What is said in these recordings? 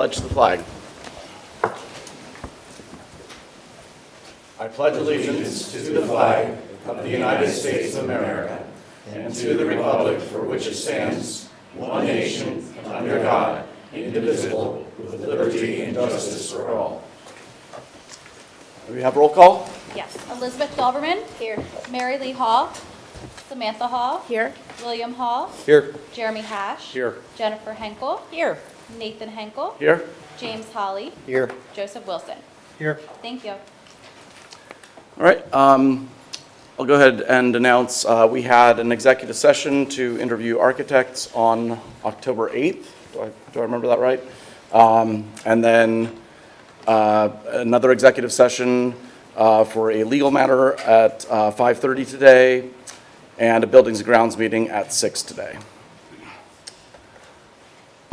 Pledge the flag. I pledge allegiance to the flag of the United States of America and to the republic for which it stands, one nation, under God, indivisible, with liberty and justice for all. Do we have roll call? Yes. Elizabeth Doberman. Here. Mary Lee Hall. Samantha Hall. Here. William Hall. Here. Jeremy Hash. Here. Jennifer Henkel. Here. Nathan Henkel. Here. James Holly. Here. Joseph Wilson. Here. Thank you. All right. I'll go ahead and announce we had an executive session to interview architects on October 8th. Do I remember that right? And then another executive session for a legal matter at 5:30 today, and a buildings and grounds meeting at 6 today.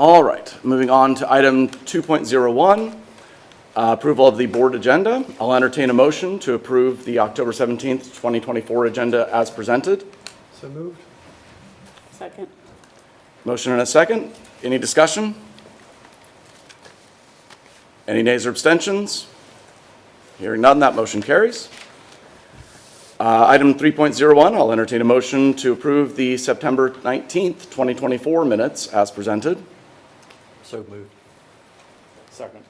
All right, moving on to item 2.01, approval of the board agenda. I'll entertain a motion to approve the October 17th, 2024 agenda as presented. So moved. Second. Motion and a second. Any discussion? Any nays or abstentions? Hearing none, that motion carries. Item 3.01, I'll entertain a motion to approve the September 19th, 2024 minutes as presented. So moved. Second.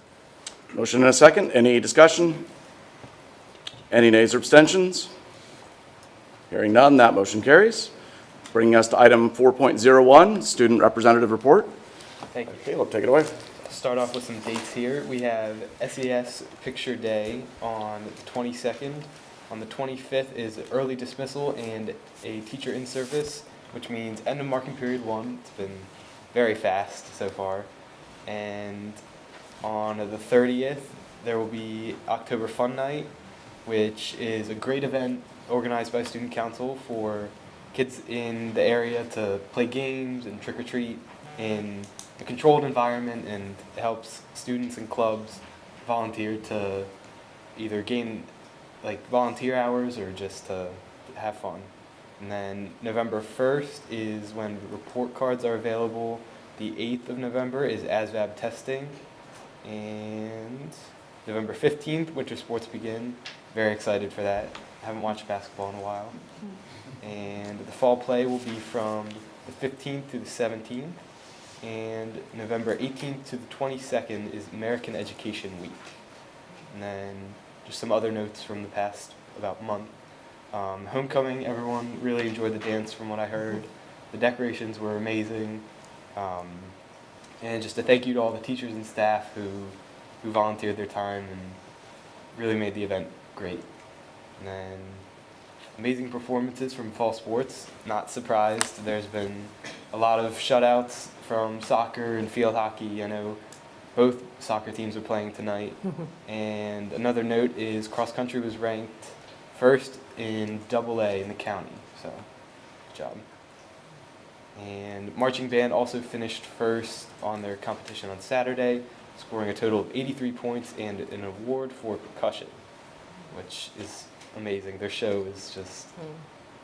Motion and a second. Any discussion? Any nays or abstentions? Hearing none, that motion carries. Bringing us to item 4.01, student representative report. Thank you. Caleb, take it away. I'll start off with some dates here. We have SES Picture Day on the 22nd. On the 25th is early dismissal and a teacher in service, which means end of marking period 1. It's been very fast so far. And on the 30th, there will be October Fun Night, which is a great event organized by Student Council for kids in the area to play games and trick-or-treat in a controlled environment, and it helps students and clubs volunteer to either gain volunteer hours or just to have fun. And then November 1st is when report cards are available. The 8th of November is ASVAB testing. And November 15th, winter sports begin. Very excited for that. Haven't watched basketball in a while. And the fall play will be from the 15th to the 17th. And November 18th to the 22nd is American Education Week. And then just some other notes from the past about month. Homecoming, everyone really enjoyed the dance from what I heard. The decorations were amazing. And just a thank you to all the teachers and staff who volunteered their time and really made the event great. And then amazing performances from fall sports. Not surprised, there's been a lot of shutouts from soccer and field hockey. I know both soccer teams are playing tonight. And another note is cross country was ranked first in AA in the county, so good job. And marching band also finished first on their competition on Saturday, scoring a total of 83 points and an award for percussion, which is amazing. Their show is just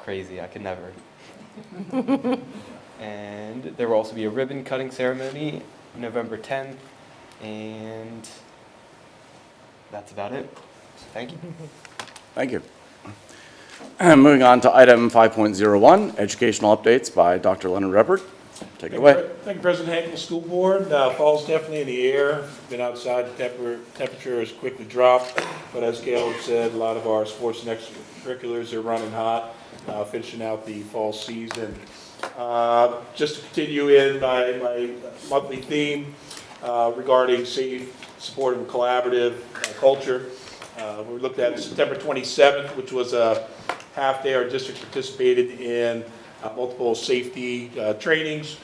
crazy. I could never. And there will also be a ribbon cutting ceremony November 10th, and that's about it. So thank you. Thank you. Moving on to item 5.01, educational updates by Dr. Leonard Reppert. Take it away. Thank you, President Henkel, School Board. Fall's definitely in the air. Been outside, the temperature has quickly dropped, but as Caleb said, a lot of our sports and extracurriculars are running hot, finishing out the fall season. Just to continue in my monthly theme regarding safe, supportive, and collaborative culture. We looked at September 27th, which was a half day. Our district participated in multiple safety trainings.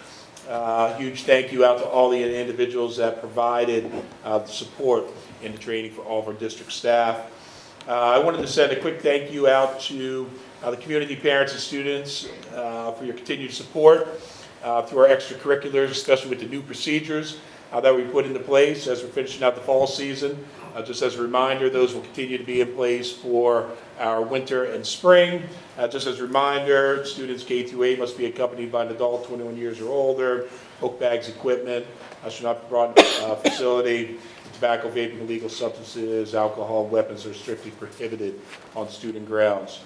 Huge thank you out to all the individuals that provided the support in the training for all of our district staff. I wanted to send a quick thank you out to the community, parents, and students for your continued support through our extracurriculars, especially with the new procedures that we put into place as we're finishing out the fall season. Just as a reminder, those will continue to be in place for our winter and spring. Just as a reminder, students K through 8 must be accompanied by an adult 21 years or older. Book bags, equipment should not be brought into the facility. Tobacco, vaping, illegal substances, alcohol, weapons are strictly prohibited on student grounds.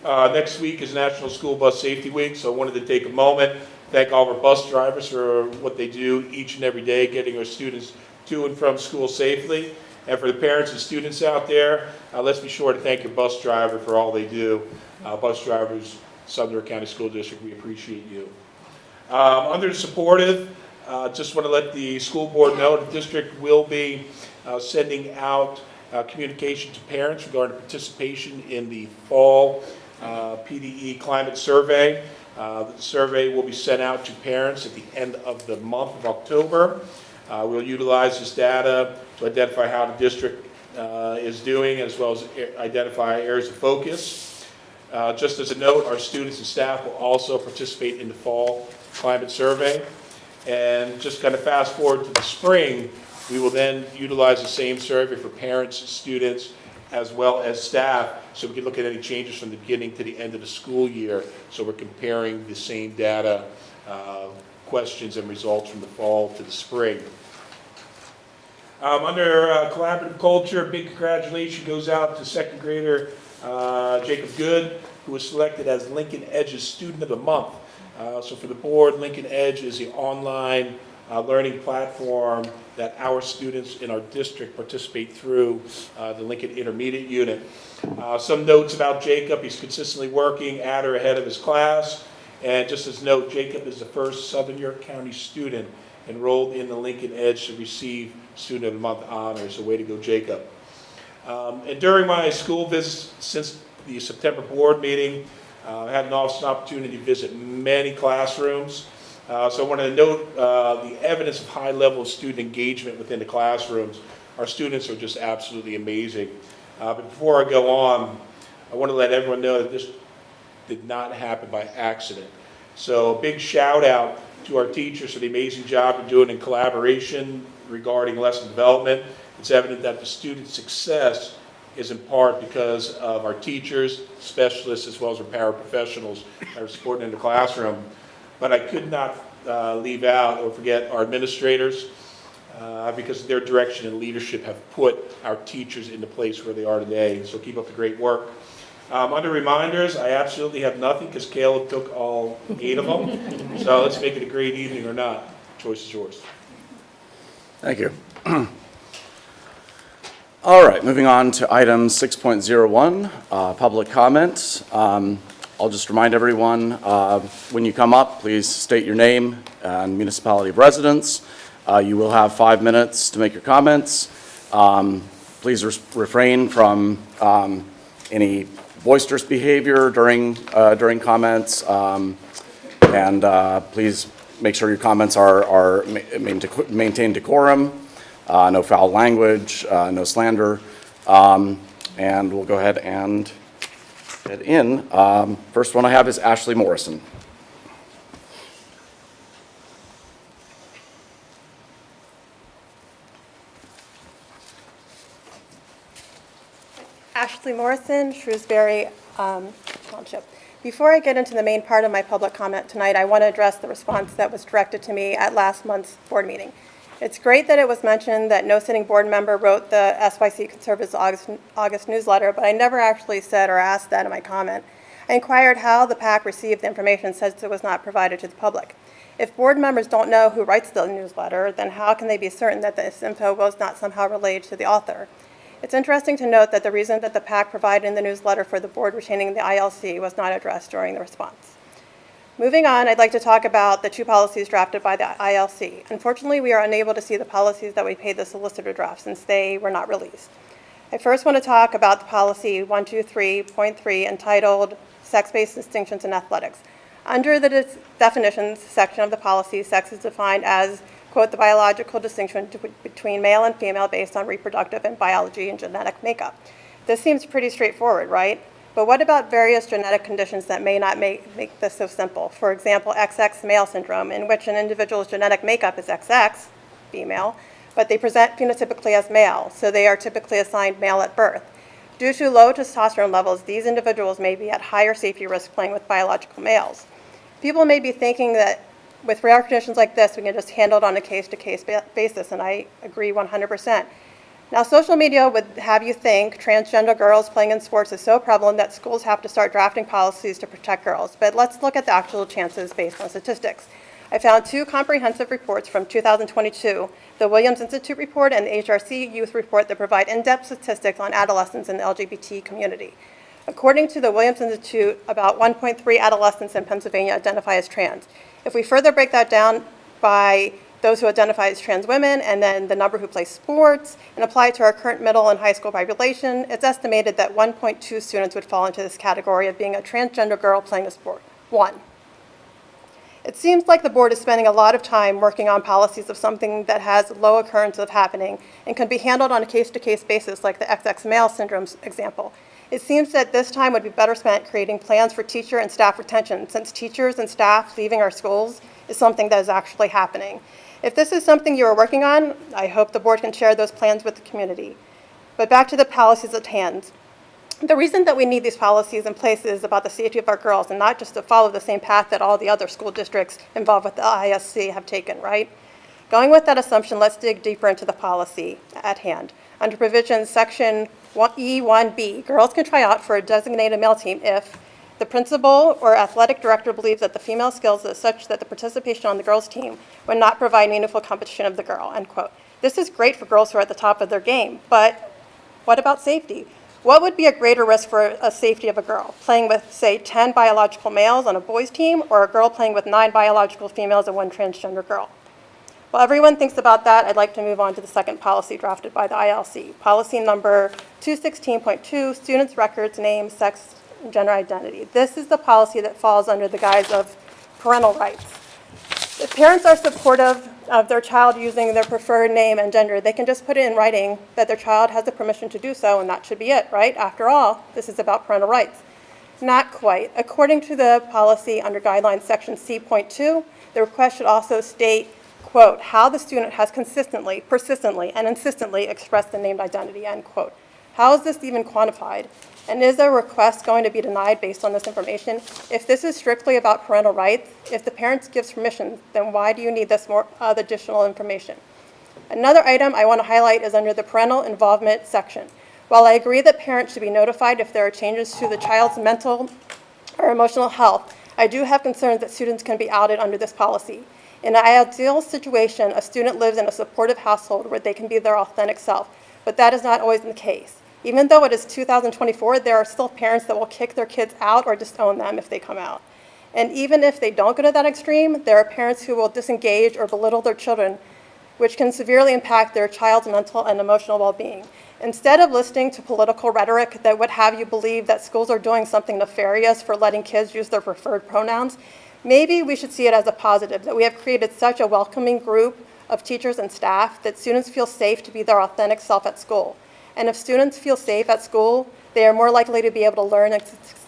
Next week is National School Bus Safety Week, so I wanted to take a moment, thank all of our bus drivers for what they do each and every day, getting our students to and from school safely. And for the parents and students out there, let's be sure to thank your bus driver for all they do. Bus drivers, Sumner County School District, we appreciate you. Under the supportive, just want to let the school board know the district will be sending out communication to parents regarding participation in the fall PDE climate survey. The survey will be sent out to parents at the end of the month of October. We'll utilize this data to identify how the district is doing, as well as identify areas of focus. Just as a note, our students and staff will also participate in the fall climate survey. And just kind of fast forward to the spring, we will then utilize the same survey for parents, students, as well as staff, so we can look at any changes from the beginning to the end of the school year. So we're comparing the same data, questions and results from the fall to the spring. Under collaborative culture, big congratulations goes out to second grader Jacob Good, who was selected as Lincoln Edge's Student of the Month. So for the board, Lincoln Edge is the online learning platform that our students in our district participate through the Lincoln Intermediate Unit. Some notes about Jacob: he's consistently working at or ahead of his class. And just as a note, Jacob is the first Southern York County student enrolled in the Lincoln Edge to receive Student of the Month honors. So way to go, Jacob. And during my school visits since the September board meeting, I had an awesome opportunity to visit many classrooms. So I wanted to note the evidence of high level of student engagement within the classrooms. Our students are just absolutely amazing. But before I go on, I want to let everyone know that this did not happen by accident. So a big shout out to our teachers for the amazing job they're doing in collaboration regarding lesson development. It's evident that the student success is in part because of our teachers, specialists, as well as our paraprofessionals that are supporting in the classroom. But I could not leave out or forget our administrators, because their direction and leadership have put our teachers in the place where they are today. So keep up the great work. Under reminders, I absolutely have nothing because Caleb took all 8 of them. So let's make it a great evening or not. Choice is yours. Thank you. All right, moving on to item 6.01, public comments. I'll just remind everyone, when you come up, please state your name and municipality of residence. You will have 5 minutes to make your comments. Please refrain from any boisterous behavior during comments, and please make sure your comments are maintain decorum, no foul language, no slander, and we'll go ahead and get in. First one I have is Ashley Morrison. Ashley Morrison, Shrewsbury Township. Before I get into the main part of my public comment tonight, I want to address the response that was directed to me at last month's board meeting. It's great that it was mentioned that no sitting board member wrote the SYC Conservatives August newsletter, but I never actually said or asked that in my comment. I inquired how the PAC received the information since it was not provided to the public. If board members don't know who writes the newsletter, then how can they be certain that this info was not somehow relayed to the author? It's interesting to note that the reason that the PAC provided in the newsletter for the board retaining the ILC was not addressed during the response. Moving on, I'd like to talk about the 2 policies drafted by the ILC. Unfortunately, we are unable to see the policies that we paid the solicitor draft since they were not released. I first want to talk about the policy 123.3 entitled Sex-Based Distinctions in Athletics. Under the definitions section of the policy, sex is defined as, quote, the biological distinction between male and female based on reproductive and biology and genetic makeup. This seems pretty straightforward, right? But what about various genetic conditions that may not make this so simple? For example, XX male syndrome, in which an individual's genetic makeup is XX, female, but they present phenotypically as male, so they are typically assigned male at birth. Due to low testosterone levels, these individuals may be at higher safety risk playing with biological males. People may be thinking that with rare conditions like this, we can just handle it on a case-to-case basis, and I agree 100%. Now, social media would have you think transgender girls playing in sports is so prevalent that schools have to start drafting policies to protect girls. But let's look at the actual chances based on statistics. I found two comprehensive reports from 2022, the Williams Institute report and the HRC Youth report, that provide in-depth statistics on adolescents in the LGBT community. According to the Williams Institute, about 1.3 adolescents in Pennsylvania identify as trans. If we further break that down by those who identify as trans women, and then the number who play sports, and apply it to our current middle and high school population, it's estimated that 1.2 students would fall into this category of being a transgender girl playing a sport. 1. It seems like the board is spending a lot of time working on policies of something that has low occurrence of happening and can be handled on a case-to-case basis, like the XX male syndrome example. It seems that this time would be better spent creating plans for teacher and staff retention, since teachers and staff leaving our schools is something that is actually happening. If this is something you are working on, I hope the board can share those plans with the community. But back to the policies at hand. The reason that we need these policies in place is about the safety of our girls, and not just to follow the same path that all the other school districts involved with the ISC have taken, right? Going with that assumption, let's dig deeper into the policy at hand. Under provision section E1B, girls can try out for a designated male team if the principal or athletic director believes that the female skills is such that the participation on the girls' team would not provide meaningful competition of the girl, end quote. This is great for girls who are at the top of their game, but what about safety? What would be a greater risk for a safety of a girl? Playing with, say, 10 biological males on a boys' team, or a girl playing with 9 biological females and 1 transgender girl? While everyone thinks about that, I'd like to move on to the second policy drafted by the ILC. Policy number 216.2, students' records, name, sex, and gender identity. This is the policy that falls under the guise of parental rights. If parents are supportive of their child using their preferred name and gender, they can just put it in writing that their child has the permission to do so, and that should be it, right? After all, this is about parental rights. Not quite. According to the policy under guidelines section C.2, the request should also state, quote, how the student has consistently, persistently, and insistently expressed the named identity, end quote. How is this even quantified? And is a request going to be denied based on this information? If this is strictly about parental rights, if the parents gives permission, then why do you need this more additional information? Another item I want to highlight is under the parental involvement section. While I agree that parents should be notified if there are changes to the child's mental or emotional health, I do have concerns that students can be outed under this policy. In an ideal situation, a student lives in a supportive household where they can be their authentic self, but that is not always the case. Even though it is 2024, there are still parents that will kick their kids out or disown them if they come out. And even if they don't go to that extreme, there are parents who will disengage or belittle their children, which can severely impact their child's mental and emotional well-being. Instead of listening to political rhetoric that would have you believe that schools are doing something nefarious for letting kids use their preferred pronouns, maybe we should see it as a positive, that we have created such a welcoming group of teachers and staff that students feel safe to be their authentic self at school. And if students feel safe at school, they are more likely to be able to learn and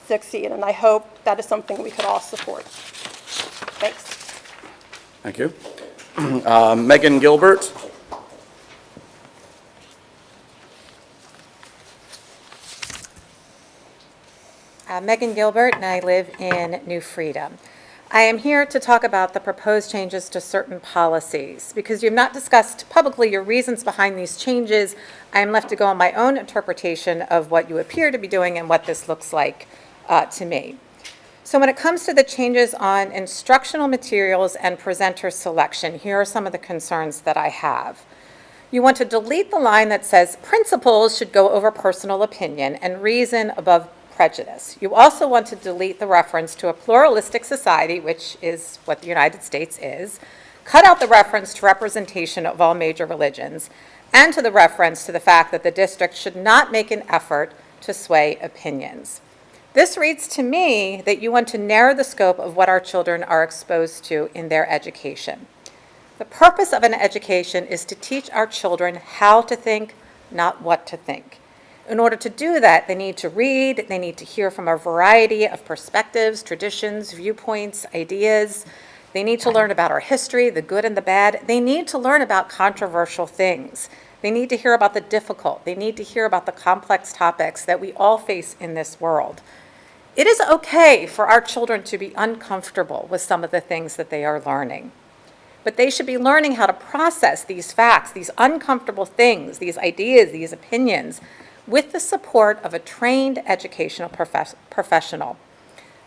succeed. And I hope that is something we could all support. Thanks. Thank you. Megan Gilbert. Megan Gilbert, and I live in New Freedom. I am here to talk about the proposed changes to certain policies. Because you have not discussed publicly your reasons behind these changes, I am left to go on my own interpretation of what you appear to be doing and what this looks like to me. So when it comes to the changes on instructional materials and presenter selection, here are some of the concerns that I have. You want to delete the line that says principals should go over personal opinion and reason above prejudice. You also want to delete the reference to a pluralistic society, which is what the United States is, cut out the reference to representation of all major religions, and to the reference to the fact that the district should not make an effort to sway opinions. This reads to me that you want to narrow the scope of what our children are exposed to in their education. The purpose of an education is to teach our children how to think, not what to think. In order to do that, they need to read, they need to hear from a variety of perspectives, traditions, viewpoints, ideas. They need to learn about our history, the good and the bad. They need to learn about controversial things. They need to hear about the difficult. They need to hear about the complex topics that we all face in this world. It is okay for our children to be uncomfortable with some of the things that they are learning. But they should be learning how to process these facts, these uncomfortable things, these ideas, these opinions, with the support of a trained educational professional.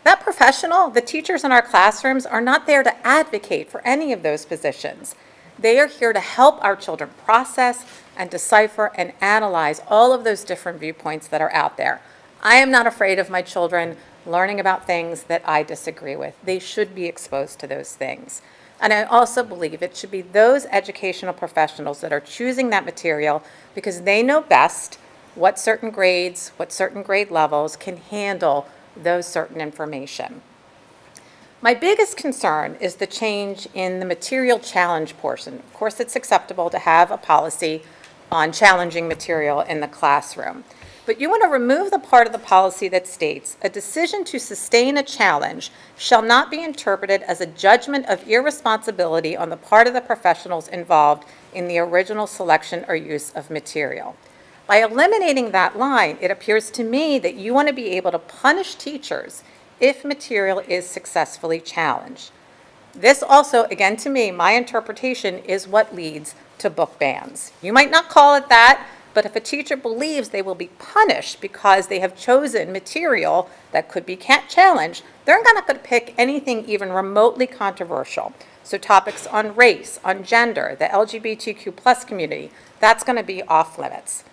That professional, the teachers in our classrooms, are not there to advocate for any of those positions. They are here to help our children process and decipher and analyze all of those different viewpoints that are out there. I am not afraid of my children learning about things that I disagree with. They should be exposed to those things. And I also believe it should be those educational professionals that are choosing that material because they know best what certain grades, what certain grade levels can handle those certain information. My biggest concern is the change in the material challenge portion. Of course, it's acceptable to have a policy on challenging material in the classroom. But you want to remove the part of the policy that states, a decision to sustain a challenge shall not be interpreted as a judgment of irresponsibility on the part of the professionals involved in the original selection or use of material. By eliminating that line, it appears to me that you want to be able to punish teachers if material is successfully challenged. This also, again to me, my interpretation is what leads to book bans. You might not call it that, but if a teacher believes they will be punished because they have chosen material that could be challenged, they're not going to pick anything even remotely controversial. So topics on race, on gender, the LGBTQ plus community, that's going to be off limits.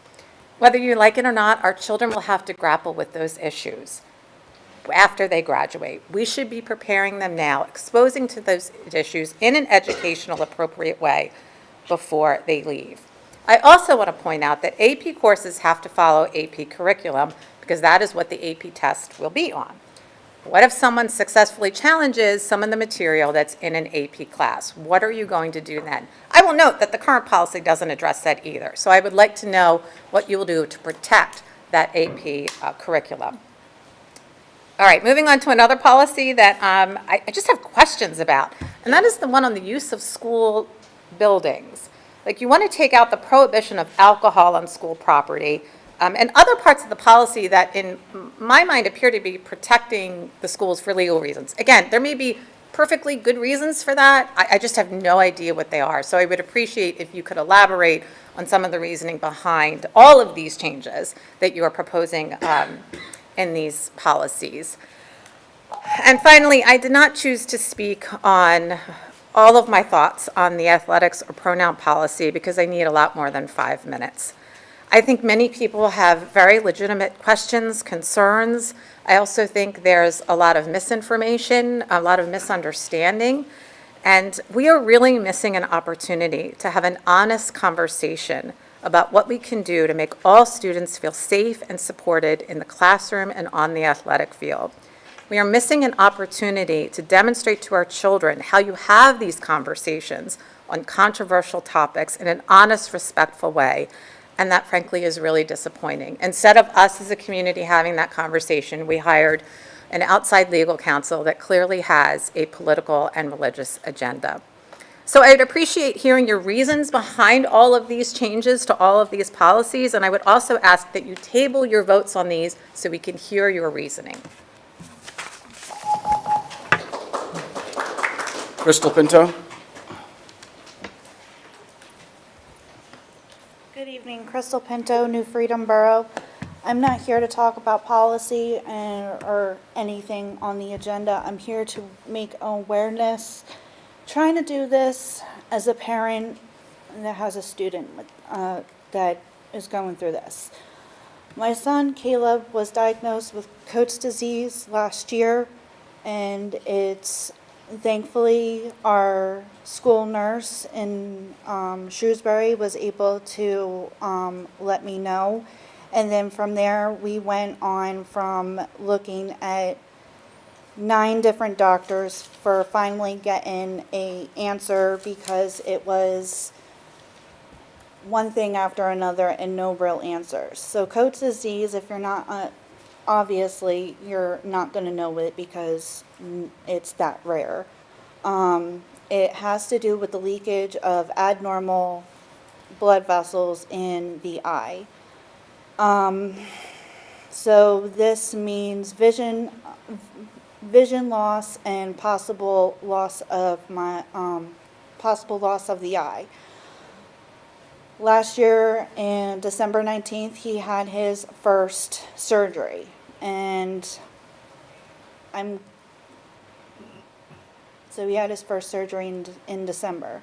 Whether you like it or not, our children will have to grapple with those issues after they graduate. We should be preparing them now, exposing to those issues in an educational appropriate way before they leave. I also want to point out that AP courses have to follow AP curriculum because that is what the AP test will be on. What if someone successfully challenges some of the material that's in an AP class? What are you going to do then? I will note that the current policy doesn't address that either. So I would like to know what you will do to protect that AP curriculum. All right, moving on to another policy that I just have questions about, and that is the one on the use of school buildings. Like, you want to take out the prohibition of alcohol on school property, and other parts of the policy that in my mind appear to be protecting the schools for legal reasons. Again, there may be perfectly good reasons for that. I just have no idea what they are. So I would appreciate if you could elaborate on some of the reasoning behind all of these changes that you are proposing in these policies. And finally, I did not choose to speak on all of my thoughts on the athletics or pronoun policy because I need a lot more than 5 minutes. I think many people have very legitimate questions, concerns. I also think there's a lot of misinformation, a lot of misunderstanding, and we are really missing an opportunity to have an honest conversation about what we can do to make all students feel safe and supported in the classroom and on the athletic field. We are missing an opportunity to demonstrate to our children how you have these conversations on controversial topics in an honest, respectful way. And that, frankly, is really disappointing. Instead of us as a community having that conversation, we hired an outside legal counsel that clearly has a political and religious agenda. So I'd appreciate hearing your reasons behind all of these changes to all of these policies, and I would also ask that you table your votes on these so we can hear your reasoning. Crystal Pinto? Good evening, Crystal Pinto, New Freedom Borough. I'm not here to talk about policy or anything on the agenda. I'm here to make awareness, trying to do this as a parent that has a student that is going through this. My son, Caleb, was diagnosed with Coats disease last year, and it's thankfully, our school nurse in Shrewsbury was able to let me know. And then from there, we went on from looking at 9 different doctors for finally getting an answer because it was one thing after another and no real answers. So Coats disease, if you're not obviously, you're not going to know it because it's that rare. It has to do with the leakage of abnormal blood vessels in the eye. So this means vision loss and possible loss of the eye. Last year, in December 19th, he had his first surgery, and so he had his first surgery in December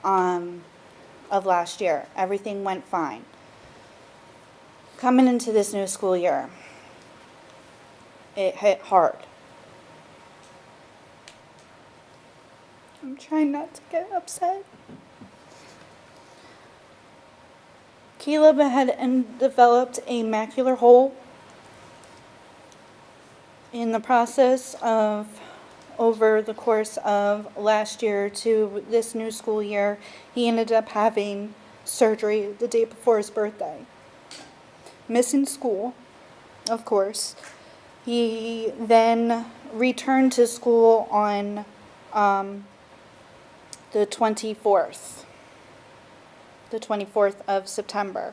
of last year. Everything went fine. Coming into this new school year, it hit hard. I'm trying not to get upset. Caleb had developed a macular hole in the process of, over the course of last year to this new school year, he ended up having surgery the day before his birthday. Missing school, of course. He then returned to school on the 24th of September.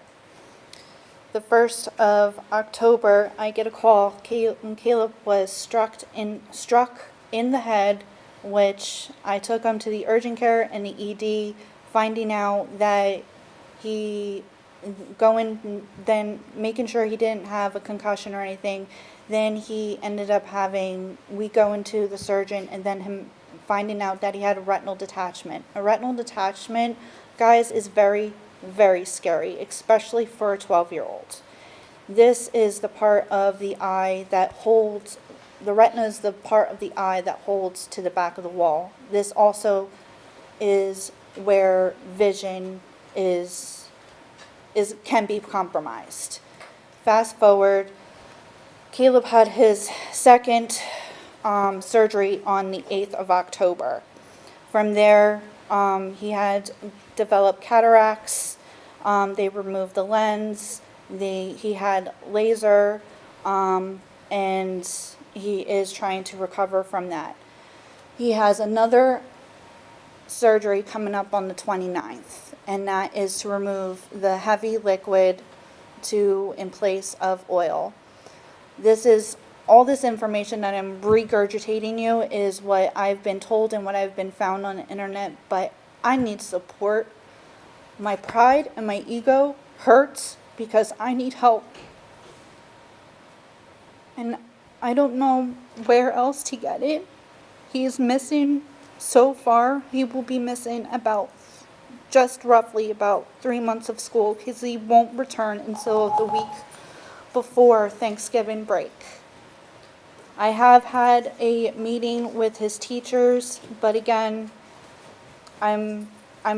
The 1st of October, I get a call. Caleb was struck in the head, which I took him to the urgent care and the ED, finding out that then making sure he didn't have a concussion or anything. Then he ended up we go into the surgeon, and then him finding out that he had a retinal detachment. A retinal detachment, guys, is very, very scary, especially for a 12-year-old. This is the part of the eye that holds, the retina is the part of the eye that holds to the back of the wall. This also is where vision can be compromised. Fast forward, Caleb had his second surgery on the 8th of October. From there, he had developed cataracts. They removed the lens. He had laser, and he is trying to recover from that. He has another surgery coming up on the 29th, and that is to remove the heavy liquid in place of oil. All this information that I'm regurgitating you is what I've been told and what I've been found on the internet, but I need support. My pride and my ego hurts because I need help. And I don't know where else to get it. He's missing, so far, he will be missing roughly about 3 months of school, because he won't return until the week before Thanksgiving break. I have had a meeting with his teachers, but again, I'm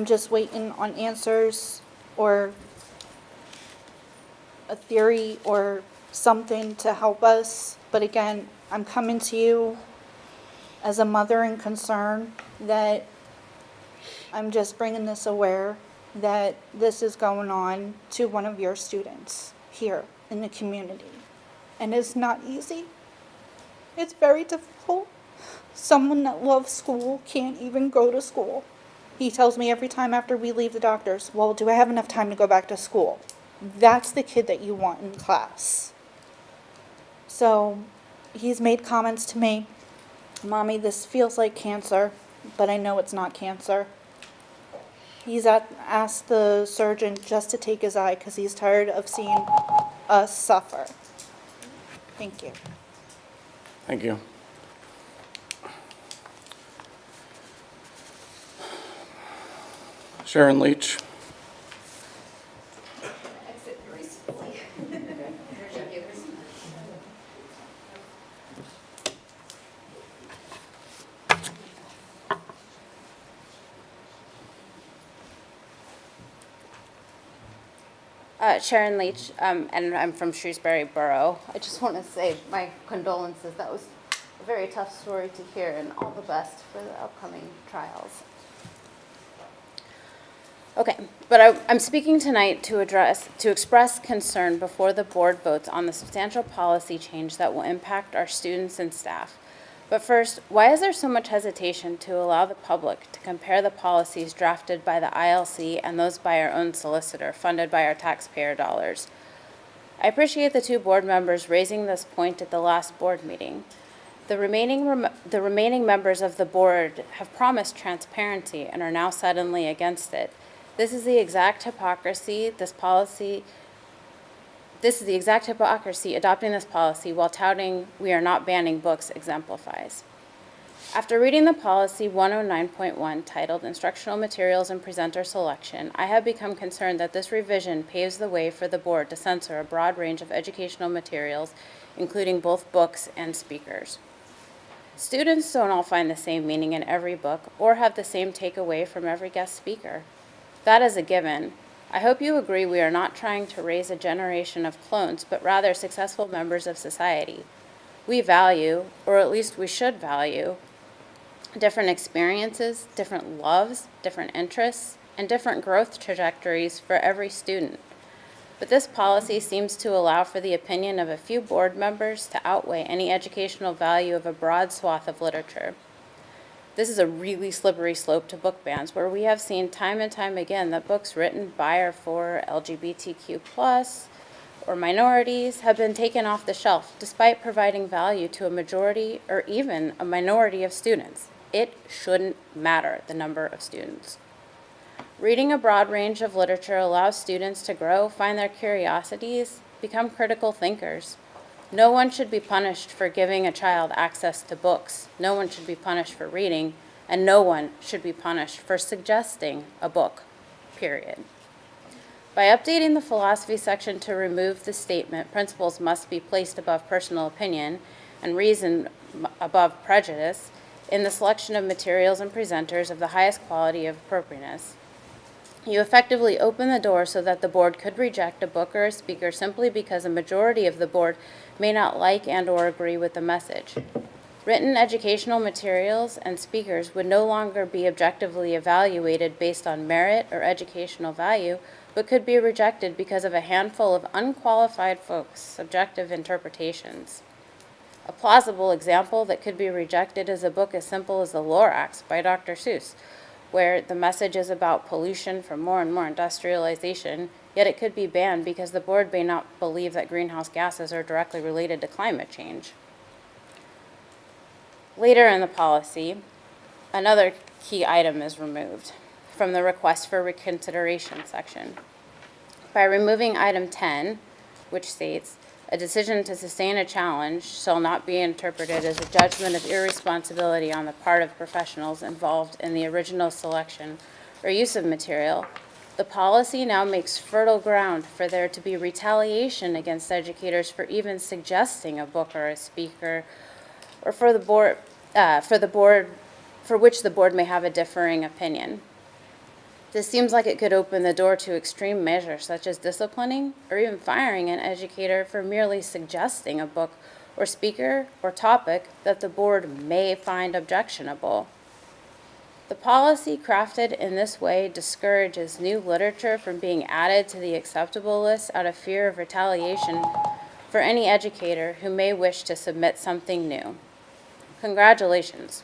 just waiting on answers or a theory or something to help us. But again, I'm coming to you as a mother in concern that I'm just bringing this aware that this is going on to one of your students here in the community. And it's not easy. It's very difficult. Someone that loves school can't even go to school. He tells me every time after we leave the doctor's, well, do I have enough time to go back to school? That's the kid that you want in class. So he's made comments to me, Mommy, this feels like cancer, but I know it's not cancer. He's asked the surgeon just to take his eye because he's tired of seeing us suffer. Thank you. Thank you. Sharon Leach. Exit gracefully. Sharon Leach, and I'm from Shrewsbury Borough. I just want to say my condolences. That was a very tough story to hear, and all the best for the upcoming trials. Okay, but I'm speaking tonight to express concern before the board votes on the substantial policy change that will impact our students and staff, But first, why is there so much hesitation to allow the public to compare the policies drafted by the ILC and those by our own solicitor, funded by our taxpayer dollars? I appreciate the two board members raising this point at the last board meeting. The remaining members of the board have promised transparency and are now suddenly against it. This is the exact hypocrisy adopting this policy while touting we are not banning books exemplifies. After reading the policy 109.1 titled Instructional Materials and Presenter Selection, I have become concerned that this revision paves the way for the board to censor a broad range of educational materials, including both books and speakers. Students don't all find the same meaning in every book or have the same takeaway from every guest speaker. That is a given. I hope you agree we are not trying to raise a generation of clones, but rather successful members of society. We value, or at least we should value, different experiences, different loves, different interests, and different growth trajectories for every student. But this policy seems to allow for the opinion of a few board members to outweigh any educational value of a broad swath of literature. This is a really slippery slope to book bans, where we have seen time and time again that books written by or for LGBTQ+ or minorities have been taken off the shelf, despite providing value to a majority or even a minority of students. It shouldn't matter the number of students. Reading a broad range of literature allows students to grow, find their curiosities, become critical thinkers. No one should be punished for giving a child access to books. No one should be punished for reading, and no one should be punished for suggesting a book, period. By updating the philosophy section to remove the statement, principles must be placed above personal opinion and reason above prejudice in the selection of materials and presenters of the highest quality of appropriateness, you effectively open the door so that the board could reject a book or a speaker simply because a majority of the board may not like and/or agree with the message. Written educational materials and speakers would no longer be objectively evaluated based on merit or educational value, but could be rejected because of a handful of unqualified folks' subjective interpretations. A plausible example that could be rejected is a book as simple as The Lorax by Dr. Seuss, where the message is about pollution from more and more industrialization, yet it could be banned because the board may not believe that greenhouse gases are directly related to climate change. Later in the policy, another key item is removed from the request for reconsideration section. By removing item 10, which states, a decision to sustain a challenge shall not be interpreted as a judgment of irresponsibility on the part of professionals involved in the original selection or use of material, the policy now makes fertile ground for there to be retaliation against educators for even suggesting a book or a speaker, or for which the board may have a differing opinion. This seems like it could open the door to extreme measures such as disciplining or even firing an educator for merely suggesting a book or speaker or topic that the board may find objectionable. The policy crafted in this way discourages new literature from being added to the acceptable list out of fear of retaliation for any educator who may wish to submit something new. Congratulations.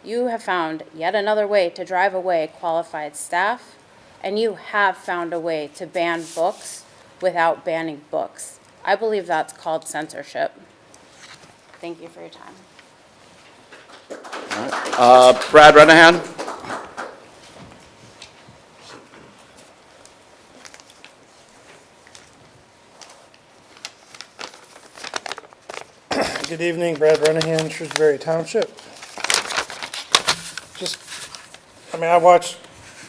You have found yet another way to drive away qualified staff, and you have found a way to ban books without banning books. I believe that's called censorship. Thank you for your time. Brad Renahan. Good evening, Brad Renahan, Shrewsbury Township. I watched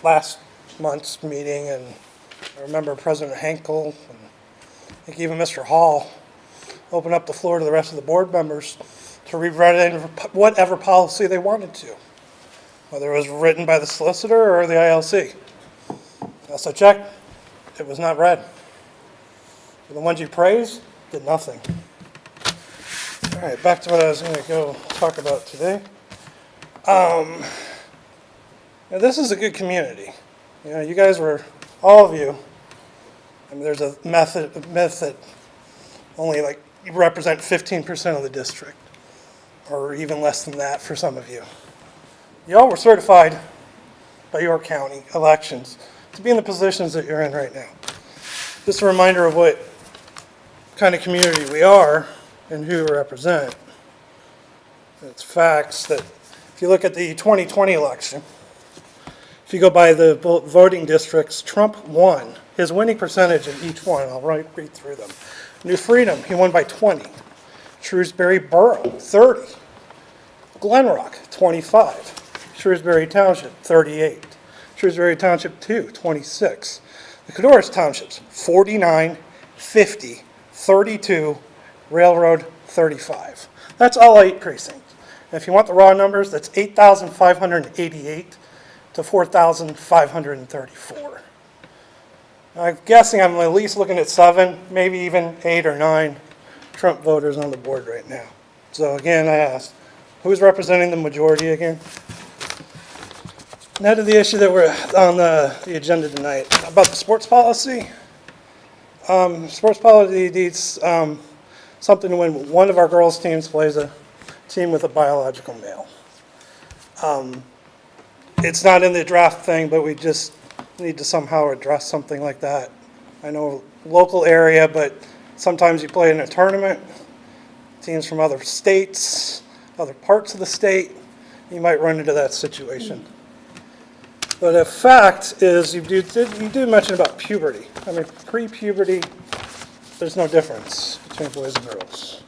last month's meeting, and I remember President Henkel, and I think even Mr. Hall, opened up the floor to the rest of the board members to rewrite whatever policy they wanted to, whether it was written by the solicitor or the ILC. As I checked, it was not read. The ones you praised did nothing. All right, back to what I was going to go talk about today. Now this is a good community. You guys were, all of you, there's a myth that only you represent 15% of the district. or even less than that for some of you. Y'all were certified by your county elections to be in the positions that you're in right now. Just a reminder of what kind of community we are and who we represent. It's facts that if you look at the 2020 election, if you go by the voting districts, Trump won. His winning percentage in each one, I'll read through them. New Freedom, he won by 20. Shrewsbury Burrow, 30. Glenrock, 25. Shrewsbury Township, 38. Shrewsbury Township 2, 26. The Cadorus Townships, 49, 50, 32, Railroad, 35. That's all 8 precincts. And if you want the raw numbers, that's 8,588 to 4,534. I'm guessing I'm at least looking at 7, maybe even 8 or 9 Trump voters on the board right now. So again, I asked, who's representing the majority again? Now to the issue that we're on the agenda tonight, about the sports policy. Sports policy needs something when one of our girls' teams plays a team with a biological male. It's not in the draft thing, but we just need to somehow address something like that. I know local area, but sometimes you play in a tournament, teams from other states, other parts of the state, you might run into that situation. But a fact is, you do mention about puberty. I mean, pre-puberty, there's no difference between boys and girls.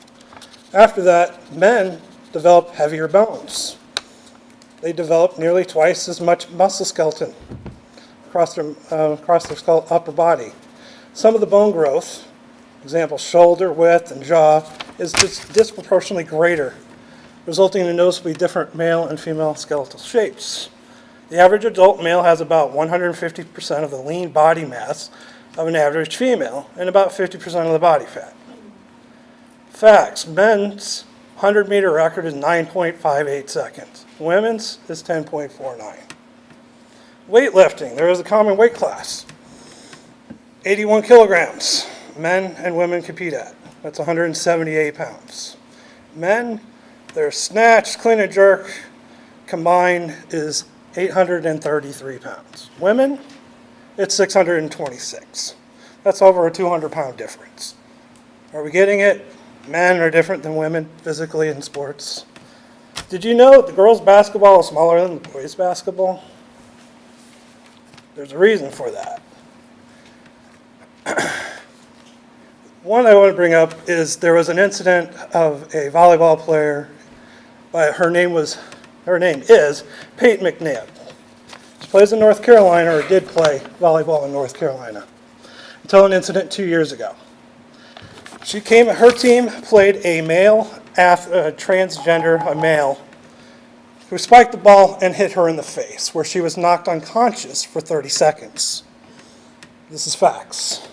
After that, men develop heavier bones. They develop nearly twice as much muscle skeleton across their skull, upper body. Some of the bone growth, example, shoulder width and jaw, is just disproportionately greater, resulting in noticeably different male and female skeletal shapes. The average adult male has about 150% of the lean body mass of an average female and about 50% of the body fat. Facts, men's 100-meter record is 9.58 seconds. Women's is 10.49. Weightlifting, there is a common weight class. 81 kilograms, men and women compete at. That's 178 pounds. Men, their snatch, clean and jerk combined is 833 pounds. Women, it's 626. That's over a 200-pound difference. Are we getting it? Men are different than women physically in sports. Did you know the girls' basketball is smaller than the boys' basketball? There's a reason for that. One I want to bring up is there was an incident of a volleyball player. Her name is Peyton McNabb. She plays in North Carolina, or did play volleyball in North Carolina, until an incident 2 years ago. Her team played a male, transgender, a male, who spiked the ball and hit her in the face, where she was knocked unconscious for 30 seconds. This is facts.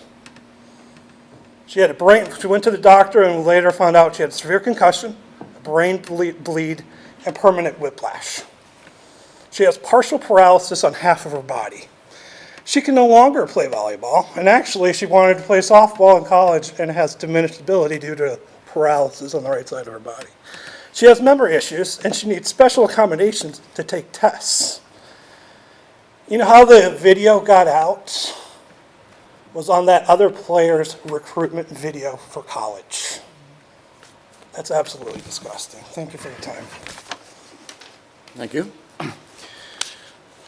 She went to the doctor and later found out she had a severe concussion, a brain bleed, and permanent whiplash. She has partial paralysis on half of her body. She can no longer play volleyball, and actually she wanted to play softball in college and has diminished ability due to paralysis on the right side of her body. She has memory issues, and she needs special accommodations to take tests. You know how the video got out? Was on that other player's recruitment video for college. That's absolutely disgusting. Thank you for your time. Thank you.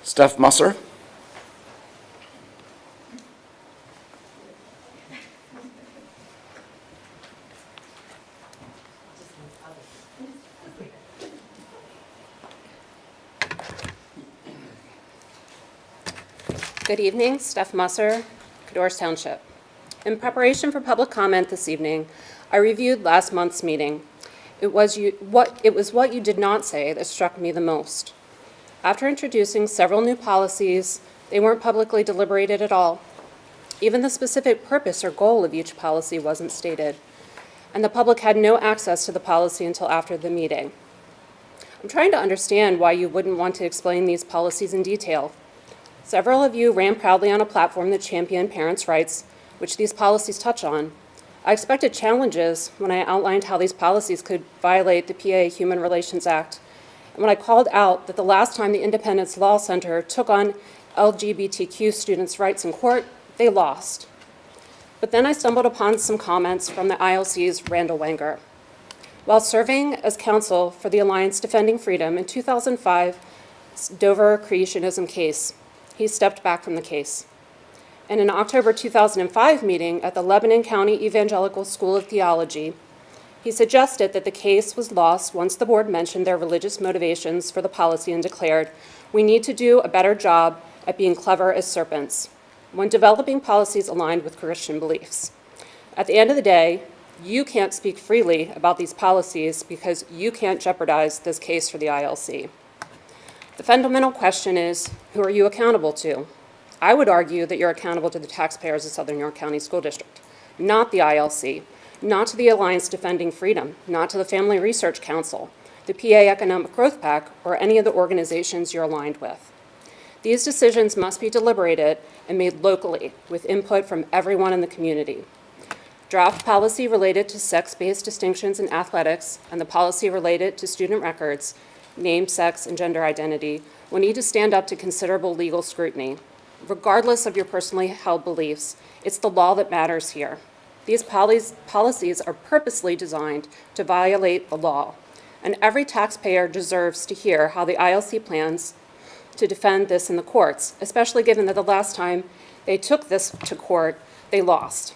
Steph Muser. Good evening, Steph Muser, Cadorus Township. In preparation for public comment this evening, I reviewed last month's meeting. It was what you did not say that struck me the most. After introducing several new policies, they weren't publicly deliberated at all. Even the specific purpose or goal of each policy wasn't stated, and the public had no access to the policy until after the meeting. I'm trying to understand why you wouldn't want to explain these policies in detail. Several of you ran proudly on a platform that championed parents' rights, which these policies touch on, I expected challenges when I outlined how these policies could violate the PA Human Relations Act, and when I called out that the last time the Independence Law Center took on LGBTQ students' rights in court, they lost. But then I stumbled upon some comments from the ILC's Randall Wenger. While serving as counsel for the Alliance Defending Freedom in 2005's Dover creationism case, he stepped back from the case. In an October 2005 meeting at the Lebanon County Evangelical School of Theology, he suggested that the case was lost once the board mentioned their religious motivations for the policy and declared, "We need to do a better job at being clever as serpents when developing policies aligned with Christian beliefs." At the end of the day, you can't speak freely about these policies because you can't jeopardize this case for the ILC. The fundamental question is, who are you accountable to? I would argue that you're accountable to the taxpayers of Southern York County School District, not the ILC, not to the Alliance Defending Freedom, not to the Family Research Council, the PA Economic Growth PAC, or any of the organizations you're aligned with. These decisions must be deliberated and made locally with input from everyone in the community. Draft policy related to sex-based distinctions in athletics and the policy related to student records, name, sex, and gender identity will need to stand up to considerable legal scrutiny. Regardless of your personally held beliefs, it's the law that matters here. These policies are purposely designed to violate the law, and every taxpayer deserves to hear how the ILC plans to defend this in the courts, especially given that the last time they took this to court, they lost.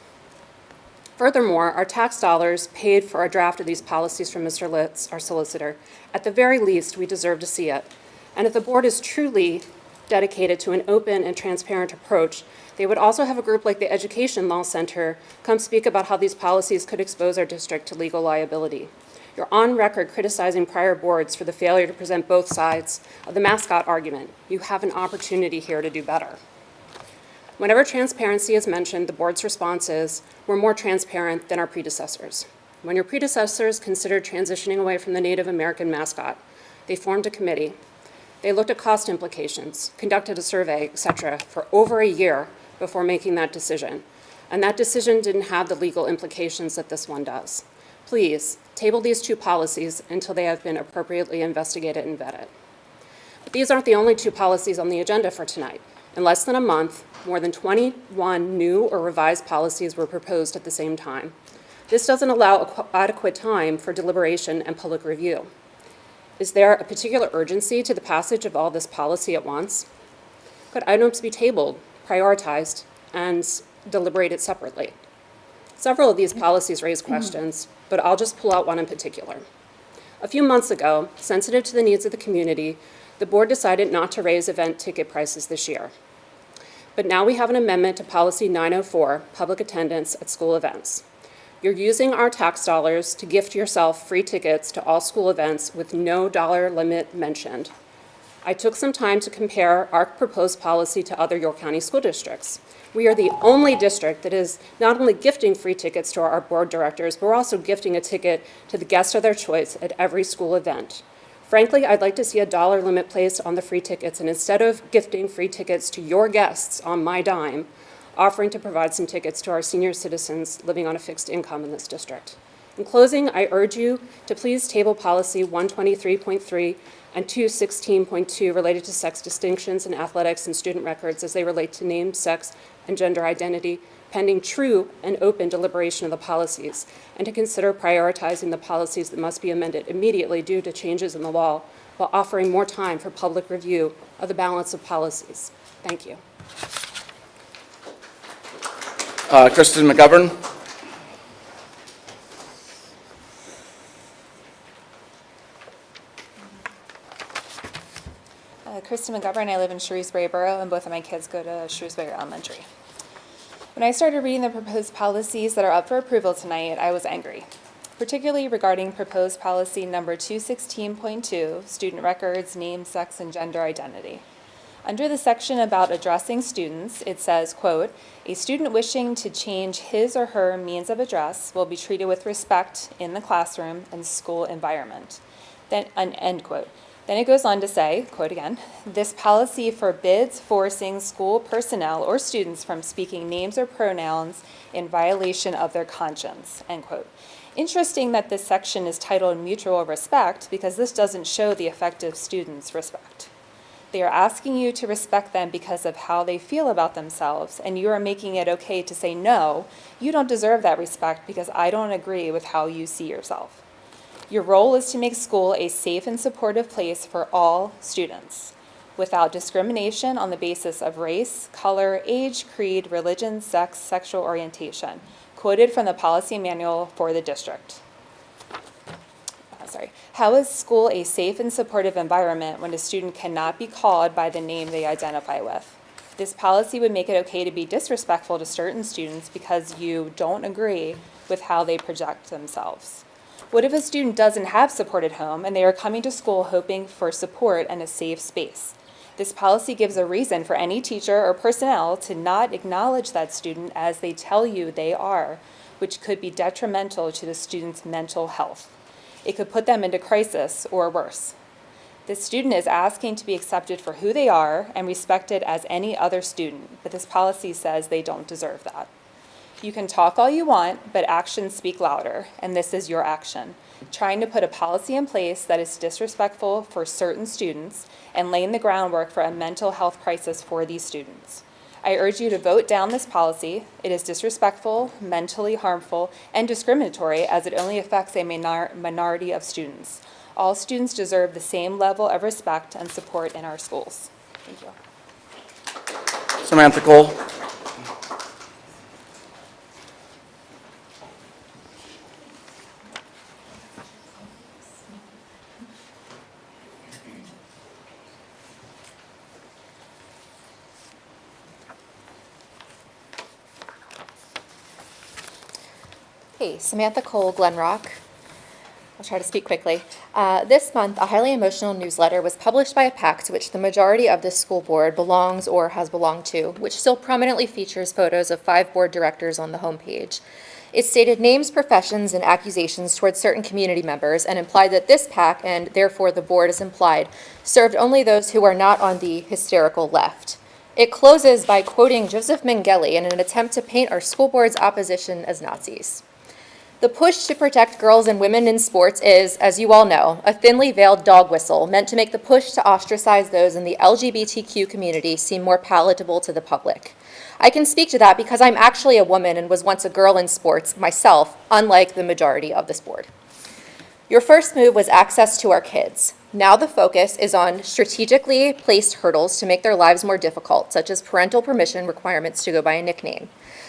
Furthermore, our tax dollars paid for a draft of these policies from Mr. Litz, our solicitor. At the very least, we deserve to see it. And if the board is truly dedicated to an open and transparent approach, they would also have a group like the Education Law Center come speak about how these policies could expose our district to legal liability. You're on record criticizing prior boards for the failure to present both sides of the mascot argument. You have an opportunity here to do better. Whenever transparency is mentioned, the board's response is, we're more transparent than our predecessors. When your predecessors considered transitioning away from the Native American mascot, they formed a committee. They looked at cost implications, conducted a survey, et cetera, for over a year before making that decision. And that decision didn't have the legal implications that this one does. Please, table these two policies until they have been appropriately investigated and vetted. But these aren't the only two policies on the agenda for tonight. In less than a month, more than 21 new or revised policies were proposed at the same time. This doesn't allow adequate time for deliberation and public review. Is there a particular urgency to the passage of all this policy at once? Could items be tabled, prioritized, and deliberated separately? Several of these policies raise questions, but I'll just pull out one in particular. A few months ago, sensitive to the needs of the community, the board decided not to raise event ticket prices this year. But now we have an amendment to Policy 904, public attendance at school events. You're using our tax dollars to gift yourself free tickets to all school events with no dollar limit mentioned. I took some time to compare our proposed policy to other York County school districts. We are the only district that is not only gifting free tickets to our board directors, but we're also gifting a ticket to the guest of their choice at every school event. Frankly, I'd like to see a dollar limit placed on the free tickets, and instead of gifting free tickets to your guests on my dime, offering to provide some tickets to our senior citizens living on a fixed income in this district. In closing, I urge you to please table policy 123.3 and 216.2 related to sex distinctions in athletics and student records as they relate to name, sex, and gender identity, pending true and open deliberation of the policies, and to consider prioritizing the policies that must be amended immediately due to changes in the law, while offering more time for public review of the balance of policies. Thank you. Christen McGovern. Christen McGovern. I live in Shrewsbury Borough, and both of my kids go to Shrewsbury Elementary. When I started reading the proposed policies that are up for approval tonight, I was angry, particularly regarding proposed policy number 216.2, student records, name, sex, and gender identity. Under the section about addressing students, it says, quote, "A student wishing to change his or her means of address will be treated with respect in the classroom and school environment." Then, end quote. Then it goes on to say, quote again, "This policy forbids forcing school personnel or students from speaking names or pronouns in violation of their conscience," end quote. Interesting that this section is titled Mutual Respect because this doesn't show the effective students' respect. They are asking you to respect them because of how they feel about themselves, and you are making it okay to say, no, you don't deserve that respect because I don't agree with how you see yourself. Your role is to make school a safe and supportive place for all students, without discrimination on the basis of race, color, age, creed, religion, sex, sexual orientation. Quoted from the policy manual for the district. How is school a safe and supportive environment when a student cannot be called by the name they identify with? This policy would make it okay to be disrespectful to certain students because you don't agree with how they project themselves. What if a student doesn't have support at home and they are coming to school hoping for support and a safe space? This policy gives a reason for any teacher or personnel to not acknowledge that student as they tell you they are, which could be detrimental to the student's mental health. It could put them into crisis or worse. This student is asking to be accepted for who they are and respected as any other student, but this policy says they don't deserve that. You can talk all you want, but actions speak louder, and this is your action. Trying to put a policy in place that is disrespectful for certain students and laying the groundwork for a mental health crisis for these students. I urge you to vote down this policy. It is disrespectful, mentally harmful, and discriminatory as it only affects a minority of students. All students deserve the same level of respect and support in our schools. Thank you. Samantha Cole. Hey, Samantha Cole, Glenrock. I'll try to speak quickly. This month, a highly emotional newsletter was published by a PAC to which the majority of this school board belongs or has belonged to, which still prominently features photos of 5 board directors on the homepage. It stated names, professions, and accusations towards certain community members and implied that this PAC, and therefore the board is implied, served only those who are not on the hysterical left. It closes by quoting Joseph Mengele in an attempt to paint our school board's opposition as Nazis. The push to protect girls and women in sports is, as you all know, a thinly veiled dog whistle meant to make the push to ostracize those in the LGBTQ community seem more palatable to the public. I can speak to that because I'm actually a woman and was once a girl in sports myself, unlike the majority of this board. Your first move was access to our kids. Now the focus is on strategically placed hurdles to make their lives more difficult, such as parental permission requirements to go by a nickname.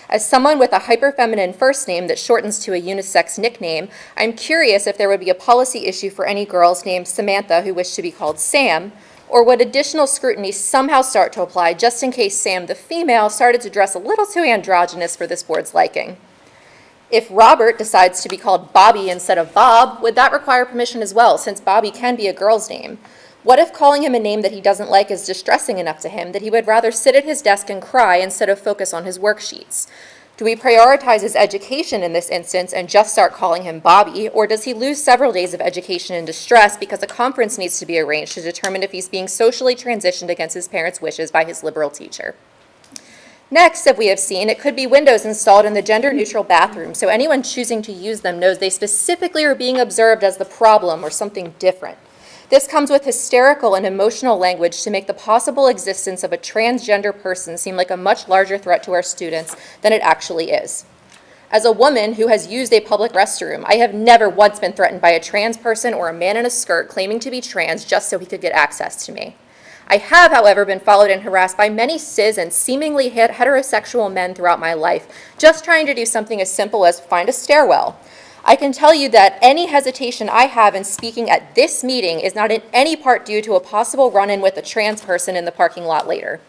As someone with a hyper-feminine first name that shortens to a unisex nickname, I'm curious if there would be a policy issue for any girls named Samantha who wish to be called Sam, or would additional scrutiny somehow start to apply just in case Sam, the female, started to dress a little too androgynous for this board's liking? If Robert decides to be called Bobby instead of Bob, would that require permission as well, since Bobby can be a girl's name? What if calling him a name that he doesn't like is distressing enough to him that he would rather sit at his desk and cry instead of focus on his worksheets? Do we prioritize his education in this instance and just start calling him Bobby, or does he lose several days of education in distress because a conference needs to be arranged to determine if he's being socially transitioned against his parents' wishes by his liberal teacher? Next, as we have seen, it could be windows installed in the gender-neutral bathroom, so anyone choosing to use them knows they specifically are being observed as the problem or something different. This comes with hysterical and emotional language to make the possible existence of a transgender person seem like a much larger threat to our students than it actually is. As a woman who has used a public restroom, I have never once been threatened by a trans person or a man in a skirt claiming to be trans just so he could get access to me. I have, however, been followed and harassed by many cis and seemingly heterosexual men throughout my life, just trying to do something as simple as find a stairwell. I can tell you that any hesitation I have in speaking at this meeting is not in any part due to a possible run-in with a trans person in the parking lot later.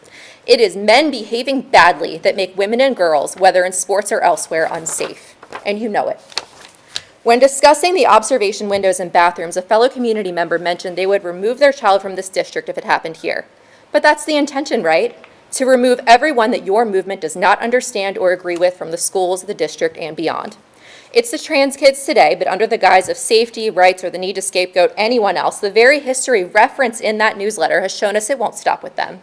It is men behaving badly that make women and girls, whether in sports or elsewhere, unsafe. And you know it. When discussing the observation windows in bathrooms, a fellow community member mentioned they would remove their child from this district if it happened here. But that's the intention, right? To remove everyone that your movement does not understand or agree with from the schools, the district, and beyond. It's the trans kids today, but under the guise of safety, rights, or the need to scapegoat anyone else, the very history referenced in that newsletter has shown us it won't stop with them.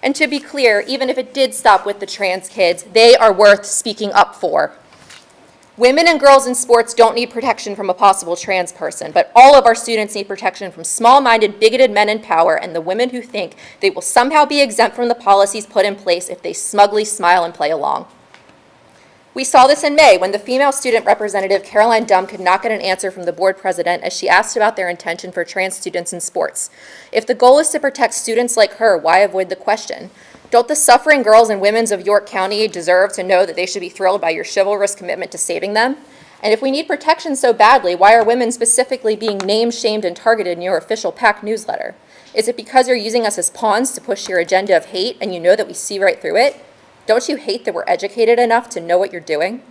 And to be clear, even if it did stop with the trans kids, they are worth speaking up for. Women and girls in sports don't need protection from a possible trans person, but all of our students need protection from small-minded, bigoted men in power and the women who think they will somehow be exempt from the policies put in place if they smugly smile and play along. We saw this in May when the female student representative, Caroline Dumm, could not get an answer from the board president as she asked about their intention for trans students in sports. If the goal is to protect students like her, why avoid the question? Don't the suffering girls and women of York County deserve to know that they should be thrilled by your chivalrous commitment to saving them? And if we need protection so badly, why are women specifically being named, shamed, and targeted in your official PAC newsletter? Is it because you're using us as pawns to push your agenda of hate and you know that we see right through it? Don't you hate that we're educated enough to know what you're doing?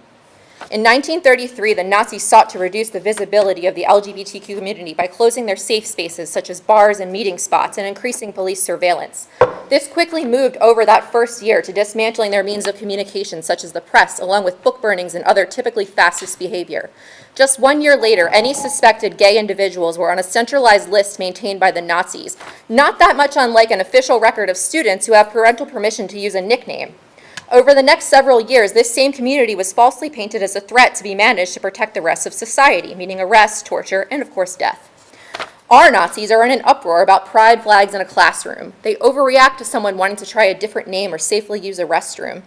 In 1933, the Nazis sought to reduce the visibility of the LGBTQ community by closing their safe spaces, such as bars and meeting spots, and increasing police surveillance. This quickly moved over that first year to dismantling their means of communication, such as the press, along with book burnings and other typically fascist behavior. Just 1 year later, any suspected gay individuals were on a centralized list maintained by the Nazis, not that much unlike an official record of students who have parental permission to use a nickname. Over the next several years, this same community was falsely painted as a threat to be managed to protect the rest of society, meaning arrest, torture, and of course death. Our Nazis are in an uproar about pride flags in a classroom. They overreact to someone wanting to try a different name or safely use a restroom.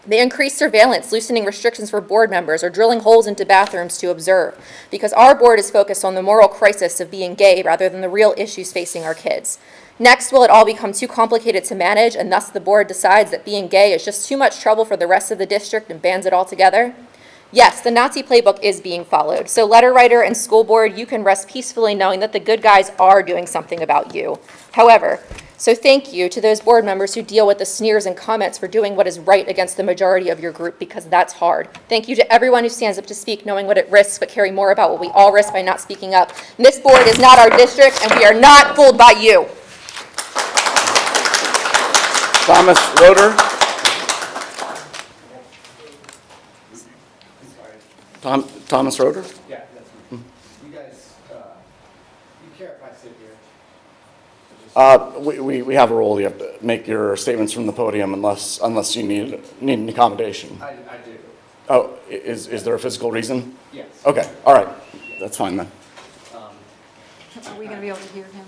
They increase surveillance, loosening restrictions for board members or drilling holes into bathrooms to observe, because our board is focused on the moral crisis of being gay rather than the real issues facing our kids. Next, will it all become too complicated to manage, and thus the board decides that being gay is just too much trouble for the rest of the district and bans it all together? Yes, the Nazi playbook is being followed. So letter writer and school board, you can rest peacefully knowing that the good guys are doing something about you. However, so thank you to those board members who deal with the sneers and comments for doing what is right against the majority of your group, because that's hard. Thank you to everyone who stands up to speak, knowing what it risks, but caring more about what we all risk by not speaking up. And this board is not our district, and we are not fooled by you. Thomas Roeder. Thomas Roeder? Yeah, that's me. You guys, you care if I sit here? We have a rule. You have to make your statements from the podium unless you need an accommodation. I do. Oh, is there a physical reason? Yes. Okay, all right. That's fine then. Are we going to be able to hear him?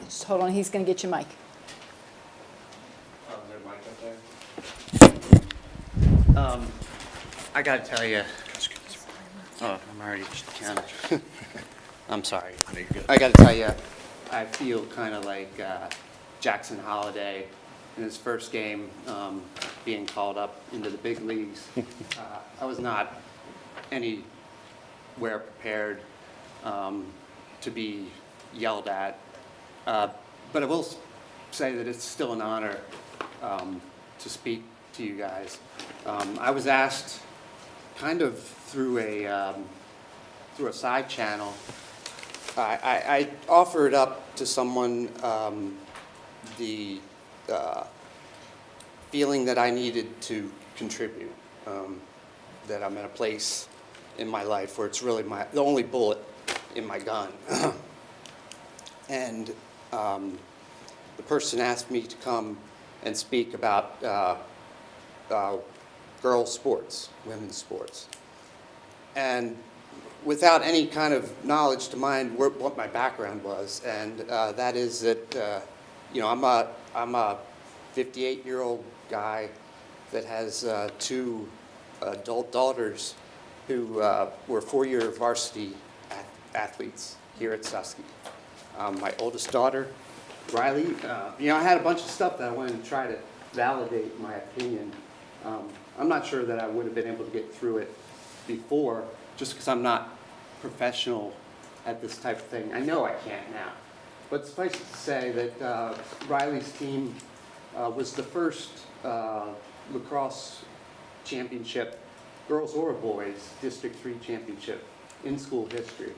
Just hold on, he's going to get your mic. Oh, is there a mic up there? I gotta tell you. Oh, I'm already kind of. I'm sorry. I gotta tell you, I feel kind of like Jackson Holliday in his first game, being called up into the big leagues. I was not anywhere prepared to be yelled at. But I will say that it's still an honor to speak to you guys. I was asked kind of through a side channel. I offered up to someone the feeling that I needed to contribute, that I'm at a place in my life where it's really the only bullet in my gun. And the person asked me to come and speak about girls' sports, women's sports. And without any kind of knowledge to mind what my background was, and that is that, I'm a 58-year-old guy that has two adult daughters who were four-year varsity athletes here at Susky. My oldest daughter, Riley, I had a bunch of stuff that I wanted to try to validate my opinion. I'm not sure that I would have been able to get through it before, just because I'm not professional at this type of thing. I know I can't now. But suffice it to say that Riley's team was the first lacrosse championship, girls or boys, District 3 championship in school history,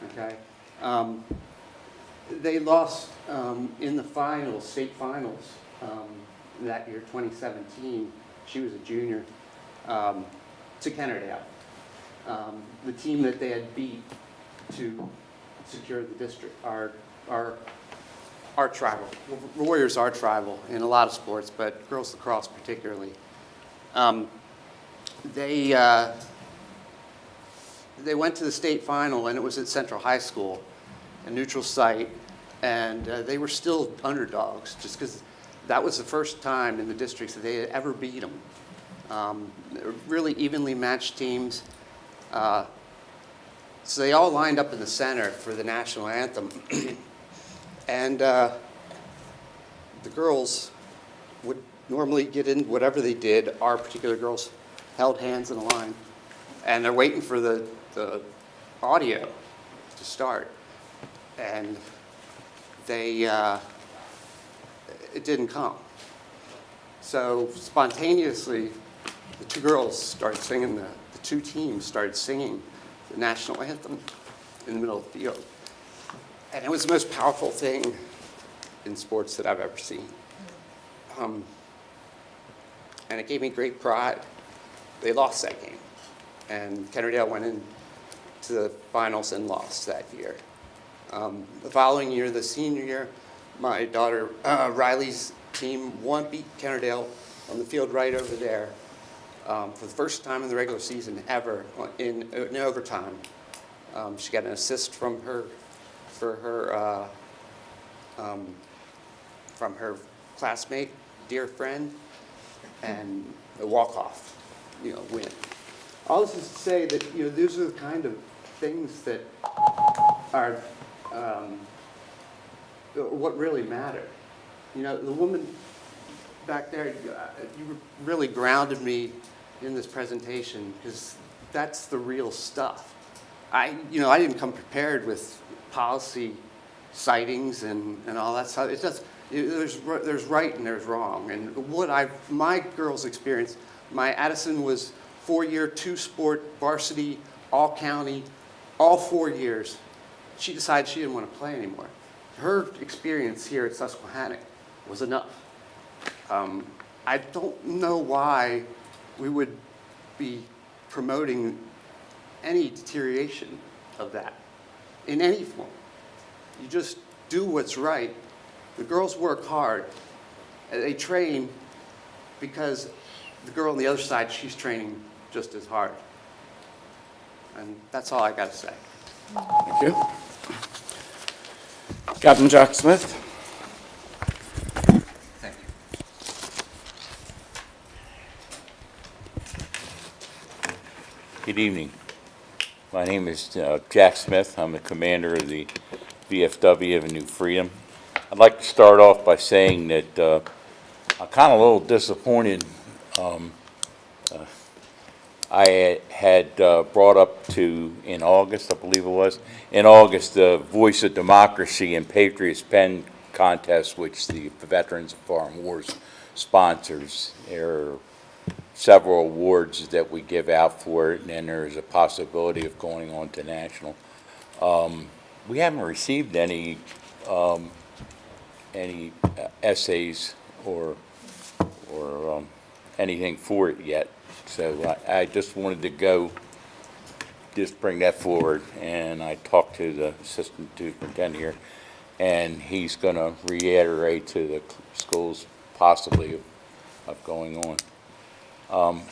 okay? They lost in the finals, state finals, that year, 2017, she was a junior, to Kennerdale. The team that they had beat to secure the district are tribal. Warriors are tribal in a lot of sports, but girls lacrosse particularly. They went to the state final, and it was at Central High School, a neutral site, and they were still underdogs just because that was the first time in the districts that they had ever beat them. They were really evenly matched teams. So they all lined up in the center for the national anthem. And the girls would normally get in whatever they did. Our particular girls held hands in a line. And they're waiting for the audio to start. And it didn't come. So spontaneously, the two girls started singing, the two teams started singing the national anthem in the middle of the field. And it was the most powerful thing in sports that I've ever seen. And it gave me great pride. They lost that game. And Kennerdale went into the finals and lost that year. The following year, the senior year, my daughter Riley's team beat Kennerdale on the field right over there for the first time in the regular season ever in overtime. She got an assist from her classmate, dear friend, and a walk-off, win. All this is to say that these are the kind of things that are what really matter. The woman back there, you really grounded me in this presentation because that's the real stuff. I didn't come prepared with policy citings and all that stuff. It's just there's right and there's wrong. And my girls' experience, my Addison was 4-year, 2-sport, varsity, all county, all 4 years. She decided she didn't want to play anymore. Her experience here at Susquehanna was enough. I don't know why we would be promoting any deterioration of that in any form. You just do what's right. The girls work hard. They train because the girl on the other side, she's training just as hard. And that's all I got to say. Thank you. Captain Jack Smith. Thank you. Good evening. My name is Jack Smith. I'm the commander of the VFW of New Freedom. I'd like to start off by saying that I'm kind of a little disappointed. I had brought up in August, I believe it was, the Voice of Democracy and Patriots Pen contest, which the Veterans of Foreign Wars sponsors. There are several awards that we give out for it, and then there is a possibility of going on to national. We haven't received any essays or anything for it yet. So I just wanted to bring that forward, and I talked to the assistant superintendent here, and he's going to reiterate to the schools possibly of going on.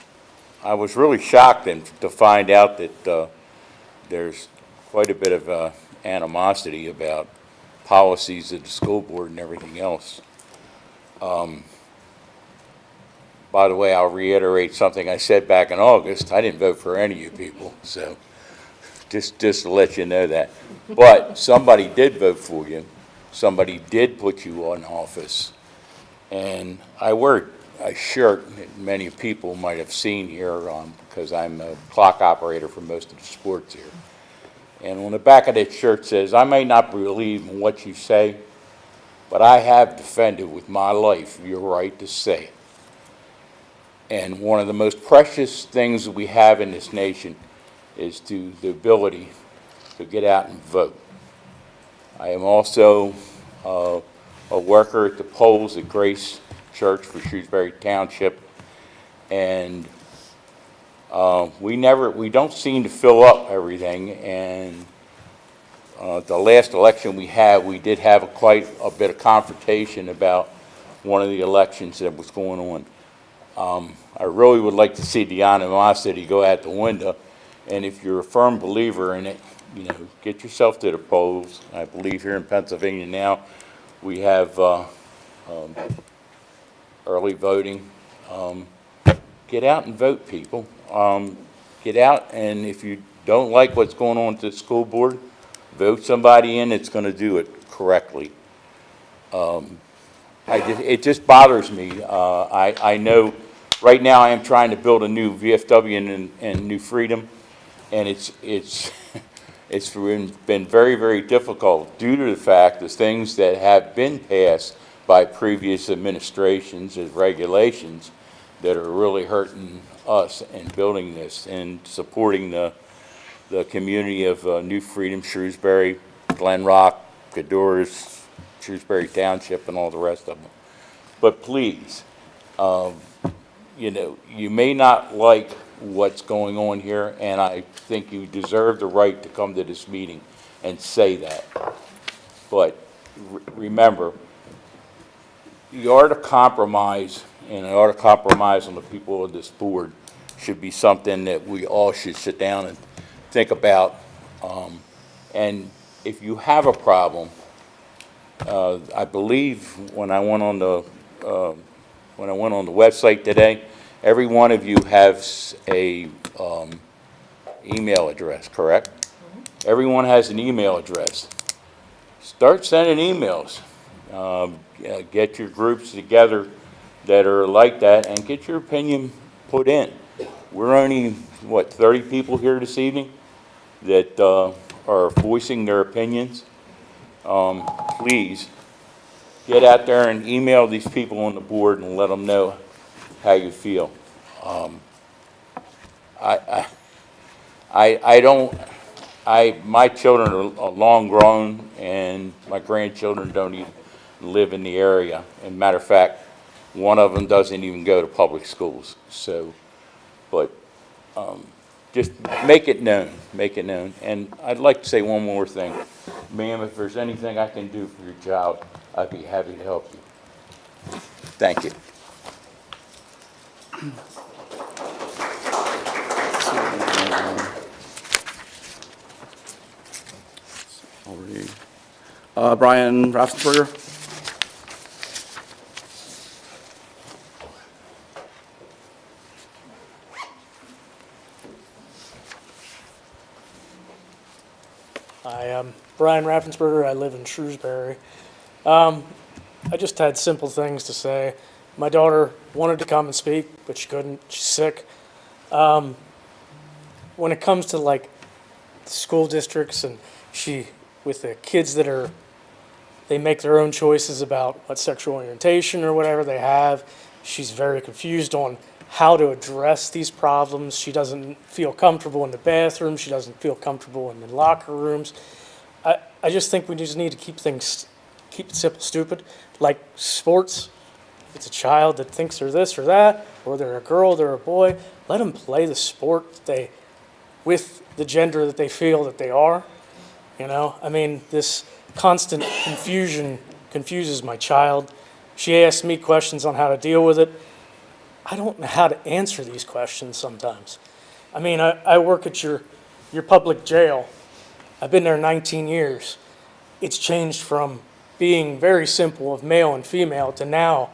I was really shocked to find out that there's quite a bit of animosity about policies of the school board and everything else. By the way, I'll reiterate something I said back in August. I didn't vote for any of you people, so just to let you know that. But somebody did vote for you. Somebody did put you in office. And I wear a shirt that many people might have seen here because I'm a clock operator for most of the sports here. And on the back of that shirt says, I may not believe in what you say, but I have defended with my life your right to say it. And one of the most precious things that we have in this nation is the ability to get out and vote. I am also a worker at the polls at Grace Church for Shrewsbury Township, And we don't seem to fill up everything, and the last election we did have quite a bit of confrontation about one of the elections that was going on. I really would like to see the animosity go out the window, and if you're a firm believer in it, get yourself to the polls. I believe here in Pennsylvania now, we have early voting. Get out and vote, people. Get out, and if you don't like what's going on at the school board, vote somebody in that's going to do it correctly. It just bothers me. I know right now I am trying to build a new VFW in New Freedom, and it's been very, very difficult due to the fact of things that have been passed by previous administrations as regulations that are really hurting us in building this and supporting the community of New Freedom, Shrewsbury, Glenrock, Cadores, Shrewsbury Township, and all the rest of them. But please, you may not like what's going on here, and I think you deserve the right to come to this meeting and say that. But remember, the art of compromise and the art of compromise on the people of this board should be something that we all should sit down and think about. And if you have a problem, I believe when I went on the website today, every one of you has a email address, correct? Mm-hmm. Everyone has an email address. Start sending emails. Get your groups together that are like that and get your opinion put in. We're only, 30 people here this evening that are voicing their opinions. Please get out there and email these people on the board and let them know how you feel. My children are long grown, and my grandchildren don't even live in the area. As a matter of fact, one of them doesn't even go to public schools. So, but just make it known, And I'd like to say one more thing. Ma'am, if there's anything I can do for your child, I'd be happy to help you. Thank you. Brian Raffensperger. Hi, I'm Brian Raffensperger. I live in Shrewsbury. I just had simple things to say. My daughter wanted to come and speak, but she couldn't. She's sick. When it comes to like school districts and with the kids they make their own choices about what sexual orientation or whatever they have, she's very confused on how to address these problems. She doesn't feel comfortable in the bathroom. She doesn't feel comfortable in the locker rooms. I just think we just need to keep it simple, stupid. Like sports, if it's a child that thinks they're this or that, or they're a girl, they're a boy, let them play the sport with the gender that they feel that they are. This constant confusion confuses my child. She asks me questions on how to deal with it. I don't know how to answer these questions sometimes. I work at your public jail. I've been there 19 years. It's changed from being very simple of male and female to now,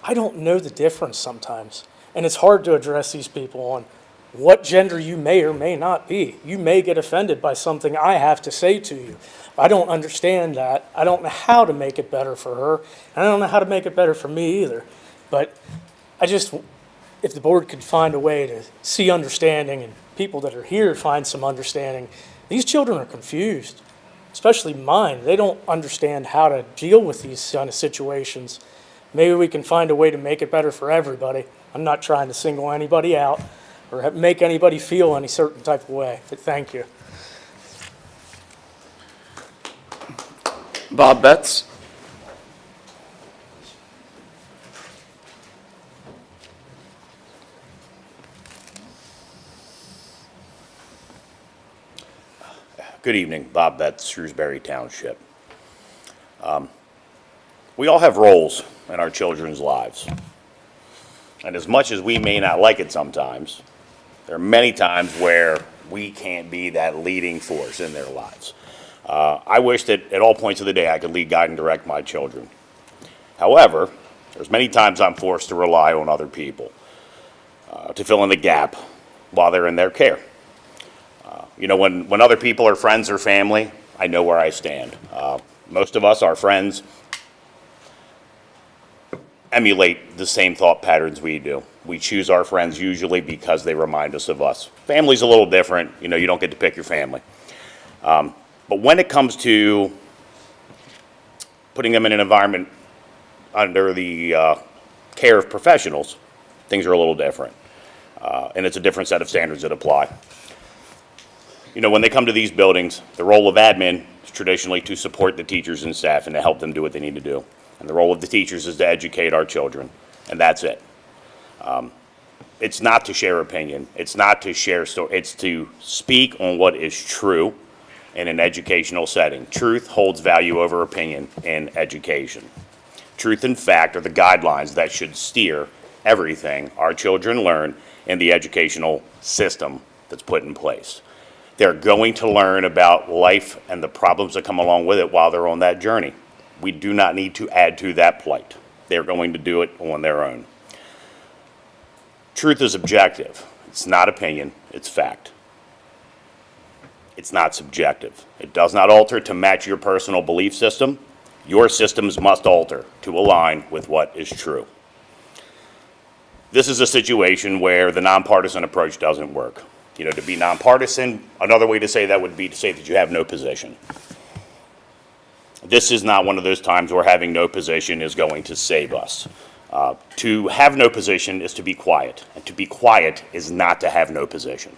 I don't know the difference sometimes. And it's hard to address these people on what gender you may or may not be. You may get offended by something I have to say to you. I don't understand that. I don't know how to make it better for her. And I don't know how to make it better for me either. But if the board could find a way to see understanding and people that are here find some understanding. These children are confused, especially mine. They don't understand how to deal with these kind of situations. Maybe we can find a way to make it better for everybody. I'm not trying to single anybody out or make anybody feel any certain type of way, but thank you. Bob Betts. Good evening, Bob Betts, Shrewsbury Township. We all have roles in our children's lives. And as much as we may not like it sometimes, there are many times where we can't be that leading force in their lives. I wish that at all points of the day I could lead, guide, and direct my children. However, there's many times I'm forced to rely on other people to fill in the gap while they're in their care. When other people are friends or family, I know where I stand. Most of us, our friends, emulate the same thought patterns we do. We choose our friends usually because they remind us of us. Family's a little different. You don't get to pick your family. But when it comes to putting them in an environment under the care of professionals, things are a little different. And it's a different set of standards that apply. When they come to these buildings, the role of admin is traditionally to support the teachers and staff and to help them do what they need to do. And the role of the teachers is to educate our children, and that's it. It's not to share opinion. It's not to share story. It's to speak on what is true in an educational setting. Truth holds value over opinion in education. Truth and fact are the guidelines that should steer everything our children learn in the educational system that's put in place. They're going to learn about life and the problems that come along with it while they're on that journey. We do not need to add to that plight. They're going to do it on their own. Truth is objective. It's not opinion, it's fact. It's not subjective. It does not alter to match your personal belief system. Your systems must alter to align with what is true. This is a situation where the nonpartisan approach doesn't work. To be nonpartisan, another way to say that would be to say that you have no position. This is not one of those times where having no position is going to save us. To have no position is to be quiet, and to be quiet is not to have no position.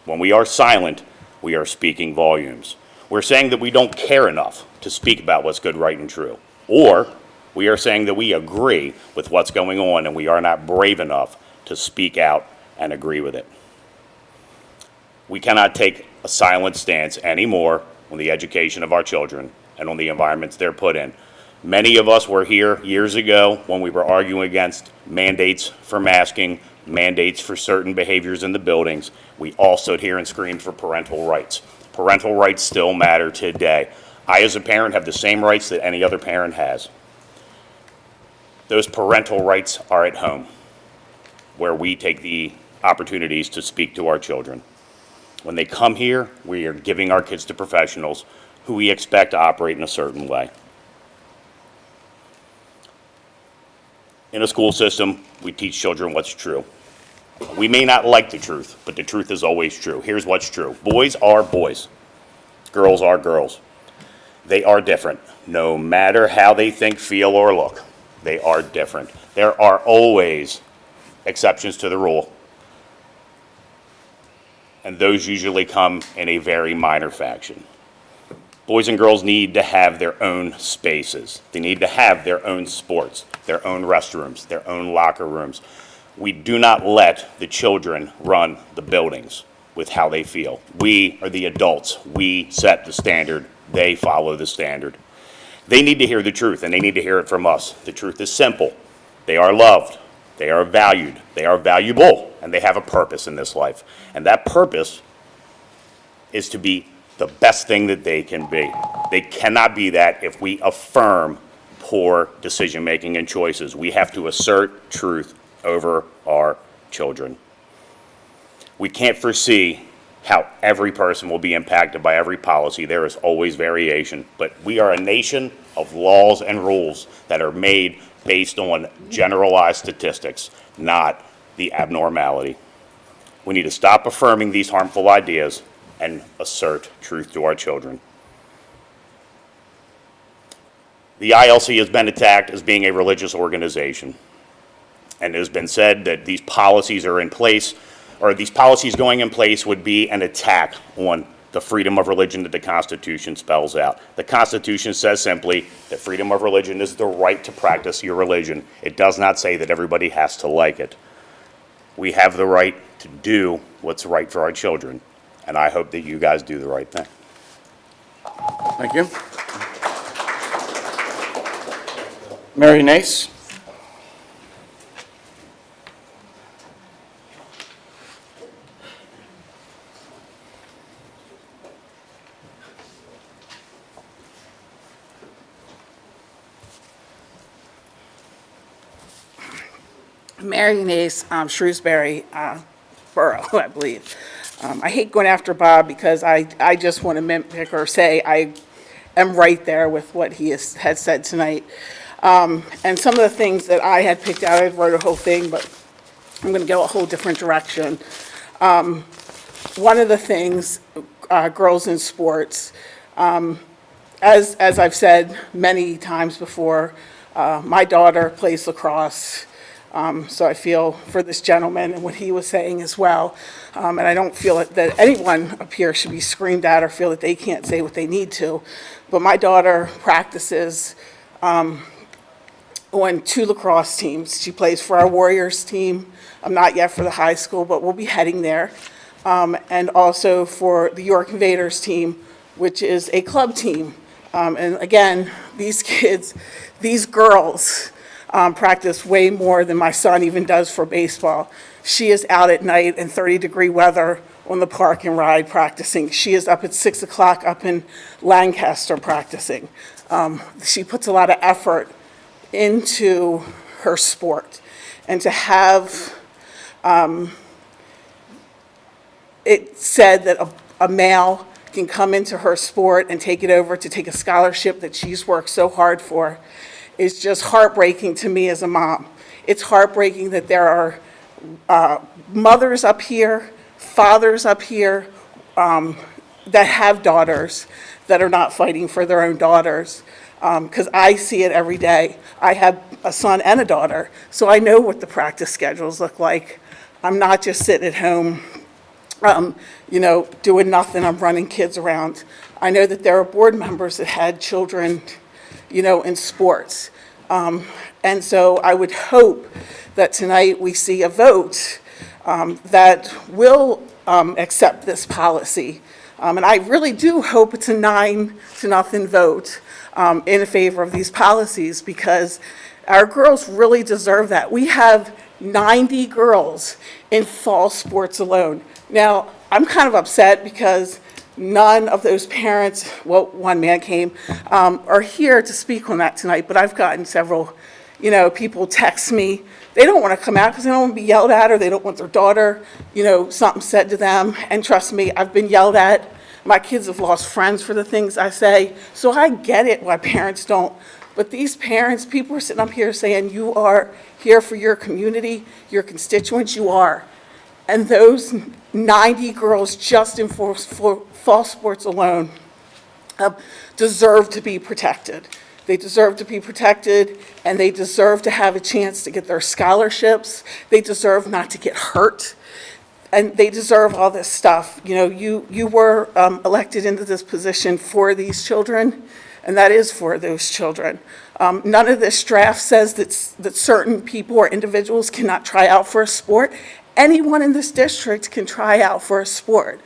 When we are silent, we are speaking volumes. We're saying that we don't care enough to speak about what's good, right, and true. Or we are saying that we agree with what's going on and we are not brave enough to speak out and agree with it. We cannot take a silent stance anymore on the education of our children and on the environments they're put in. Many of us were here years ago when we were arguing against mandates for masking, mandates for certain behaviors in the buildings. We all stood here and screamed for parental rights. Parental rights still matter today. I, as a parent, have the same rights that any other parent has. Those parental rights are at home, where we take the opportunities to speak to our children. When they come here, we are giving our kids to professionals who we expect to operate in a certain way. In a school system, we teach children what's true. We may not like the truth, but the truth is always true. Here's what's true. Boys are boys. Girls are girls. They are different, no matter how they think, feel, or look. They are different. There are always exceptions to the rule, and those usually come in a very minor faction. Boys and girls need to have their own spaces. They need to have their own sports, their own restrooms, their own locker rooms. We do not let the children run the buildings with how they feel. We are the adults. We set the standard. They follow the standard. They need to hear the truth, and they need to hear it from us. The truth is simple. They are loved. They are valued. They are valuable, and they have a purpose in this life. And that purpose is to be the best thing that they can be. They cannot be that if we affirm poor decision-making and choices. We have to assert truth over our children. We can't foresee how every person will be impacted by every policy. There is always variation, but we are a nation of laws and rules that are made based on generalized statistics, not the abnormality. We need to stop affirming these harmful ideas and assert truth to our children. The ILC has been attacked as being a religious organization, and it has been said that these policies are in place, or these policies going in place would be an attack on the freedom of religion that the Constitution spells out. The Constitution says simply that freedom of religion is the right to practice your religion. It does not say that everybody has to like it. We have the right to do what's right for our children, and I hope that you guys do the right thing. Thank you. Mary Nace? Mary Nace, Shrewsbury, Burrow, I believe. I hate going after Bob because I just want to mimic or say I am right there with what he had said tonight. And some of the things that I had picked out, I wrote a whole thing, but I'm going to go a whole different direction. One of the things, girls in sports, as I've said many times before, my daughter plays lacrosse. So I feel for this gentleman and what he was saying as well. And I don't feel that anyone up here should be screamed at or feel that they can't say what they need to. But my daughter practices on 2 lacrosse teams. She plays for our Warriors team. I'm not yet for the high school, but we'll be heading there. And also for the York Invaders team, which is a club team. And again, these kids, these girls, practice way more than my son even does for baseball. She is out at night in 30-degree weather on the park and ride practicing. She is up at 6 o'clock up in Lancaster practicing. She puts a lot of effort into her sport. And to have it said that a male can come into her sport and take it over to take a scholarship that she's worked so hard for is just heartbreaking to me as a mom. It's heartbreaking that there are mothers up here, fathers up here that have daughters that are not fighting for their own daughters. Because I see it every day. I have a son and a daughter, so I know what the practice schedules look like. I'm not just sitting at home, doing nothing. I'm running kids around. I know that there are board members that had children in sports. And so I would hope that tonight we see a vote that will accept this policy. And I really do hope it's a 9-0 vote in favor of these policies because our girls really deserve that. We have 90 girls in fall sports alone. Now, I'm kind of upset because none of those parents, well, one man came, are here to speak on that tonight, but I've gotten several, people text me. They don't want to come out because they don't want to be yelled at or they don't want their daughter, something said to them. And trust me, I've been yelled at. My kids have lost friends for the things I say. So I get it why parents don't. But these parents, people are sitting up here saying, you are here for your community, your constituents, you are. And those 90 girls just in for fall sports alone deserve to be protected. They deserve to be protected, and they deserve to have a chance to get their scholarships. They deserve not to get hurt, and they deserve all this stuff. You were elected into this position for these children, and that is for those children. None of this draft says that certain people or individuals cannot try out for a sport. Anyone in this district can try out for a sport.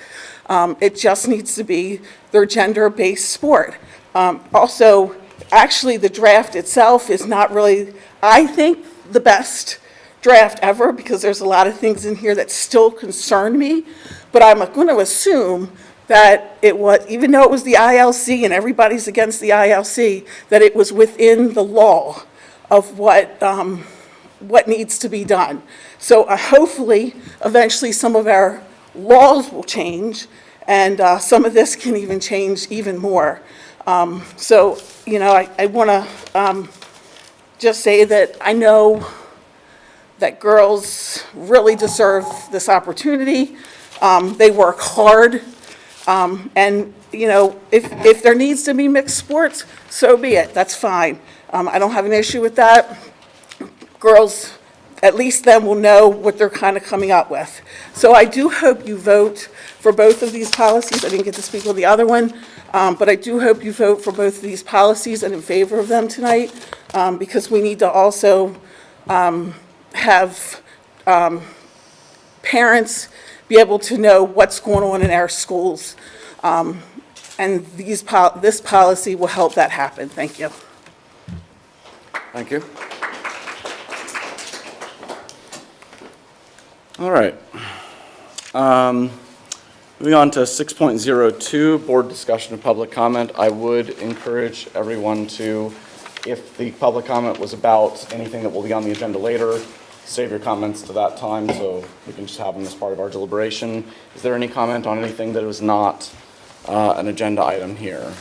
It just needs to be their gender-based sport. Also, actually, the draft itself is not really, I think, the best draft ever because there's a lot of things in here that still concern me. But I'm going to assume that it was, even though it was the ILC and everybody's against the ILC, that it was within the law of what needs to be done. So hopefully, eventually, some of our laws will change, and some of this can even change even more. I want to just say that I know that girls really deserve this opportunity. They work hard, and if there needs to be mixed sports, so be it. That's fine. I don't have an issue with that. Girls, at least then will know what they're kind of coming up with. So I do hope you vote for both of these policies. I didn't get to speak on the other one, but I do hope you vote for both of these policies and in favor of them tonight, because we need to also have parents be able to know what's going on in our schools. And this policy will help that happen. Thank you. Thank you. All right. Moving on to 6.02, board discussion and public comment. I would encourage everyone to, if the public comment was about anything that will be on the agenda later, save your comments to that time so we can just have them as part of our deliberation. Is there any comment on anything that was not an agenda item here?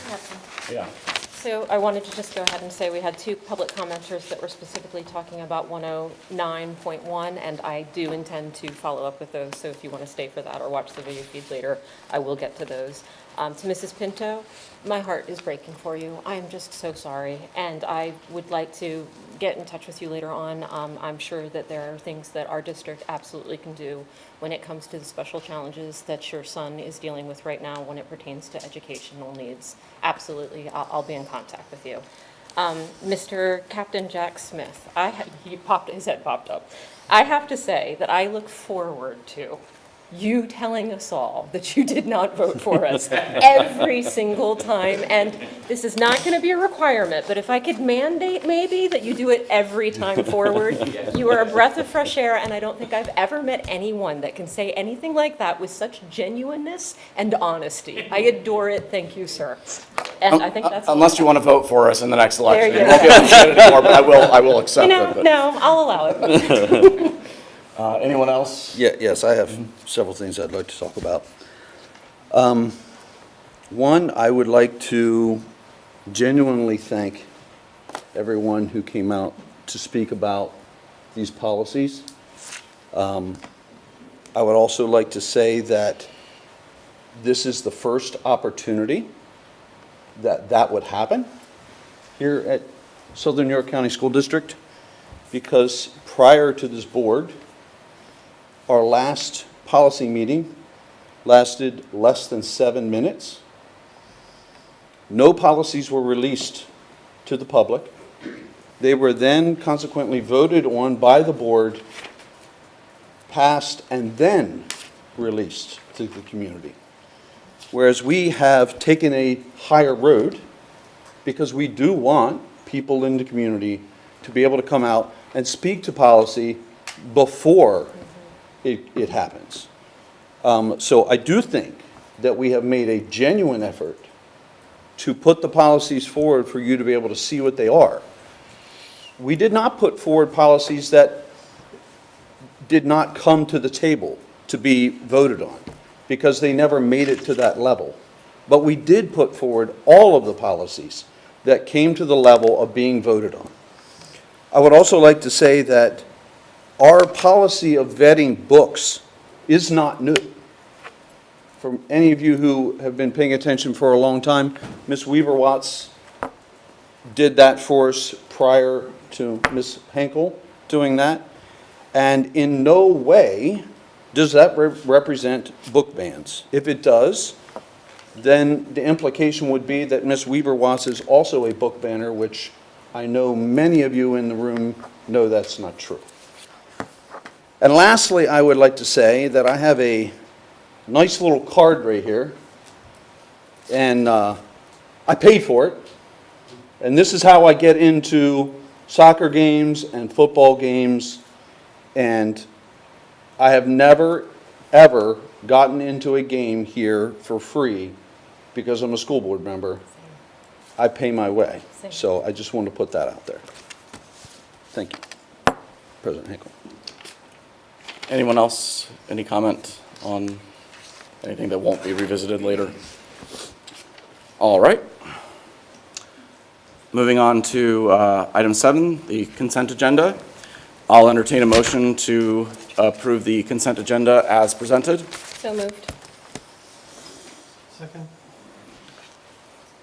Yeah. So I wanted to just go ahead and say we had 2 public commenters that were specifically talking about 109.1, and I do intend to follow up with those, so if you want to stay for that or watch the video feed later, I will get to those. To Mrs. Pinto, my heart is breaking for you. I am just so sorry, and I would like to get in touch with you later on. I'm sure that there are things that our district absolutely can do when it comes to the special challenges that your son is dealing with right now when it pertains to educational needs. Absolutely, I'll be in contact with you. Mr. Captain Jack Smith, his head popped up. I have to say that I look forward to you telling us all that you did not vote for us every single time. And this is not going to be a requirement, but if I could mandate maybe that you do it every time forward, you are a breath of fresh air, and I don't think I've ever met anyone that can say anything like that with such genuineness and honesty. I adore it. Thank you, sir. And I think that's unless you want to vote for us in the next election. There you You won't be able to say it anymore, but I will accept it. but- No, I'll allow it. Anyone else? Yes, I have several things I'd like to talk about. One, I would like to genuinely thank everyone who came out to speak about these policies. I would also like to say that this is the first opportunity that would happen here at Southern York County School District, because prior to this board, our last policy meeting lasted less than 7 minutes. No policies were released to the public. They were then consequently voted on by the board, passed, and then released to the community. Whereas we have taken a higher road because we do want people in the community to be able to come out and speak to policy before it happens. So I do think that we have made a genuine effort to put the policies forward for you to be able to see what they are. We did not put forward policies that did not come to the table to be voted on because they never made it to that level. But we did put forward all of the policies that came to the level of being voted on. I would also like to say that our policy of vetting books is not new. For any of you who have been paying attention for a long time, Ms. Weaver-Watts did that for us prior to Ms. Henkel doing that. And in no way does that represent book bans. If it does, then the implication would be that Ms. Weaver-Watts is also a book banner, which I know many of you in the room know that's not true. And lastly, I would like to say that I have a nice little card right here, and I paid for it. And this is how I get into soccer games and football games, and I have never, ever gotten into a game here for free because I'm a school board member. I pay my way. So I just want to put that out there. Thank you, President Hinkle. Anyone else? Any comment on anything that won't be revisited later? All right. Moving on to item 7, the consent agenda. I'll entertain a motion to approve the consent agenda as presented. So moved. Second.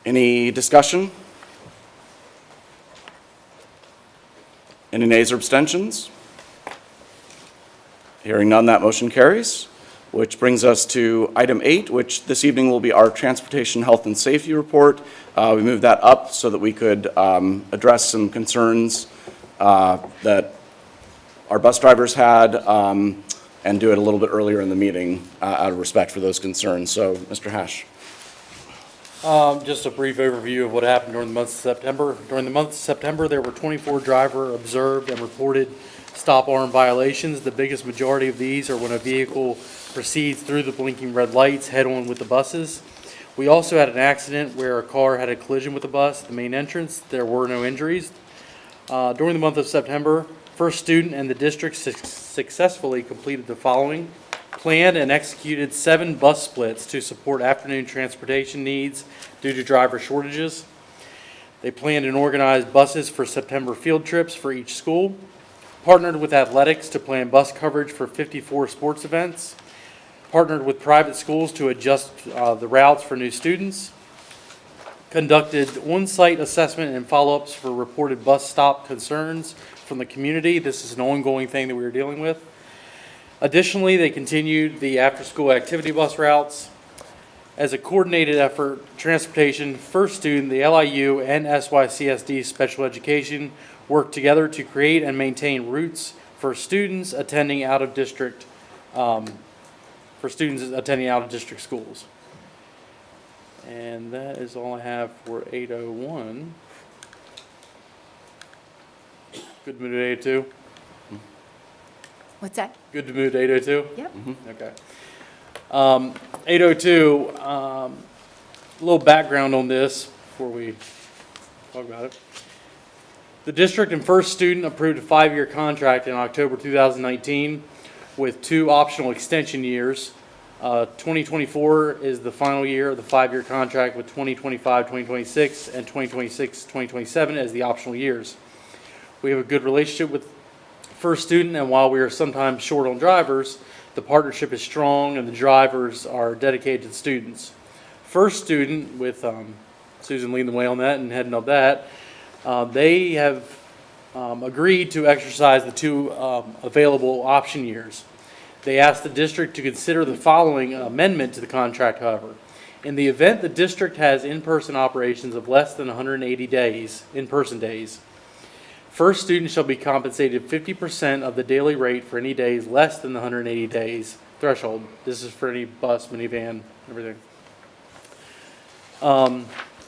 Any discussion? Any nays or abstentions? Hearing none, that motion carries, which brings us to item 8, which this evening will be our transportation health and safety report. We moved that up so that we could address some concerns that our bus drivers had and do it a little bit earlier in the meeting out of respect for those concerns. So, Mr. Hash. Just a brief overview of what happened during the month of September. During the month of September, there were 24 driver observed and reported stop arm violations. The biggest majority of these are when a vehicle proceeds through the blinking red lights head-on with the buses. We also had an accident where a car had a collision with a bus at the main entrance. There were no injuries. During the month of September, first student and the district successfully completed the following: planned and executed 7 bus splits to support afternoon transportation needs due to driver shortages. They planned and organized buses for September field trips for each school, partnered with athletics to plan bus coverage for 54 sports events, partnered with private schools to adjust the routes for new students, conducted on-site assessment and follow-ups for reported bus stop concerns from the community. This is an ongoing thing that we are dealing with. Additionally, they continued the after-school activity bus routes. As a coordinated effort, transportation, first student, the LIU, and SYCSD special education worked together to create and maintain routes for students attending out-of-district schools. And that is all I have for 801. Good to move to 802? What's that? Good to move to 802? Yep. Okay. 802, a little background on this before we talk about it. The district and first student approved a 5-year contract in October 2019 with 2 optional extension years. 2024 is the final year of the 5-year contract with 2025, 2026, and 2026, 2027 as the optional years. We have a good relationship with first student, and while we are sometimes short on drivers, the partnership is strong and the drivers are dedicated to the students. First student, with Susan leading the way on that and heading up that, they have agreed to exercise the 2 available option years. They asked the district to consider the following amendment to the contract, however. In the event the district has in-person operations of less than 180 days, in-person days, first student shall be compensated 50% of the daily rate for any days less than the 180 days threshold. This is for any bus, minivan, everything.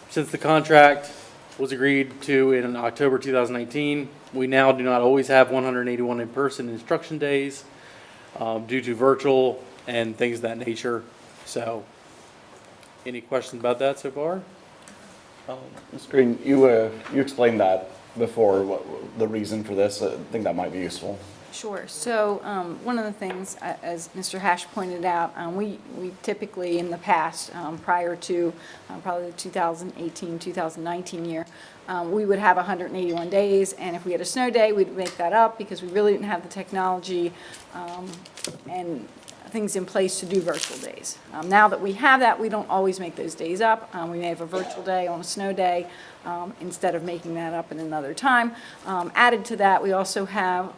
Since the contract was agreed to in October 2019, we now do not always have 181 in-person instruction days due to virtual and things of that nature. So, any questions about that so far? Ms. Green, you explained that before, the reason for this. I think that might be useful. Sure. So one of the things, as Mr. Hash pointed out, we typically in the past, prior to probably the 2018, 2019 year, we would have 181 days, and if we had a snow day, we'd make that up because we really didn't have the technology and things in place to do virtual days. Now that we have that, we don't always make those days up. We may have a virtual day on a snow day instead of making that up in another time. Added to that, we also have,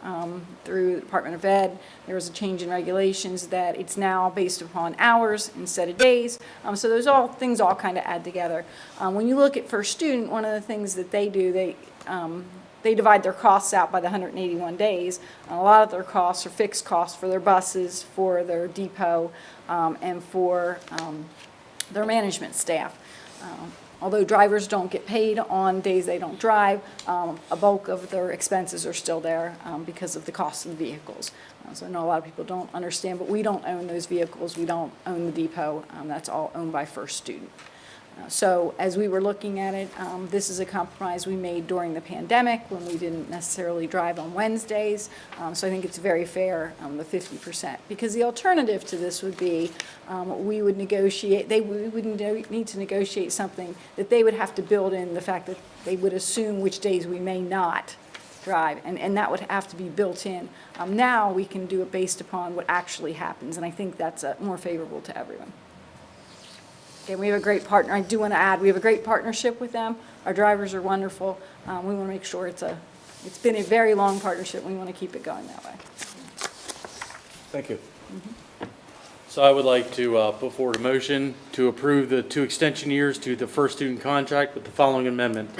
through the Department of Ed, there was a change in regulations that it's now based upon hours instead of days. So those things all kind of add together. When you look at first student, one of the things that they do, they divide their costs out by the 181 days. A lot of their costs are fixed costs for their buses, for their depot, and for their management staff. Although drivers don't get paid on days they don't drive, a bulk of their expenses are still there because of the cost of the vehicles. So I know a lot of people don't understand, but we don't own those vehicles. We don't own the depot. That's all owned by first student. So as we were looking at it, this is a compromise we made during the pandemic when we didn't necessarily drive on Wednesdays. So I think it's very fair, the 50%. Because the alternative to this would be we would negotiate, we would need to negotiate something that they would have to build in the fact that they would assume which days we may not drive, and that would have to be built in. Now we can do it based upon what actually happens, and I think that's more favorable to everyone. Okay, we have a great partner. I do want to add, we have a great partnership with them. Our drivers are wonderful. We want to make sure it's been a very long partnership. We want to keep it going that way. Thank you. So I would like to put forward a motion to approve the 2 extension years to the first student contract with the following amendment.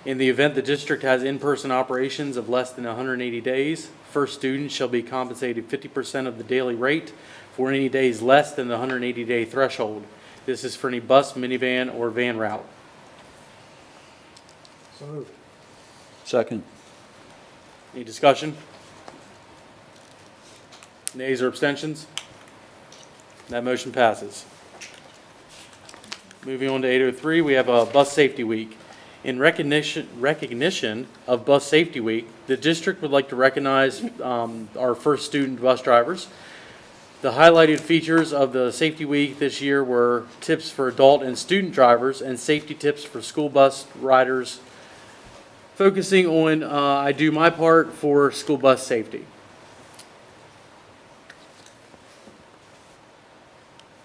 In the event the district has in-person operations of less than 180 days, first student shall be compensated 50% of the daily rate for any days less than the 180-day threshold. This is for any bus, minivan, or van route. So moved. Second. Any discussion? Nays or abstentions? That motion passes. Moving on to 803, we have a Bus Safety Week. In recognition of Bus Safety Week, the district would like to recognize our first student bus drivers. The highlighted features of the Safety Week this year were tips for adult and student drivers and safety tips for school bus riders, focusing on I do my part for school bus safety.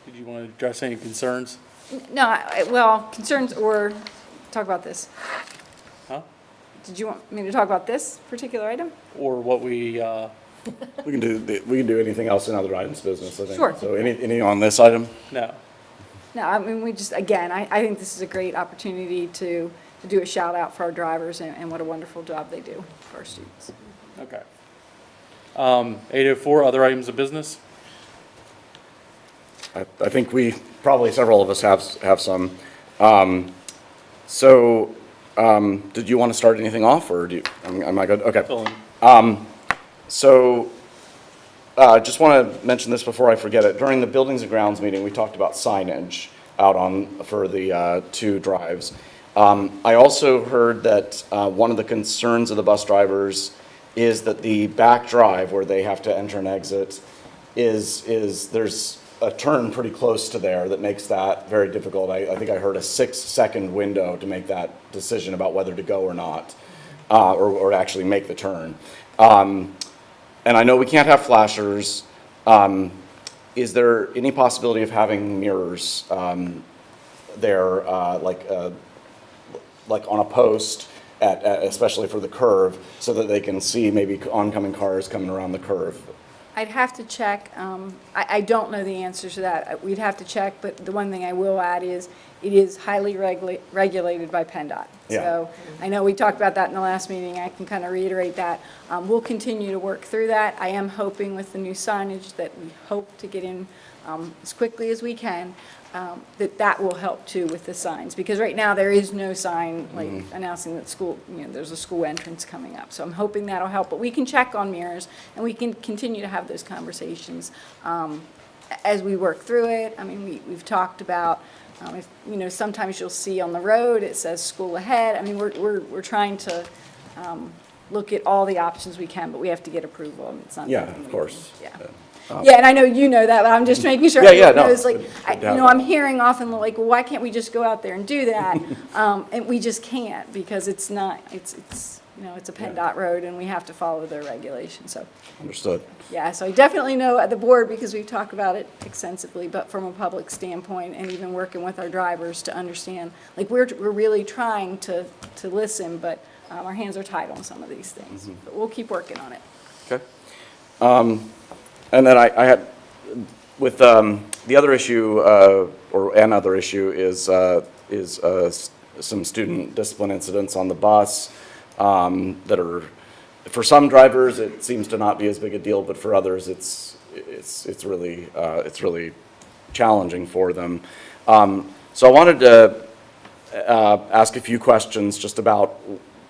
Did you want to address any concerns? No, well, concerns or talk about this. Huh? Did you want me to talk about this particular item? Or what we, We can do anything else in other items of business, I think. Sure. So any on this item? no. No, I mean, we just, again, I think this is a great opportunity to do a shout out for our drivers and what a wonderful job they do for our students. Okay. 804, other items of business? I think we, probably several of us have some. Did you want to start anything off, or am I good? Okay. Fill in. Just want to mention this before I forget it. During the Buildings and Grounds meeting, we talked about signage out for the 2 drives. I also heard that one of the concerns of the bus drivers is that the back drive where they have to enter and exit there's a turn pretty close to there that makes that very difficult. I think I heard a 6-second window to make that decision about whether to go or not, or actually make the turn. And I know we can't have flashers. Is there any possibility of having mirrors there, like on a post, especially for the curve, so that they can see maybe oncoming cars coming around the curve? I'd have to check. I don't know the answer to that. We'd have to check, but the one thing I will add is it is highly regulated by PennDOT. Yeah. So I know we talked about that in the last meeting. I can kind of reiterate that. We'll continue to work through that. I am hoping with the new signage that we hope to get in as quickly as we can, that will help too with the signs. Because right now there is no sign like announcing that school, there's a school entrance coming up. So I'm hoping that'll help. But we can check on mirrors and we can continue to have those conversations as we work through it. I mean, we've talked about, if, sometimes you'll see on the road, it says school ahead. I mean, we're trying to look at all the options we can, but we have to get approval. And it's not Yeah, something of we course. can- Yeah, and I know you know that, but I'm just making sure Yeah, everyone no, knows, like, good to have I'm that. hearing often, like, well, why can't we just go out there and do that? And we just can't, because it's not, it's a PennDOT road, and we have to follow their regulations, so. Understood. Yeah, so I definitely know at the board, because we've talked about it extensively, but from a public standpoint, and even working with our drivers to understand, like, we're really trying to listen, but our hands are tied on some of these things. But we'll keep working on it. Okay. And then I had, with the other issue, or another issue is some student discipline incidents on the bus that are, for some drivers, it seems to not be as big a deal, but for others, it's really challenging for them. So I wanted to ask a few questions just about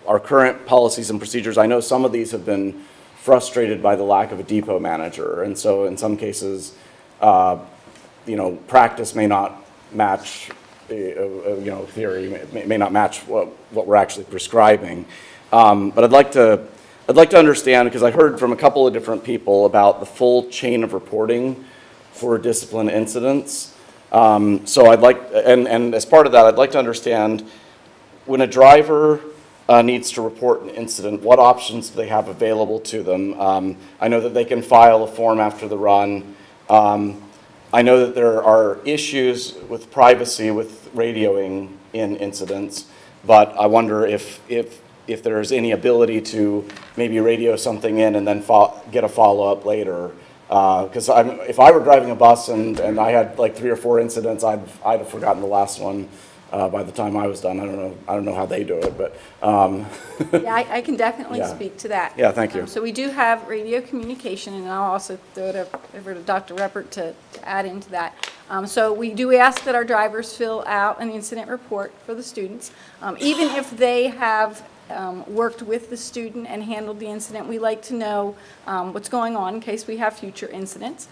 our current policies and procedures. I know some of these have been frustrated by the lack of a depot manager, and so in some cases, practice may not match, theory may not match what we're actually prescribing. But I'd like to understand, because I heard from a couple of different people about the full chain of reporting for discipline incidents. So I'd like, and as part of that, I'd like to understand when a driver needs to report an incident, what options do they have available to them? I know that they can file a form after the run. I know that there are issues with privacy with radioing in incidents, but I wonder if there's any ability to maybe radio something in and then get a follow-up later. Because if I were driving a bus and I had like 3 or 4 incidents, I'd have forgotten the last one by the time I was done. I don't know how they do it, but. Yeah, I can definitely Yeah. speak to that. Yeah, thank you. So we do have radio communication, and I'll also throw it over to Dr. Reppert to add into that. So we do ask that our drivers fill out an incident report for the students. Even if they have worked with the student and handled the incident, we like to know what's going on in case we have future incidents.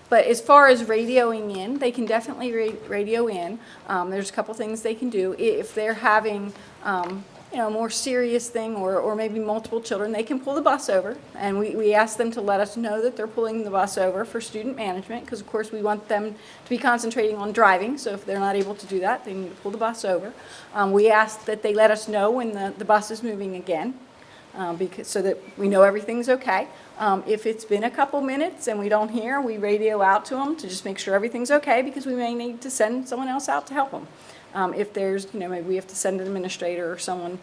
But as far as radioing in, they can definitely radio in. There's a couple things they can do. If they're having a more serious thing or maybe multiple children, they can pull the bus over. And we ask them to let us know that they're pulling the bus over for student management, because of course we want them to be concentrating on driving. So if they're not able to do that, they need to pull the bus over. We ask that they let us know when the bus is moving again, so that we know everything's okay. If it's been a couple minutes and we don't hear, we radio out to them to just make sure everything's okay, because we may need to send someone else out to help them. If there's, maybe we have to send an administrator or someone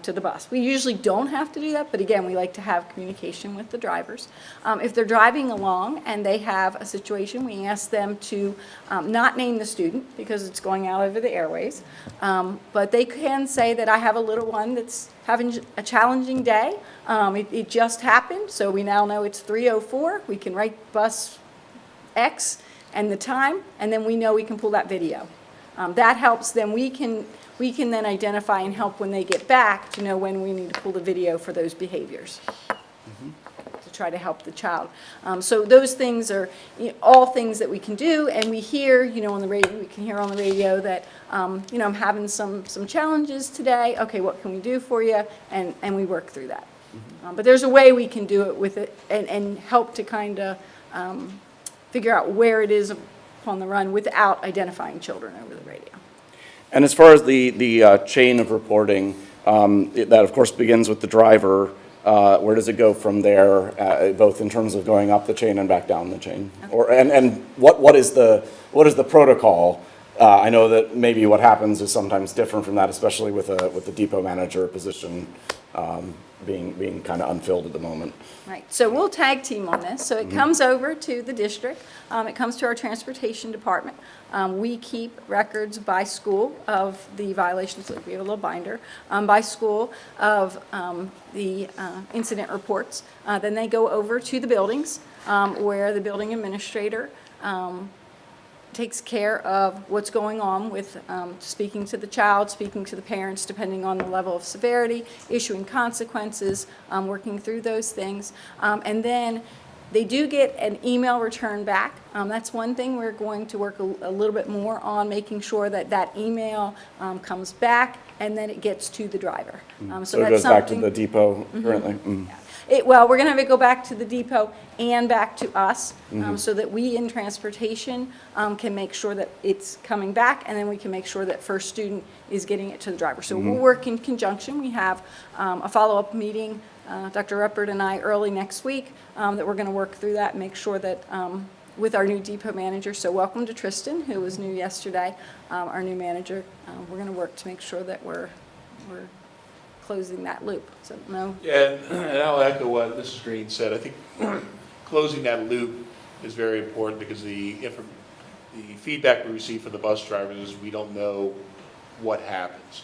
to the bus. We usually don't have to do that, but again, we like to have communication with the drivers. If they're driving along and they have a situation, we ask them to not name the student because it's going out over the airways. But they can say that I have a little one that's having a challenging day. It just happened, so we now know it's 3:04. We can write bus X and the time, and then we know we can pull that video. That helps them. We can then identify and help when they get back to know when we need to pull the video for those behaviors to try to help the child. So those things are all things that we can do, and we hear, on the radio, we can hear on the radio that, I'm having some challenges today. Okay, what can we do for you? And we work through that. But there's a way we can do it with it and help to kind of figure out where it is on the run without identifying children over the radio. And as far as the chain of reporting, that of course begins with the driver, where does it go from there, both in terms of going up the chain and back down the chain? Okay. And what is the protocol? I know that maybe what happens is sometimes different from that, especially with the depot manager position being kind of unfilled at the moment. Right, so we'll tag team on this. So it comes over to the district. It comes to our transportation department. We keep records by school of the violations, like we have a little binder, by school of the incident reports. Then they go over to the buildings where the building administrator takes care of what's going on with speaking to the child, speaking to the parents, depending on the level of severity, issuing consequences, working through those things. And then they do get an email return back. That's one thing we're going to work a little bit more on, making sure that that email comes back and then it gets to the driver. So it goes back to the depot currently? Yeah. Well, we're going to have it go back to the depot and back to us, so that we in transportation can make sure that it's coming back, and then we can make sure that first student is getting it to the driver. So we'll work in conjunction. We have a follow-up meeting, Dr. Ruppert and I, early next week, that we're going to work through that and make sure that with our new depot manager. So welcome to Tristan, who was new yesterday, our new manager. We're going to work to make sure that we're closing that loop. So no. Yeah, and I'll echo what Mrs. Green said. I think closing that loop is very important, because the feedback we receive from the bus drivers is we don't know what happens.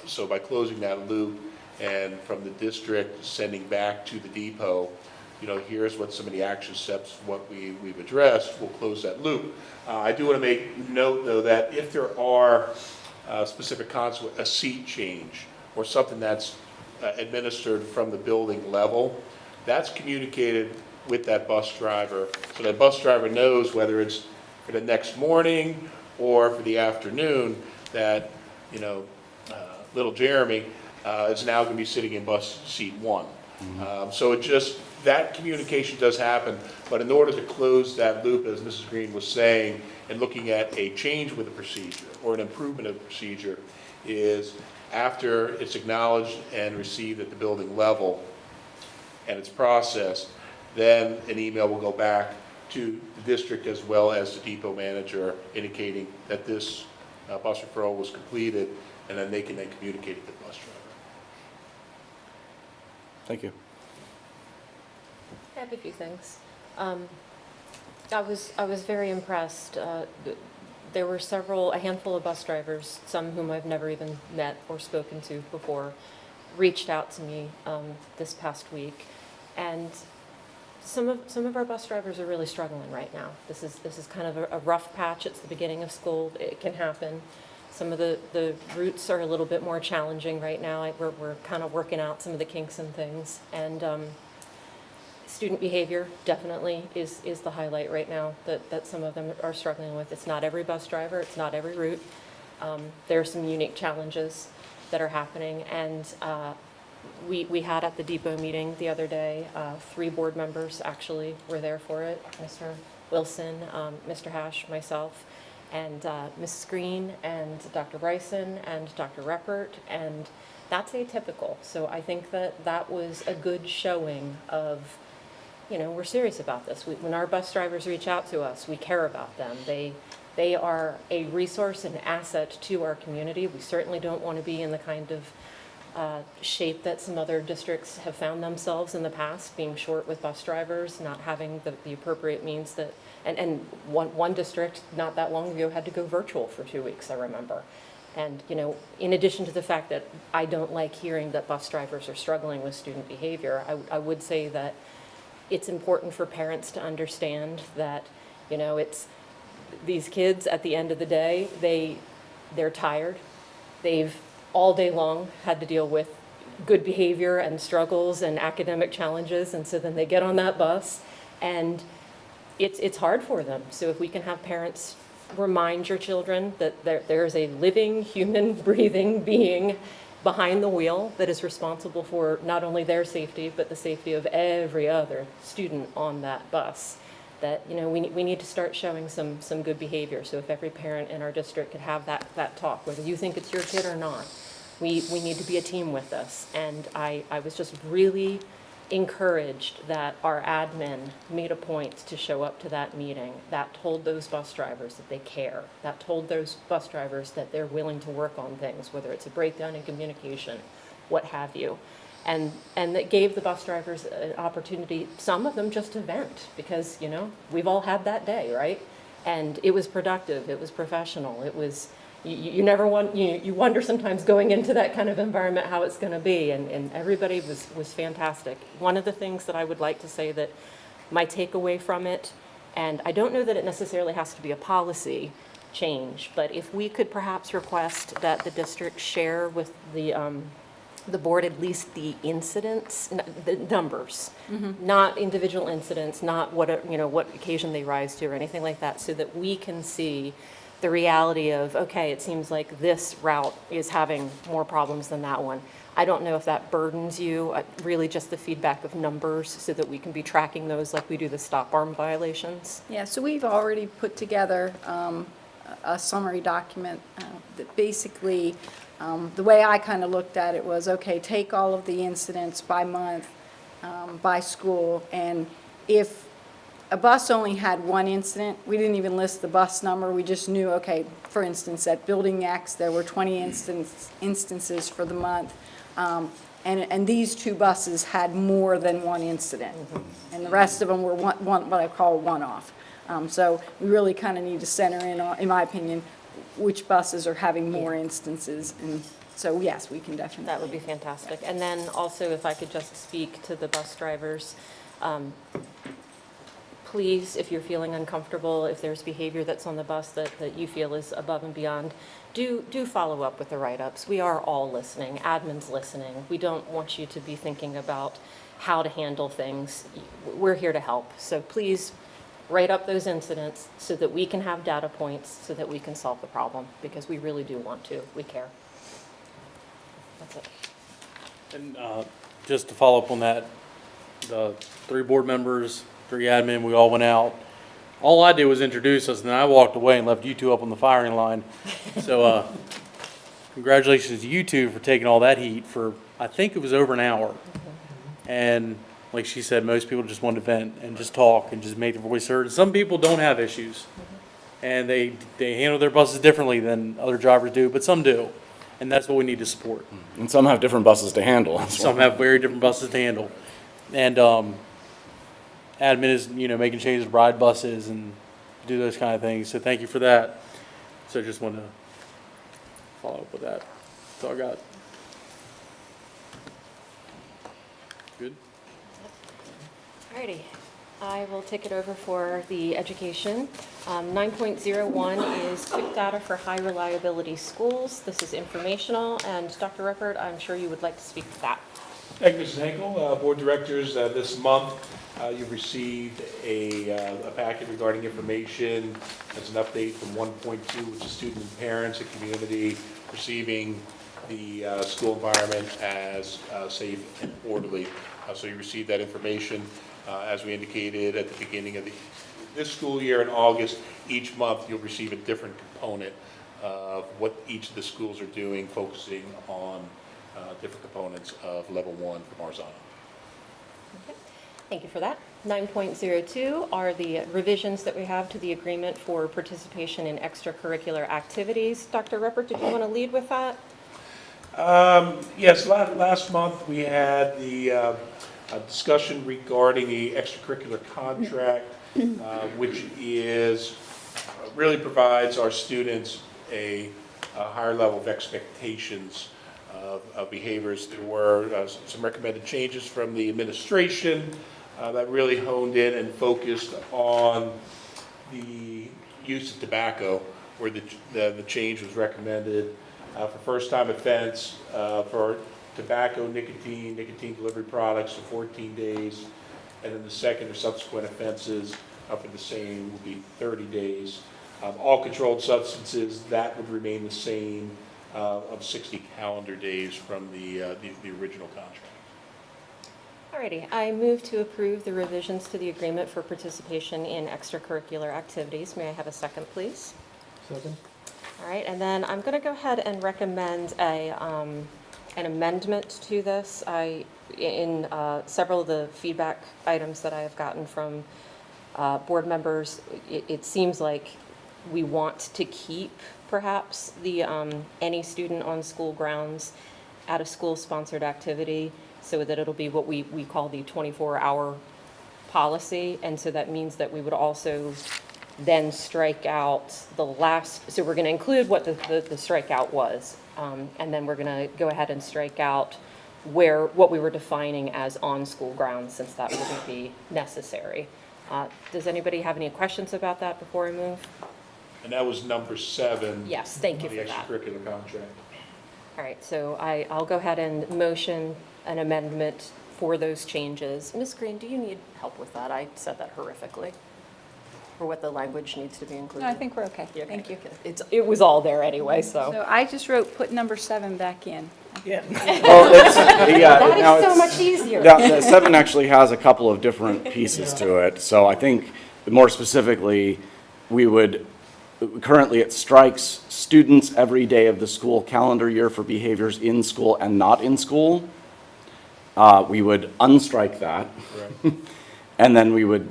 So by closing that loop, and from the district sending back to the depot, here's what some of the action steps, what we've addressed, we'll close that loop. I do want to make note, though, that if there are specific consequences, a seat change, or something that's administered from the building level, that's communicated with that bus driver, so that bus driver knows whether it's for the next morning or for the afternoon, that little Jeremy is now going to be sitting in bus seat 1. So that communication does happen, but in order to close that loop, as Mrs. Green was saying, and looking at a change with a procedure or an improvement of the procedure, is after it's acknowledged and received at the building level and it's processed, then an email will go back to the district as well as the depot manager, indicating that this bus referral was completed, and then they can then communicate it to the bus driver. Thank you. I have a few things. I was very impressed. There were a handful of bus drivers, some whom I've never even met or spoken to before, reached out to me this past week and some of our bus drivers are really struggling right now. This is kind of a rough patch. It's the beginning of school. It can happen. Some of the routes are a little bit more challenging right now. We're kind of working out some of the kinks and things. And student behavior definitely is the highlight right now that some of them are struggling with. It's not every bus driver. It's not every route. There are some unique challenges that are happening. And we had at the depot meeting the other day, 3 board members actually were there for it. Mr. Wilson, Mr. Hash, myself, and Mrs. Green, and Dr. Bryson, and Dr. Reppert, and that's atypical. So I think that was a good showing of, we're serious about this. When our bus drivers reach out to us, we care about them. They are a resource and asset to our community. We certainly don't want to be in the kind of shape that some other districts have found themselves in the past, being short with bus drivers, not having the appropriate means that, and one district not that long ago had to go virtual for 2 weeks, I remember. And, in addition to the fact that I don't like hearing that bus drivers are struggling with student behavior, I would say that it's important for parents to understand that, it's these kids at the end of the day, they're tired. They've all day long had to deal with good behavior and struggles and academic challenges, and so then they get on that bus and it's hard for them. So if we can have parents remind your children that there's a living, human, breathing being behind the wheel that is responsible for not only their safety, but the safety of every other student on that bus, that we need to start showing some good behavior. So if every parent in our district could have that talk, whether you think it's your kid or not, we need to be a team with this. And I was just really encouraged that our admin made a point to show up to that meeting, that told those bus drivers that they care, that told those bus drivers that they're willing to work on things, whether it's a breakdown in communication, what have you. And that gave the bus drivers an opportunity, some of them just to vent, because, we've all had that day, right? And it was productive, it was professional, it was, you never want, you wonder sometimes going into that kind of environment how it's going to be, and everybody was fantastic. One of the things that I would like to say that my takeaway from it, and I don't know that it necessarily has to be a policy change, but if we could perhaps request that the district share with the board at least the incidents, the numbers, not individual incidents, not what occasion they rise to or anything like that, so that we can see the reality of, okay, it seems like this route is having more problems than that one. I don't know if that burdens you, really just the feedback of numbers so that we can be tracking those like we do the stop arm violations. Yeah, so we've already put together a summary document that basically, the way I kind of looked at it was, okay, take all of the incidents by month, by school, and if a bus only had one incident, we didn't even list the bus number, we just knew, okay, for instance, at Building X, there were 20 instances for the month, and these 2 buses had more than one incident, and the rest of them were what I call one-off. So we really kind of need to center in my opinion, which buses are having more instances, and so yes, we can definitely. That would be fantastic. And then also, if I could just speak to the bus drivers, please, if you're feeling uncomfortable, if there's behavior that's on the bus that you feel is above and beyond, do follow up with the write-ups. We are all listening. Admin's listening. We don't want you to be thinking about how to handle things. We're here to help. So please write up those incidents so that we can have data points so that we can solve the problem, because we really do want to. We care. That's it. And just to follow up on that, the 3 board members, 3 admin, we all went out. All I did was introduce us, and then I walked away and left you 2 up on the firing line. So congratulations to you 2 for taking all that heat for, I think it was over an hour. And like she said, most people just want to vent and just talk and just make their voice heard. Some people don't have issues, and they handle their buses differently than other drivers do, but some do. And that's what we need to support. And some have different buses to handle. Some have very different buses to handle. And admin is, making changes to ride buses and do those kind of things. So thank you for that. So just want to follow up with that. That's all I got. Good? Alrighty. I will take it over for the education. 9.01 is quick data for high reliability schools. This is informational, and Dr. Ruppert, I'm sure you would like to speak to that. Thank you, Mrs. Henkel. Board Directors, this month you've received a packet regarding information as an update from 1.2, which is students and parents and community perceiving the school environment as safe and orderly. So you received that information. As we indicated at the beginning of this school year in August, each month you'll receive a different component of what each of the schools are doing, focusing on different components of level 1 from Arizona. Okay. Thank you for that. 9.02 are the revisions that we have to the agreement for participation in extracurricular activities. Dr. Ruppert, did you want to lead with that? Yes, last month we had the discussion regarding the extracurricular contract, which is really provides our students a higher level of expectations of behaviors. There were some recommended changes from the administration that really honed in and focused on the use of tobacco, where the change was recommended for first-time offense for tobacco, nicotine delivery products for 14 days, and then the second or subsequent offenses for the same will be 30 days. All controlled substances, that would remain the same of 60 calendar days from the original contract. Alrighty, I move to approve the revisions to the agreement for participation in extracurricular activities. May I have a second, please? Second. All right, and then I'm going to go ahead and recommend an amendment to this. In several of the feedback items that I have gotten from board members, it seems like we want to keep perhaps the any student on school grounds at a school-sponsored activity, so that it'll be what we call the 24-hour policy. And so that means that we would also then strike out the last, so we're going to include what the strikeout was, and then we're going to go ahead and strike out what we were defining as on school grounds, since that wouldn't be necessary. Does anybody have any questions about that before I move? And that was number 7. Yes, thank you on for the that. extracurricular contract. All right, so I'll go ahead and motion an amendment for those changes. Ms. Green, do you need help with that? I said that horrifically. Or what the language needs to be included? No, I think we're okay. Thank you. It was all there anyway, so. So I just wrote, put number 7 back in. Yeah. Well, That is so much easier. The 7 actually has a couple of different pieces to it. So I think more specifically, currently it strikes students every day of the school calendar year for behaviors in school and not in school. We would unstrike that. Right. And then we would,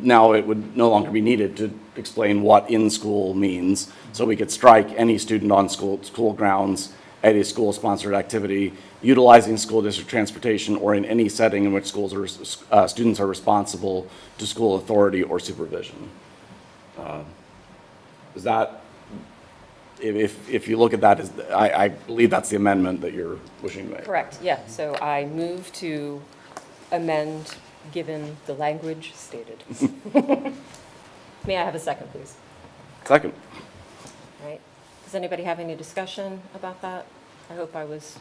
now it would no longer be needed to explain what in school means. So we could strike any student on school grounds at a school-sponsored activity, utilizing school district transportation, or in any setting in which students are responsible to school authority or supervision. Is that, if you look at that, I believe that's the amendment that you're wishing to make. Correct, yeah. So I move to amend, given the language stated. May I have a second, please? Second. All right. Does anybody have any discussion about that? I hope I was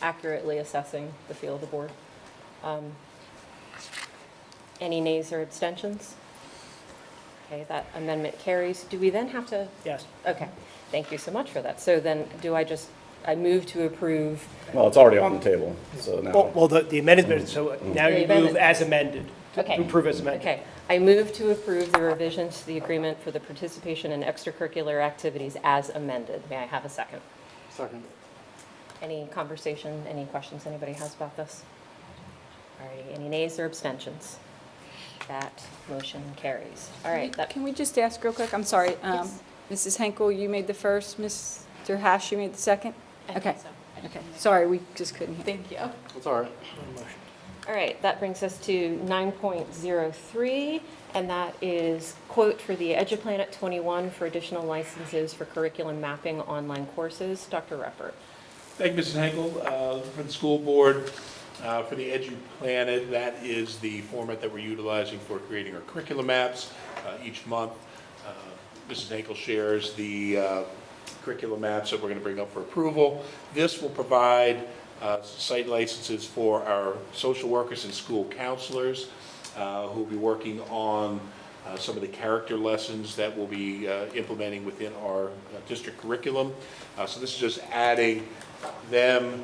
accurately assessing the feel of the board. Any nays or abstentions? Okay, that amendment carries. Do we then have to? Yes. Okay, thank you so much for that. So then I move to approve. Well, it's already on the table, so now. Well, the amendment, so now The you amendment. move as amended. Okay. To approve as amended. Okay, I move to approve the revisions to the agreement for the participation in extracurricular activities as amended. May I have a second? Second. Any conversation, any questions anybody has about this? All righty, any nays or abstentions? That motion carries. All right. Can we just ask real quick? I'm sorry. Yes. Mrs. Henkel, you made the first. Mr. Hash, you made the second? I think Okay. so. Okay. Sorry, we just couldn't hear. Thank you. That's all right. All right, that brings us to 9.03, and that is quote for the EduPlanet 21 for additional licenses for curriculum mapping online courses. Dr. Ruppert. Thank you, Mrs. Henkel. For the school board, For the EduPlanet, that is the format that we're utilizing for creating our curriculum maps each month. Mrs. Henkel shares the curriculum maps that we're going to bring up for approval. This will provide site licenses for our social workers and school counselors who will be working on some of the character lessons that we'll be implementing within our district curriculum. So this is just adding them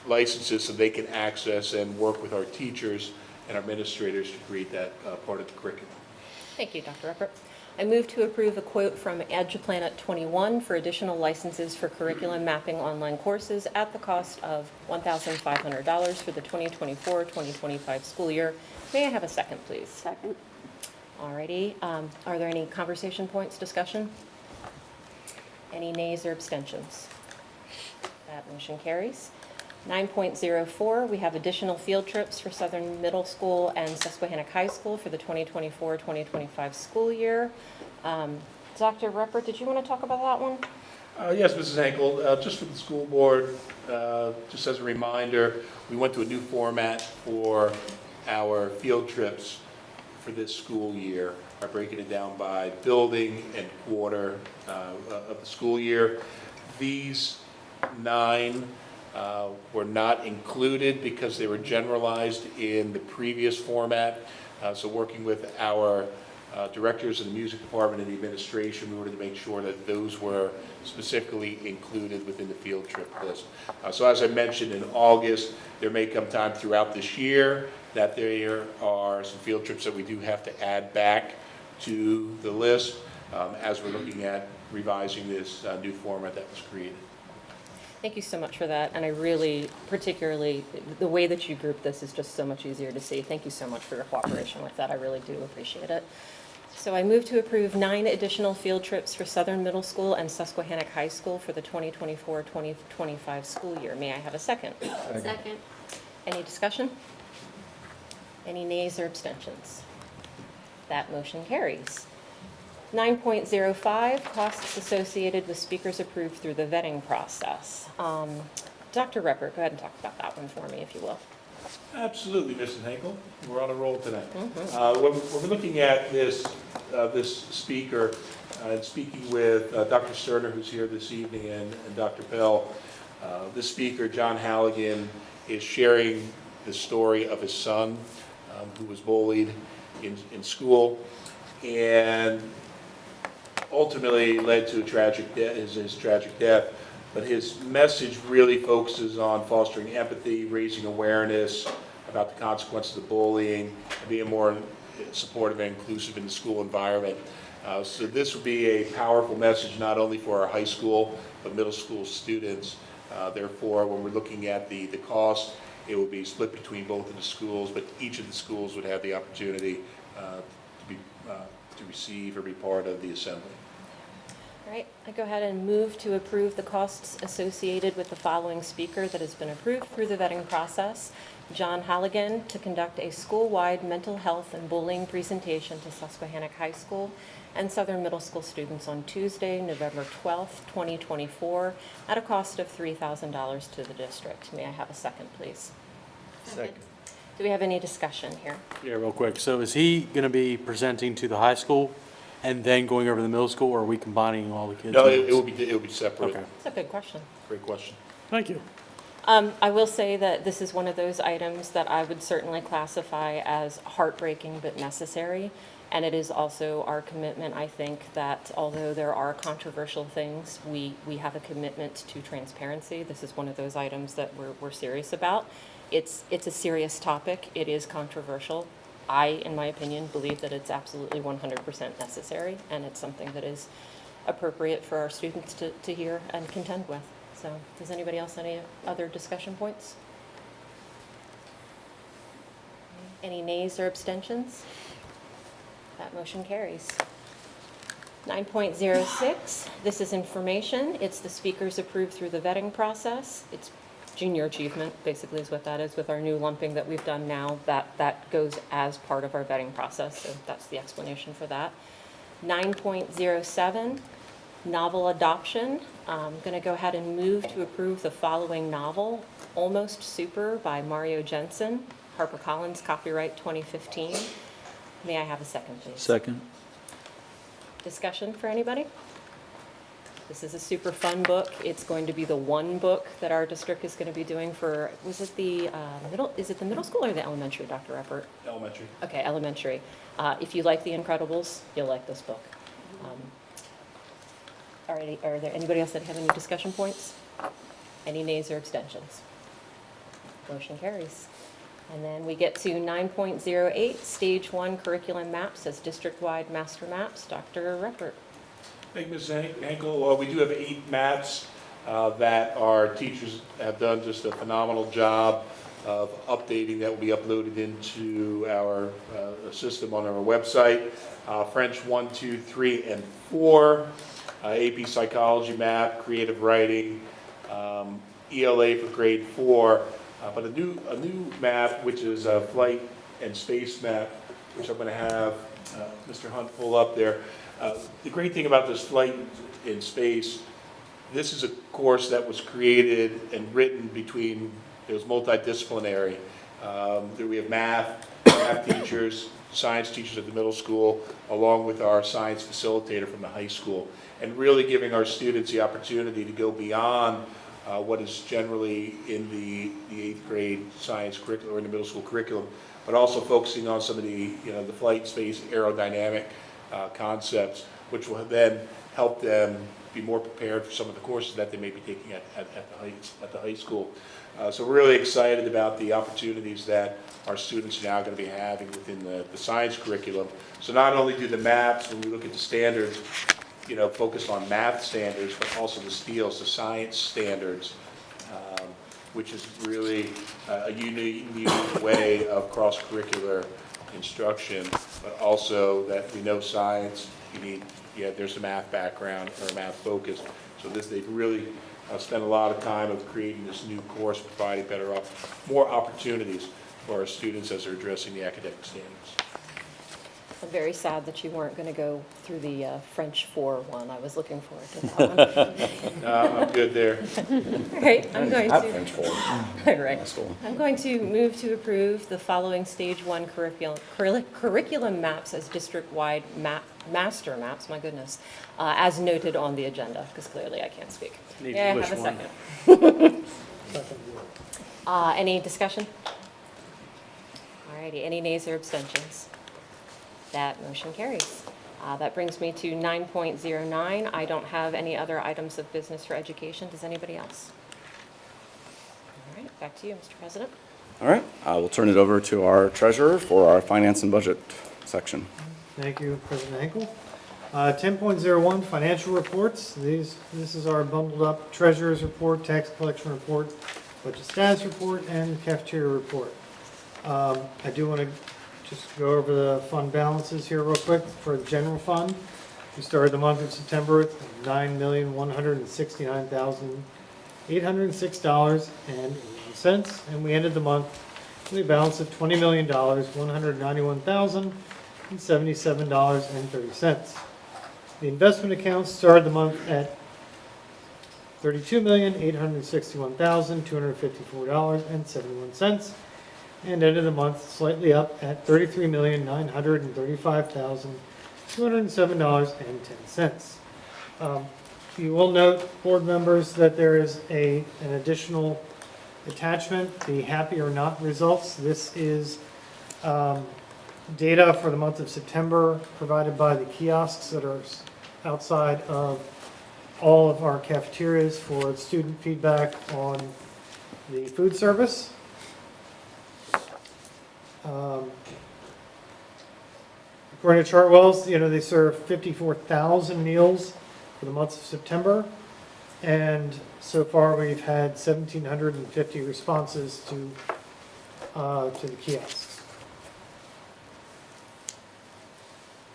licenses so they can access and work with our teachers and our administrators to create that part of the curriculum. Thank you, Dr. Ruppert. I move to approve a quote from EduPlanet 21 for additional licenses for curriculum mapping online courses at the cost of $1,500 for the 2024-2025 school year. May I have a second, please? Second. Alrighty. Are there any conversation points, discussion? Any nays or abstentions? That motion carries. 9.04, we have additional field trips for Southern Middle School and Susquehannock High School for the 2024-2025 school year. Dr. Ruppert, did you want to talk about that one? Yes, Mrs. Henkel, just for the school board, just as a reminder, we went to a new format for our field trips for this school year by breaking it down by building and quarter of the school year. These 9 were not included because they were generalized in the previous format. So working with our directors of the music department and the administration, we wanted to make sure that those were specifically included within the field trip list. So as I mentioned in August, there may come time throughout this year that there are some field trips that we do have to add back to the list as we're looking at revising this new format that was created. Thank you so much for that, and I really, particularly, the way that you group this is just so much easier to see. Thank you so much for your cooperation with that. I really do appreciate it. So I move to approve 9 additional field trips for Southern Middle School and Susquehannock High School for the 2024-2025 school year. May I have a second? Second. Any discussion? Any nays or abstentions? That motion carries. 9.05, costs associated with speakers approved through the vetting process. Dr. Ruppert, go ahead and talk about that one for me, if you will. Absolutely, Mrs. Henkel. We're on a roll tonight. When we're looking at this speaker, and speaking with Dr. Sterner, who's here this evening, and Dr. Pell, this speaker, John Halligan, is sharing the story of his son who was bullied in school, and ultimately led to a tragic death, his tragic death. But his message really focuses on fostering empathy, raising awareness about the consequences of bullying, and being more supportive and inclusive in the school environment. So this will be a powerful message not only for our high school, but middle school students. Therefore, when we're looking at the cost, it will be split between both of the schools, but each of the schools would have the opportunity to receive or be part of the assembly. All right, I go ahead and move to approve the costs associated with the following speaker that has been approved through the vetting process. John Halligan to conduct a school-wide mental health and bullying presentation to Susquehannock High School and Southern Middle School students on Tuesday, November 12th, 2024, at a cost of $3,000 to the district. May I have a second, please? Second. Do we have any discussion here? Yeah, real quick. So is he going to be presenting to the high school and then going over to the middle school, or are we combining all the kids? No, it will be separate. Okay. That's a good question. Great question. Thank you. I will say that this is one of those items that I would certainly classify as heartbreaking but necessary. And it is also our commitment, I think, that although there are controversial things, we have a commitment to transparency. This is one of those items that we're serious about. It's a serious topic. It is controversial. I, in my opinion, believe that it's absolutely 100% necessary, and it's something that is appropriate for our students to hear and contend with. So does anybody else have any other discussion points? Any nays or abstentions? That motion carries. 9.06, this is information. It's the speakers approved through the vetting process. It's junior achievement, basically, is what that is with our new lumping that we've done now. That goes as part of our vetting process, so that's the explanation for that. 9.07, Novel adoption, I'm going to go ahead and move to approve the following novel, Almost Super by Mario Jensen, HarperCollins, copyright 2015. May I have a second, please? Second. Discussion for anybody? This is a super fun book. It's going to be the one book that our district is going to be doing for, was it the is it the middle school or the elementary, Dr. Eppert? Elementary. Okay, elementary. If you like The Incredibles, you'll like this book. Alrighty, are there anybody else that have any discussion points? Any nays or abstentions? Motion carries. And then we get to 9.08, Stage 1 Curriculum Maps as district-wide master maps. Dr. Reppert. Thank you, Ms. Henkel. We do have 8 maps that our teachers have done just a phenomenal job of updating that will be uploaded into our system on our website. French 1, 2, 3, and 4, AP Psychology map, creative writing, ELA for grade 4, but a new map, which is a flight and space map, which I'm going to have Mr. Hunt pull up there. The great thing about this flight in space, this is a course that was created and written between, it was multidisciplinary. We have math teachers, science teachers at the middle school, along with our science facilitator from the high school, and really giving our students the opportunity to go beyond what is generally in the 8th grade science curriculum or in the middle school curriculum, but also focusing on some of the, the flight, space, aerodynamic concepts, which will then help them be more prepared for some of the courses that they may be taking at the high school. So we're really excited about the opportunities that our students are now going to be having within the science curriculum. So not only do the maps, when we look at the standards, focus on math standards, but also the STEELS, the science standards, which is really a unique way of cross-curricular instruction, but also that we know science, there's a math background or a math focus. So they've really spent a lot of time of creating this new course, providing more opportunities for our students as they're addressing the academic standards. I'm very sad that you weren't going to go through the French 4 one. I was looking forward to that one. I'm good there. All right, I'm going to. French 4. Right. I'm going to move to approve the following Stage 1 curriculum maps as district-wide master maps, my goodness, as noted on the agenda, because clearly I can't speak. Yeah, I have a second. Any discussion? All righty, any nays or abstentions? That motion carries. That brings me to 9.09. I don't have any other items of business for education. Does anybody else? All right, back to you, Mr. President. All right, we'll turn it over to our treasurer for our finance and budget section. Thank you, President Henkel. 10.01, financial reports. This is our bundled up treasurer's report, tax collection report, budget status report, and cafeteria report. I do want to just go over the fund balances here real quick for the general fund. We started the month of September with $9,169,806.81, and we ended the month with a balance of $20,191,077.30. The investment accounts started the month at $32,861,254.71. and ended the month slightly up at $33,935,207.10. You will note, board members, that there is an additional attachment, the happy or not results. This is data for the month of September provided by the kiosks that are outside of all of our cafeterias for student feedback on the food service. According to Chartwell's, they serve 54,000 meals for the month of September, and so far we've had 1,750 responses to the kiosks.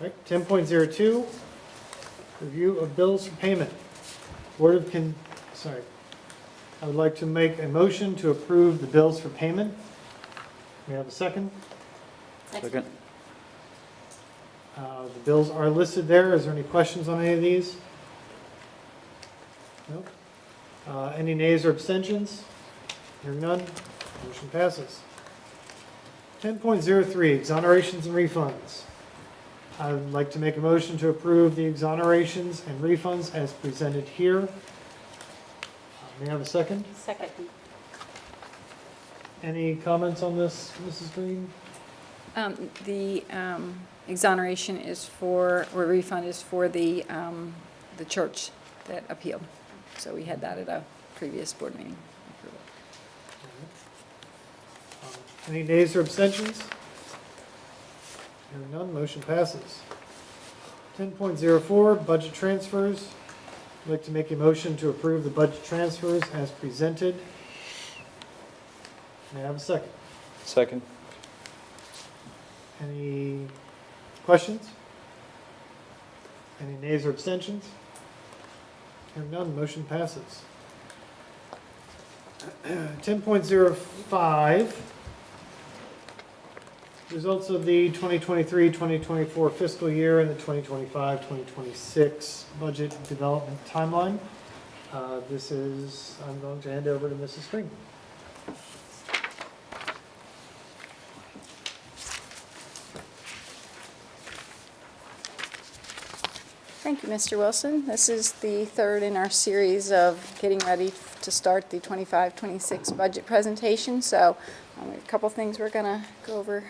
Right, 10.02, review of bills for payment. I would like to make a motion to approve the bills for payment. May I have a second? Second. The bills are listed there. Is there any questions on any of these? Nope. Any nays or abstentions? Hearing none, motion passes. 10.03, exonerations and refunds. I would like to make a motion to approve the exonerations and refunds as presented here. May I have a second? Second. Any comments on this, Mrs. Green? The exoneration is for, or refund is for the church that appealed. So we had that at a previous board meeting. Any nays or abstentions? Hearing none, motion passes. 10.04, budget transfers. I'd like to make a motion to approve the budget transfers as presented. May I have a second? Second. Any questions? Any nays or abstentions? Hearing none, motion passes. 10.05, results of the 2023-2024 fiscal year and the 2025-2026 budget development timeline. This is, I'm going to hand over to Mrs. Green. Thank you, Mr. Wilson. This is the third in our series of getting ready to start the 25-26 budget presentation. So a couple things we're going to go over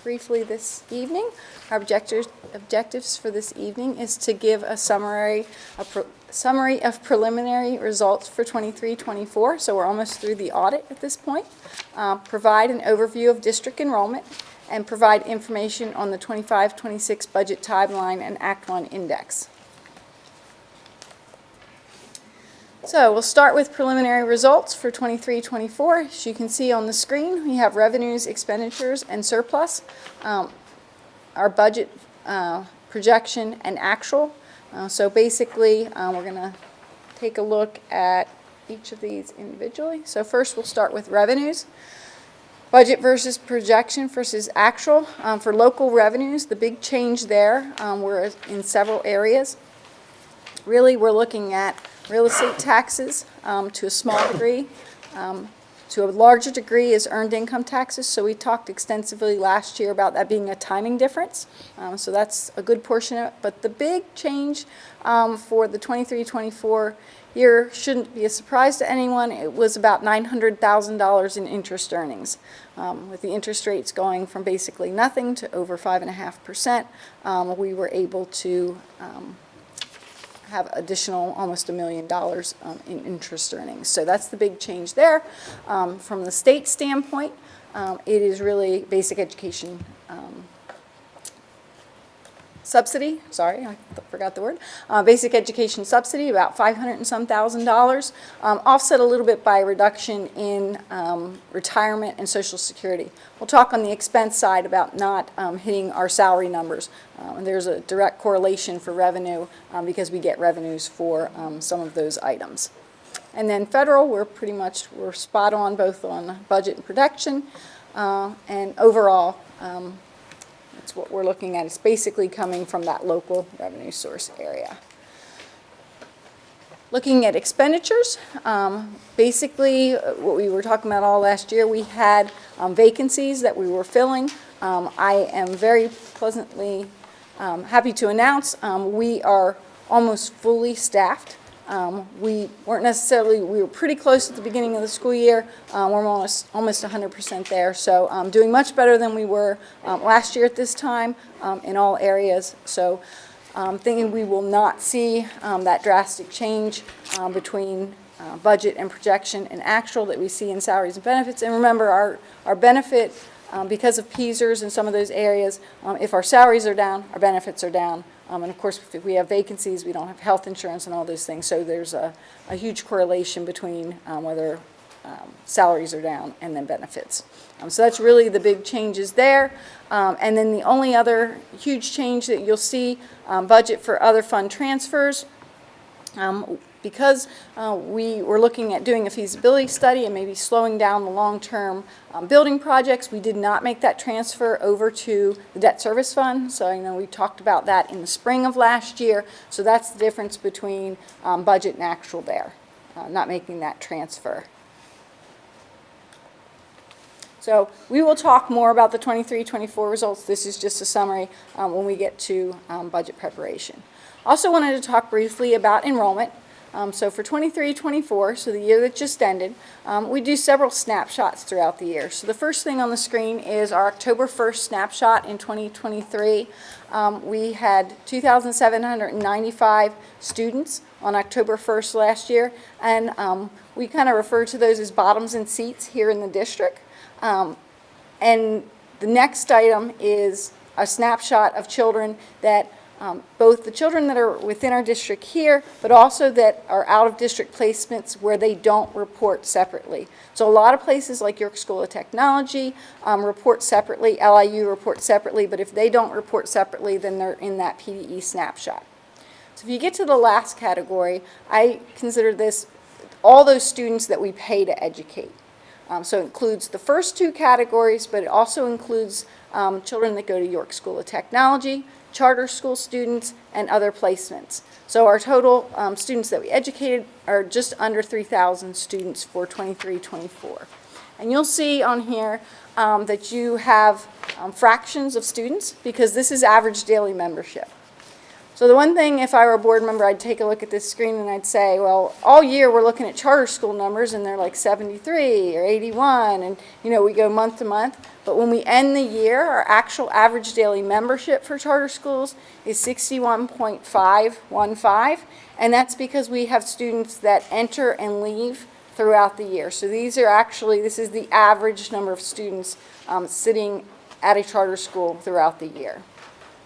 briefly this evening. Our objectives for this evening is to give a summary of preliminary results for 23-24. So we're almost through the audit at this point. Provide an overview of district enrollment, and provide information on the 25-26 budget timeline and Act 1 index. So we'll start with preliminary results for 23-24. As you can see on the screen, we have revenues, expenditures, and surplus. Our budget projection and actual. So basically, we're going to take a look at each of these individually. So first, we'll start with revenues. Budget versus projection versus actual. For local revenues, the big change there, we're in several areas. Really, we're looking at real estate taxes to a small degree. To a larger degree is earned income taxes. So we talked extensively last year about that being a timing difference. So that's a good portion of it. But the big change for the 23-24 year shouldn't be a surprise to anyone. It was about $900,000 in interest earnings. With the interest rates going from basically nothing to over 5.5%, we were able to have additional almost $1 million in interest earnings. So that's the big change there. From the state standpoint, it is really basic education subsidy, sorry, I forgot the word. Basic education subsidy, about $500 and some thousand, offset a little bit by a reduction in retirement and Social Security. We'll talk on the expense side about not hitting our salary numbers. And there's a direct correlation for revenue because we get revenues for some of those items. And then federal, we're spot on both on budget and protection. And overall, that's what we're looking at. It's basically coming from that local revenue source area. Looking at expenditures, basically what we were talking about all last year, we had vacancies that we were filling. I am very pleasantly happy to announce we are almost fully staffed. We were pretty close at the beginning of the school year. We're almost 100% there. So doing much better than we were last year at this time in all areas. So thinking we will not see that drastic change between budget and projection and actual that we see in salaries and benefits. And remember, our benefit, because of PSERS and some of those areas, if our salaries are down, our benefits are down. And of course, if we have vacancies, we don't have health insurance and all those things. So there's a huge correlation between whether salaries are down and then benefits. So that's really the big changes there. And then the only other huge change that you'll see, budget for other fund transfers. Because we were looking at doing a feasibility study and maybe slowing down the long-term building projects, we did not make that transfer over to the debt service fund. So I know we talked about that in the spring of last year. So that's the difference between budget and actual there. not making that transfer. So we will talk more about the 23-24 results. This is just a summary when we get to budget preparation. Also wanted to talk briefly about enrollment. So for 23-24, so the year that just ended, we do several snapshots throughout the year. So the first thing on the screen is our October 1st snapshot in 2023. We had 2,795 students on October 1st last year, and we kind of refer to those as bottoms and seats here in the district. And the next item is a snapshot of children that both the children that are within our district here, but also that are out-of-district placements where they don't report separately. So a lot of places like York School of Technology report separately, LIU reports separately, but if they don't report separately, then they're in that PDE snapshot. So if you get to the last category, I consider this all those students that we pay to educate. So it includes the first two categories, but it also includes children that go to York School of Technology, charter school students, and other placements. So our total students that we educated are just under 3,000 students for 23-24. And you'll see on here that you have fractions of students because this is average daily membership. So the one thing, if I were a board member, I'd take a look at this screen and I'd say, well, all year we're looking at charter school numbers and they're like 73 or 81, and we go month to month. But when we end the year, our actual average daily membership for charter schools is 61.515, and that's because we have students that enter and leave throughout the year. So this is the average number of students sitting at a charter school throughout the year.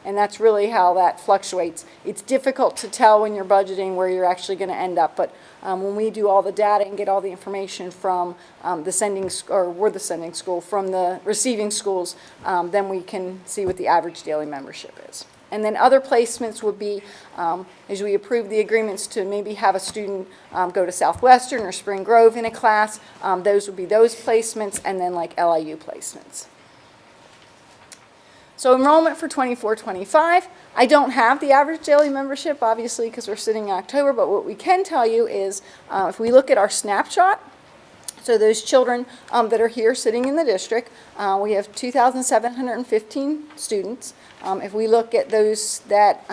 And that's really how that fluctuates. It's difficult to tell when you're budgeting where you're actually going to end up, but when we do all the data and get all the information from from the receiving schools, then we can see what the average daily membership is. And then other placements would be, as we approve the agreements to maybe have a student go to Southwestern or Spring Grove in a class, those would be those placements, and then like LIU placements. So enrollment for 24-25, I don't have the average daily membership, obviously, because we're sitting in October, but what we can tell you is if we look at our snapshot, so those children that are here sitting in the district, we have 2,715 students. If we look at those that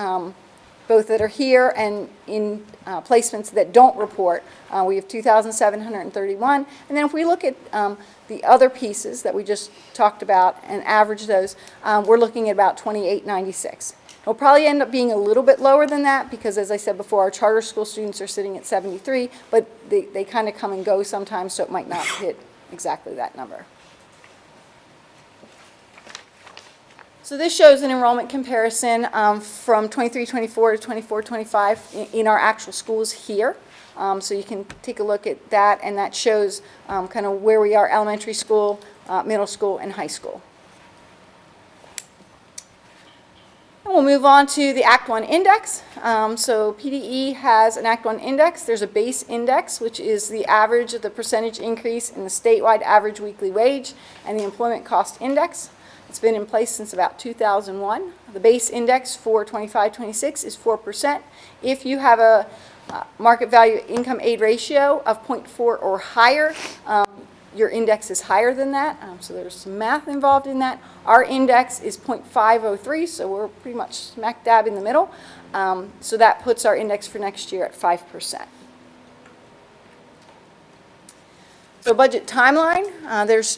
both that are here and in placements that don't report, we have 2,731. And then if we look at the other pieces that we just talked about and average those, we're looking at about 2,896. It'll probably end up being a little bit lower than that because, as I said before, our charter school students are sitting at 73, but they kind of come and go sometimes, so it might not hit exactly that number. So this shows an enrollment comparison from 23-24 to 24-25 in our actual schools here. So you can take a look at that, and that shows kind of where we are: elementary school, middle school, and high school. And we'll move on to the Act 1 index. So PDE has an Act 1 index. There's a base index, which is the average of the percentage increase in the statewide average weekly wage, and the employment cost index. It's been in place since about 2001. The base index for 25-26 is 4%. If you have a market value income aid ratio of 0.4 or higher, your index is higher than that. So there's some math involved in that. Our index is 0.503, so we're pretty much smack dab in the middle. So that puts our index for next year at 5%. So budget timeline, there's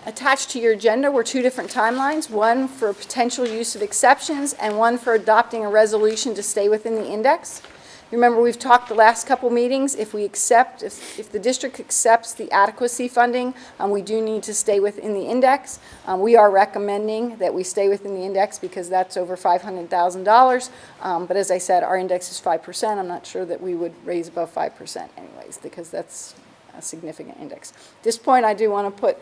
attached to your agenda were two different timelines, one for potential use of exceptions and one for adopting a resolution to stay within the index. Remember, we've talked the last couple meetings, if the district accepts the adequacy funding, we do need to stay within the index. We are recommending that we stay within the index because that's over $500,000. But as I said, our index is 5%. I'm not sure that we would raise above 5% anyways, because that's a significant index. At this point, I do want to put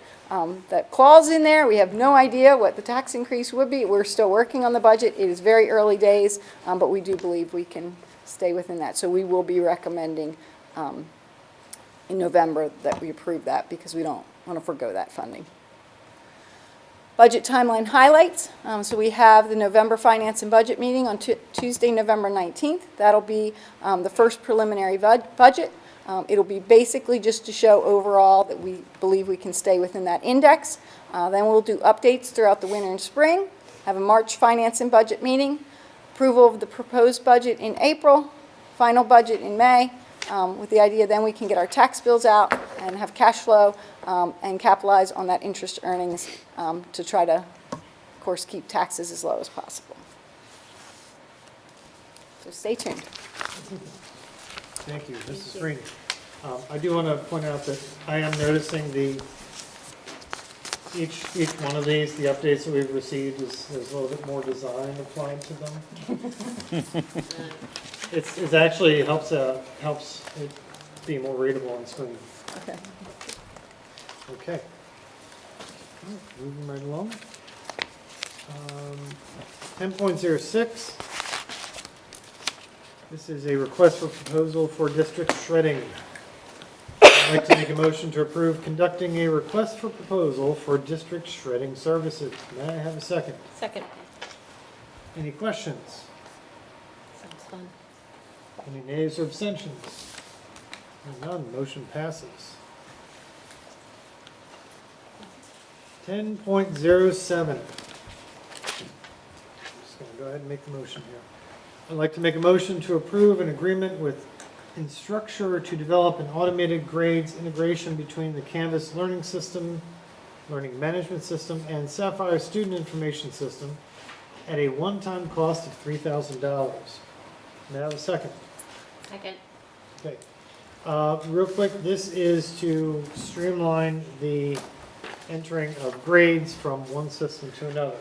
that clause in there. We have no idea what the tax increase would be. We're still working on the budget. It is very early days, but we do believe we can stay within that. So we will be recommending in November that we approve that because we don't want to forgo that funding. Budget timeline highlights. So we have the November Finance and Budget meeting on Tuesday, November 19th. That'll be the first preliminary budget. It'll be basically just to show overall that we believe we can stay within that index. Then we'll do updates throughout the winter and spring, have a March finance and budget meeting, approval of the proposed budget in April, final budget in May, with the idea then we can get our tax bills out and have cash flow and capitalize on that interest earnings to try to, of course, keep taxes as low as possible. So stay tuned. Thank you, Mrs. Green. I do want to point out that I am noticing each one of these, the updates that we've received, there's a little bit more design applied to them. It's actually helps it be more readable on screen. Okay. Okay. Moving right along. 10.06. This is a request for proposal for district shredding. I'd like to make a motion to approve conducting a request for proposal for district shredding services. May I have a second? Second. Any questions? Sounds fun. Any nays or abstentions? None, motion passes. 10.07. Just going to go ahead and make the motion here. I'd like to make a motion to approve an agreement with Instructure to develop an automated grades integration between the Canvas learning system, learning management system, and Sapphire student information system at a one-time cost of $3,000. May I have a second? Second. Okay. Real quick, this is to streamline the entering of grades from one system to another.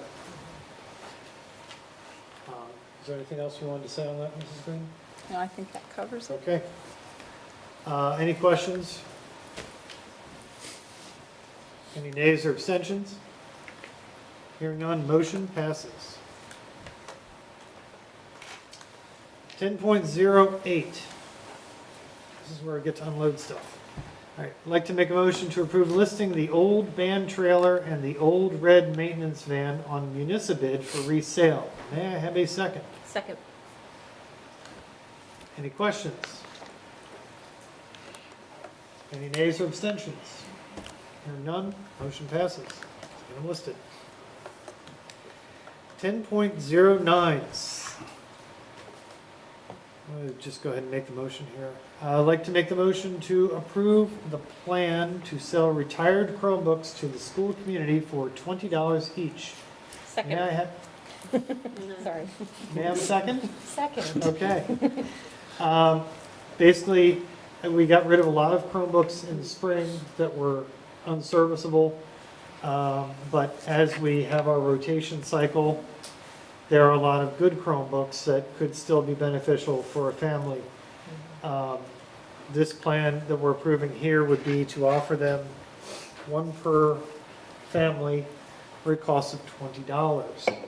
Is there anything else you wanted to say on that, Mrs. Green? No, I think that covers it. Okay. Any questions? Any nays or abstentions? Hearing none, motion passes. 10.08. This is where I get to unload stuff. All right, I'd like to make a motion to approve listing the old band trailer and the old red maintenance van on Municipid for resale. May I have a second? Second. Any questions? Any nays or abstentions? Hearing none, motion passes. Get them listed. 10.09. I'll just go ahead and make the motion here. I'd like to make the motion to approve the plan to sell retired Chromebooks to the school community for $20 each. Second. May I have, Sorry. may I have a second? Second. Okay. Basically, we got rid of a lot of Chromebooks in the spring that were unserviceable. But as we have our rotation cycle, there are a lot of good Chromebooks that could still be beneficial for a family. This plan that we're approving here would be to offer them one per family for a cost of $20.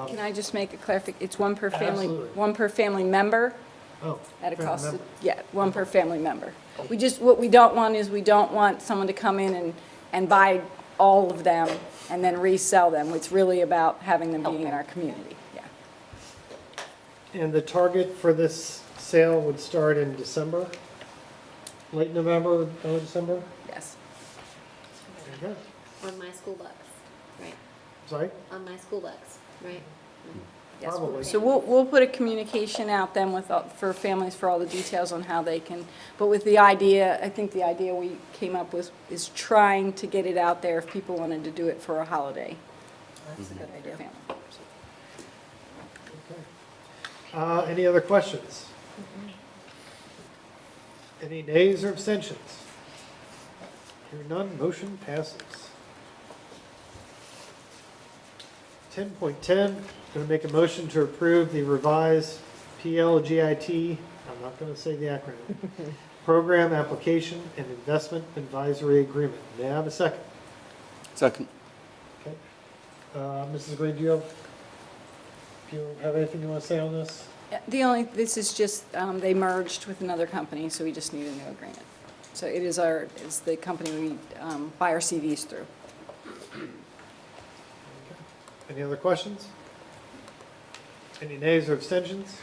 Can I just make a clarification? It's one per family, Absolutely. one per family member Oh, at a family cost of, member. yeah, one per family member. We just, what we don't want is we don't want someone to come in and buy all of them and then resell them. It's really about having them being in our community, yeah. And the target for this sale would start in December? Late November, early December? Yes. Okay. On my school books, right? Sorry? On my school books, right? Yes, Probably. so we'll put a communication out then with, for families for all the details on how they can, but with the idea, I think the idea we came up with is trying to get it out there if people wanted to do it for a holiday. That's a good idea. Any other questions? Any nays or abstentions? Hearing none, motion passes. 10.10, going to make a motion to approve the revised PLGIT, I'm not going to say the acronym, Program Application and Investment Advisory Agreement. May I have a second? Second. Okay. Mrs. Green, do you have anything you want to say on this? This is just, they merged with another company, so we just need a new agreement. So it is it's the company we buy our CVs through. Any other questions? Any nays or abstentions?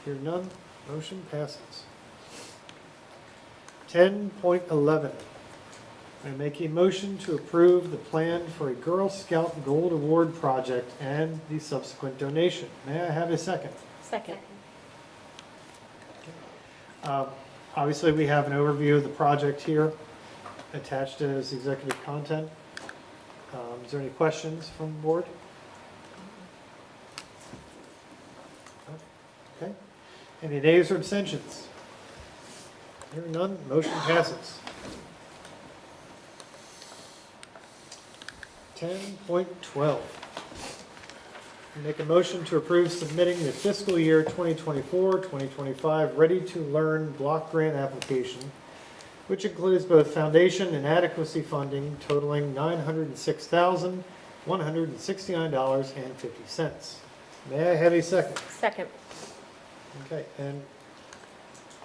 Hearing none, motion passes. 10.11. I make a motion to approve the plan for a Girl Scout Gold Award project and the subsequent donation. May I have a second? Second. Obviously, we have an overview of the project here attached as executive content. Is there any questions from the board? Okay. Any nays or abstentions? Hearing none, motion passes. 10.12. Make a motion to approve submitting the fiscal year 2024-2025 Ready to Learn block grant application, which includes both foundation and adequacy funding totaling $906,169.50. May I have a second? Second. Okay, and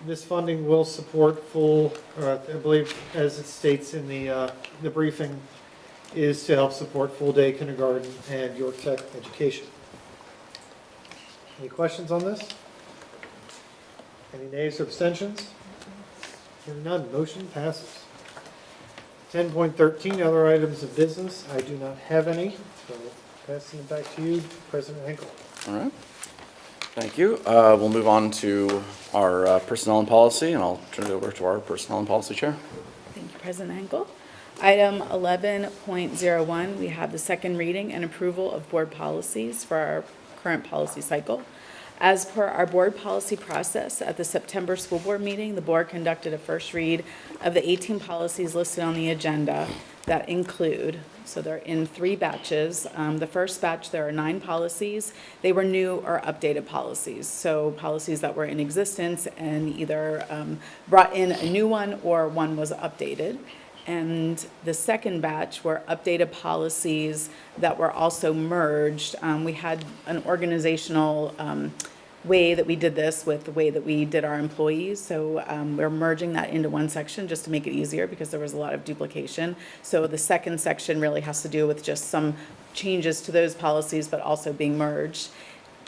this funding will support full, I believe, as it states in the briefing, is to help support full-day kindergarten and York Tech education. Any questions on this? Any nays or abstentions? Hearing none, motion passes. 10.13, other items of business. I do not have any, so passing it back to you, President Henkel. All right. Thank you. We'll move on to our personnel and policy, and I'll turn it over to our personnel and policy chair. Thank you, President Henkel. Item 11.01, we have the second reading and approval of board policies for our current policy cycle. As per our board policy process, at the September school board meeting, the board conducted a first read of the 18 policies listed on the agenda that include, so they're in 3 batches. The first batch, there are 9 policies. They were new or updated policies, so policies that were in existence and either brought in a new one or one was updated. And the second batch were updated policies that were also merged. We had an organizational way that we did this with the way that we did our employees. So we're merging that into one section just to make it easier because there was a lot of duplication. So the second section really has to do with just some changes to those policies, but also being merged.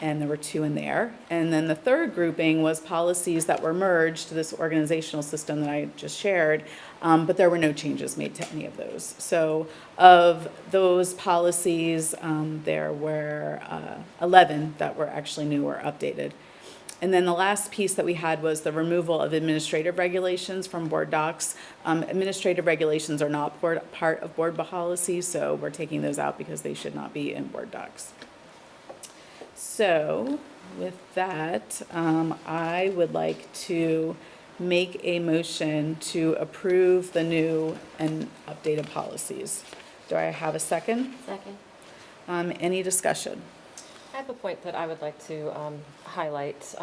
And there were 2 in there. And then the third grouping was policies that were merged to this organizational system that I just shared, but there were no changes made to any of those. So of those policies, there were 11 that were actually new or updated. And then the last piece that we had was the removal of administrative regulations from board docs. Administrative regulations are not part of board policy, so we're taking those out because they should not be in board docs. So with that, I would like to make a motion to approve the new and updated policies. Do I have a second? Second. Any discussion? I have a point that I would like to highlight.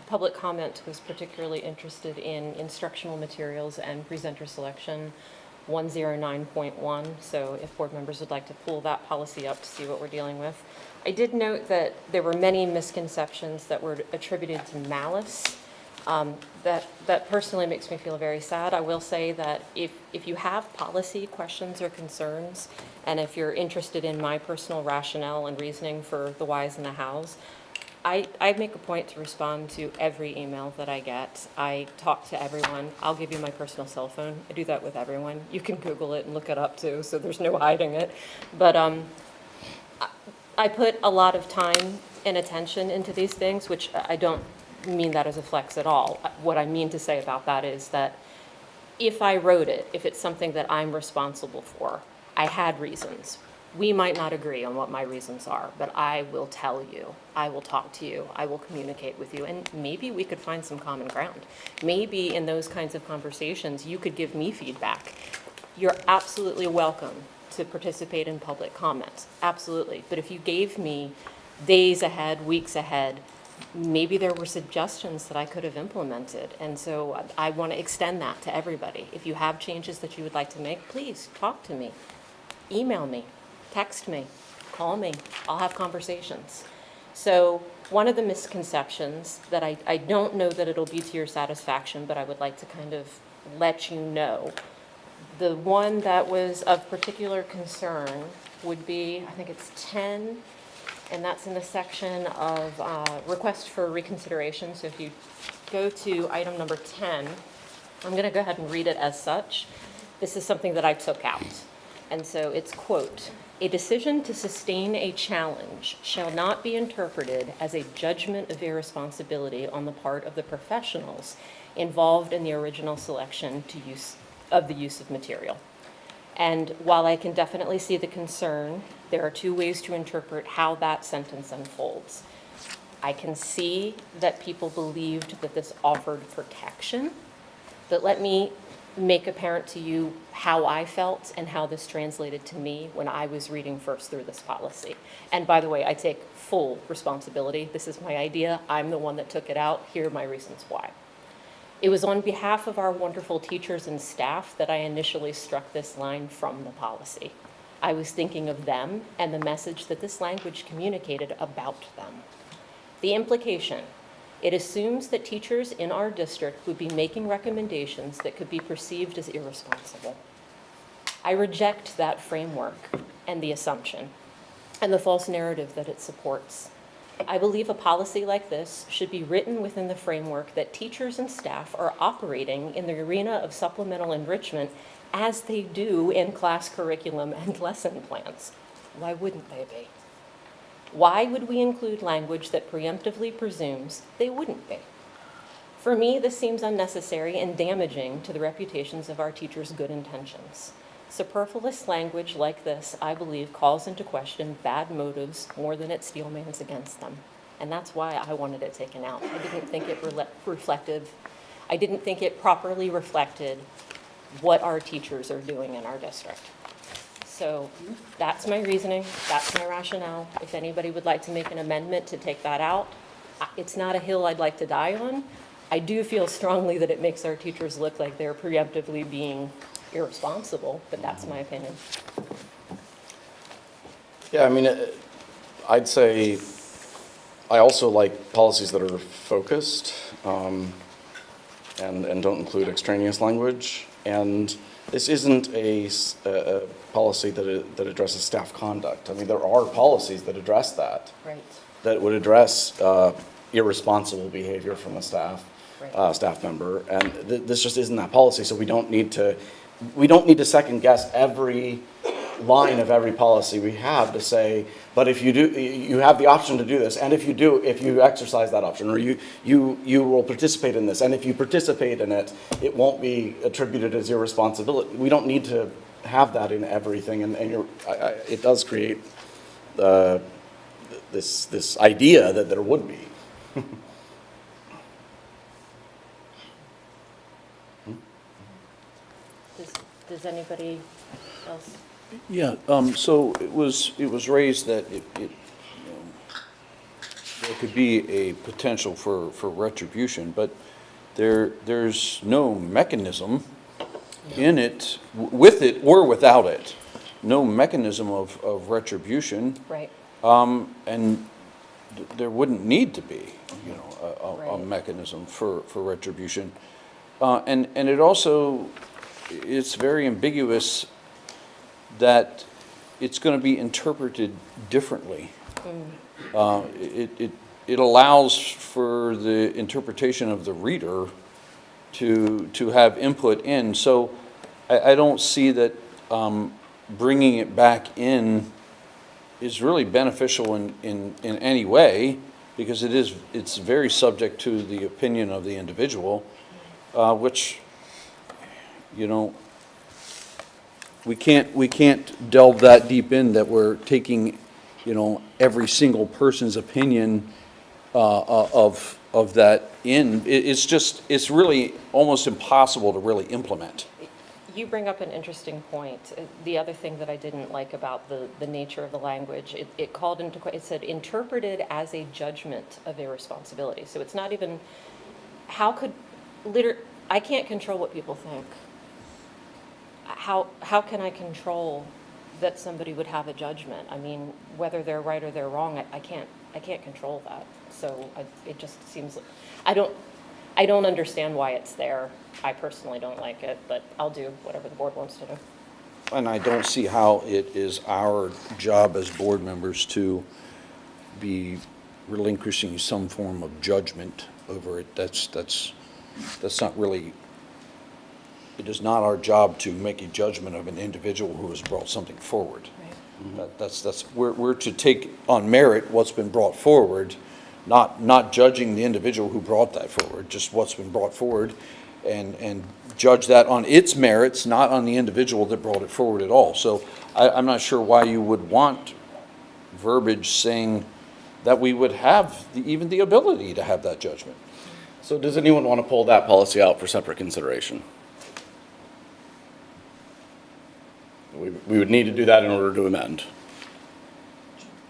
Public comment was particularly interested in instructional materials and presenter selection 109.1. So if board members would like to pull that policy up to see what we're dealing with. I did note that there were many misconceptions that were attributed to malice. That personally makes me feel very sad. I will say that if you have policy questions or concerns, and if you're interested in my personal rationale and reasoning for the whys and the hows, I make a point to respond to every email that I get. I talk to everyone. I'll give you my personal cell phone. I do that with everyone. You can Google it and look it up too, so there's no hiding it. But I put a lot of time and attention into these things, which I don't mean that as a flex at all. What I mean to say about that is that if I wrote it, if it's something that I'm responsible for, I had reasons. We might not agree on what my reasons are, but I will tell you, I will talk to you, I will communicate with you, and maybe we could find some common ground. Maybe in those kinds of conversations, you could give me feedback. You're absolutely welcome to participate in public comments, absolutely. But if you gave me days ahead, weeks ahead, maybe there were suggestions that I could have implemented. And so I want to extend that to everybody. If you have changes that you would like to make, please talk to me, email me, text me, call me. I'll have conversations. So one of the misconceptions that I don't know that it'll be to your satisfaction, but I would like to kind of let you know. The one that was of particular concern would be, I think it's 10, and that's in the section of request for reconsideration. So if you go to item number 10, I'm going to go ahead and read it as such. This is something that I took out. And so it's, quote, "A decision to sustain a challenge shall not be interpreted as a judgment of irresponsibility on the part of the professionals involved in the original selection of the use of material." And while I can definitely see the concern, there are two ways to interpret how that sentence unfolds. I can see that people believed that this offered protection, but let me make apparent to you how I felt and how this translated to me when I was reading first through this policy. And by the way, I take full responsibility. This is my idea. I'm the one that took it out. Here are my reasons why. It was on behalf of our wonderful teachers and staff that I initially struck this line from the policy. I was thinking of them and the message that this language communicated about them. The implication: it assumes that teachers in our district would be making recommendations that could be perceived as irresponsible. I reject that framework and the assumption and the false narrative that it supports. I believe a policy like this should be written within the framework that teachers and staff are operating in the arena of supplemental enrichment as they do in class curriculum and lesson plans. Why wouldn't they be? Why would we include language that preemptively presumes they wouldn't be? For me, this seems unnecessary and damaging to the reputations of our teachers' good intentions. Superfluous language like this, I believe, calls into question bad motives more than it steelmans against them. And that's why I wanted it taken out. I didn't think it I didn't think it properly reflected what our teachers are doing in our district. So that's my reasoning, that's my rationale. If anybody would like to make an amendment to take that out, it's not a hill I'd like to die on. I do feel strongly that it makes our teachers look like they're preemptively being irresponsible, but that's my opinion. Yeah, I mean, I'd say I also like policies that are focused and don't include extraneous language. And this isn't a policy that addresses staff conduct. I mean, there are policies that address that. Right. That would address irresponsible behavior from a staff member. And this just isn't that policy, so we don't need to second guess every line of every policy we have to say, but if you do, you have the option to do this, and if you exercise that option, or you will participate in this, and if you participate in it, it won't be attributed as irresponsibility. We don't need to have that in everything, and it does create this idea that there would be. Does anybody else? Yeah, so it was raised that there could be a potential for retribution, but there's no mechanism in it, with it or without it, no mechanism of retribution. Right. And there wouldn't need to be, a mechanism for retribution. And it also, it's very ambiguous that it's going to be interpreted differently. It allows for the interpretation of the reader to have input in. So I don't see that bringing it back in is really beneficial in any way, because it's very subject to the opinion of the individual, which, we can't delve that deep in that we're taking, every single person's opinion of that in. It's really almost impossible to really implement. You bring up an interesting point. The other thing that I didn't like about the nature of the language, it said interpreted as a judgment of irresponsibility. So it's not even, I can't control what people think. How can I control that somebody would have a judgment? I mean, whether they're right or they're wrong, I can't control that. So it just seems like, I don't understand why it's there. I personally don't like it, but I'll do whatever the board wants to do. And I don't see how it is our job as board members to be relinquishing some form of judgment over it. That's not really It is not our job to make a judgment of an individual who has brought something forward. We're to take on merit what's been brought forward, not judging the individual who brought that forward, just what's been brought forward, and judge that on its merits, not on the individual that brought it forward at all. So I'm not sure why you would want verbiage saying that we would have even the ability to have that judgment. So does anyone want to pull that policy out for separate consideration? We would need to do that in order to amend.